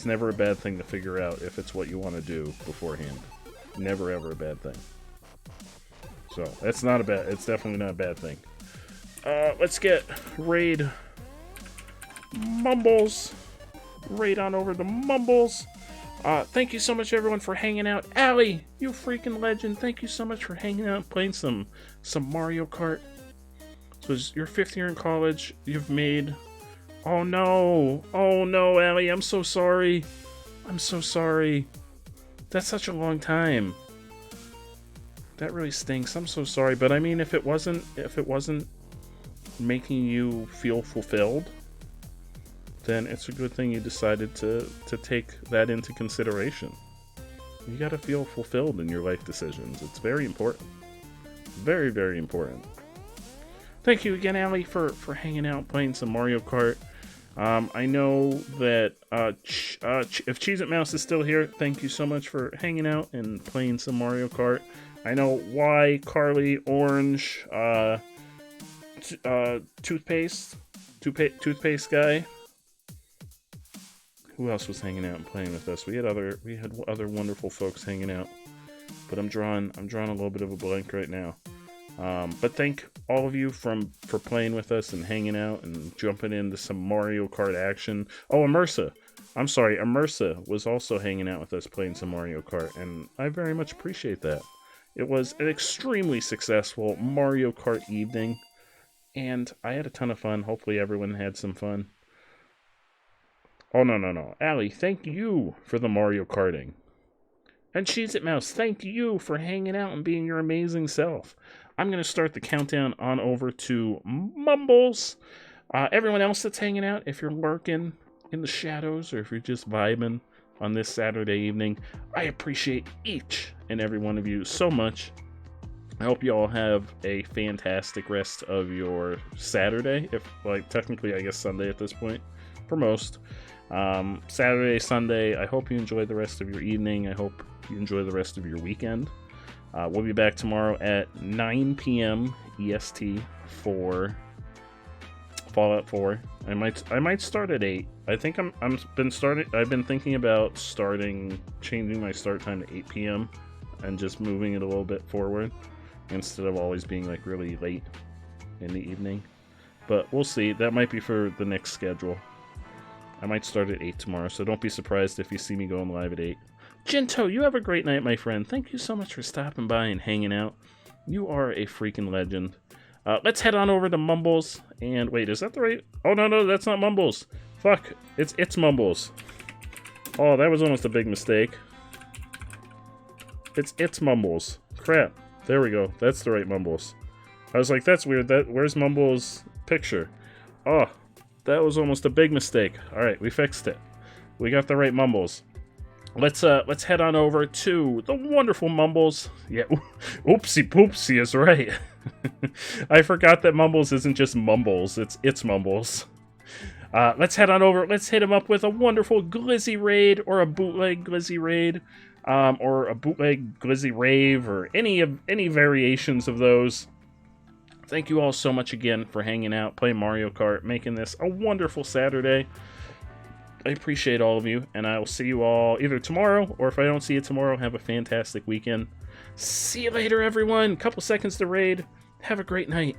never a bad thing to figure out if it's what you want to do beforehand. Never ever a bad thing. So it's definitely not a bad thing. Let's get raid Mumbles. Raid on over to Mumbles. Thank you so much everyone for hanging out. Allie, you freaking legend. Thank you so much for hanging out and playing some Mario Kart. So it's your 5th year in college. You've made... Oh no, Allie, I'm so sorry. I'm so sorry. That's such a long time. That really stinks. I'm so sorry, but I mean, if it wasn't making you feel fulfilled, then it's a good thing you decided to take that into consideration. You gotta feel fulfilled in your life decisions. It's very important. Very, very important. Thank you again, Allie, for hanging out, playing some Mario Kart. I know that if Cheez It Mouse is still here, thank you so much for hanging out and playing some Mario Kart. I know why Carly, Orange, Toothpaste guy. Who else was hanging out and playing with us? We had other wonderful folks hanging out, but I'm drawing a little bit of a blank right now. But thank all of you for playing with us and hanging out and jumping into some Mario Kart action. Oh, Immersa. I'm sorry, Immersa was also hanging out with us playing some Mario Kart, and I very much appreciate that. It was an extremely successful Mario Kart evening, and I had a ton of fun. Hopefully everyone had some fun. Oh, no. Allie, thank you for the Mario Karting. And Cheez It Mouse, thank you for hanging out and being your amazing self. I'm going to start the countdown on over to Mumbles. Everyone else that's hanging out, if you're lurking in the shadows or if you're just vibing, on this Saturday evening. I appreciate each and every one of you so much. I hope you all have a fantastic rest of your Saturday, if, like, technically, I guess Sunday at this point, for most. Saturday, Sunday, I hope you enjoy the rest of your evening. I hope you enjoy the rest of your weekend. We'll be back tomorrow at 9 p.m. EST for Fallout 4. I might start at 8. I think I've been thinking about changing my start time to 8 p.m. and just moving it a little bit forward instead of always being like really late in the evening. But we'll see. That might be for the next schedule. I might start at 8 tomorrow, so don't be surprised if you see me going live at 8. Jinto, you have a great night, my friend. Thank you so much for stopping by and hanging out. You are a freaking legend. Let's head on over to Mumbles. And wait, is that the right? Oh, no, that's not Mumbles. Fuck, it's Mumbles. Oh, that was almost a big mistake. It's Mumbles. Crap. There we go. That's the right Mumbles. I was like, that's weird. Where's Mumbles' picture? Oh, that was almost a big mistake. All right, we fixed it. We got the right Mumbles. Let's head on over to the wonderful Mumbles. Yeah, oopsie poopsie is right. I forgot that Mumbles isn't just Mumbles. It's Mumbles. Let's head on over. Let's hit him up with a wonderful Glizzy raid or a bootleg Glizzy raid, or a bootleg Glizzy rave, or any variations of those. Thank you all so much again for hanging out, playing Mario Kart, making this a wonderful Saturday. I appreciate all of you, and I will see you all either tomorrow, or if I don't see you tomorrow, have a fantastic weekend. See you later, everyone. Couple seconds to raid. Have a great night.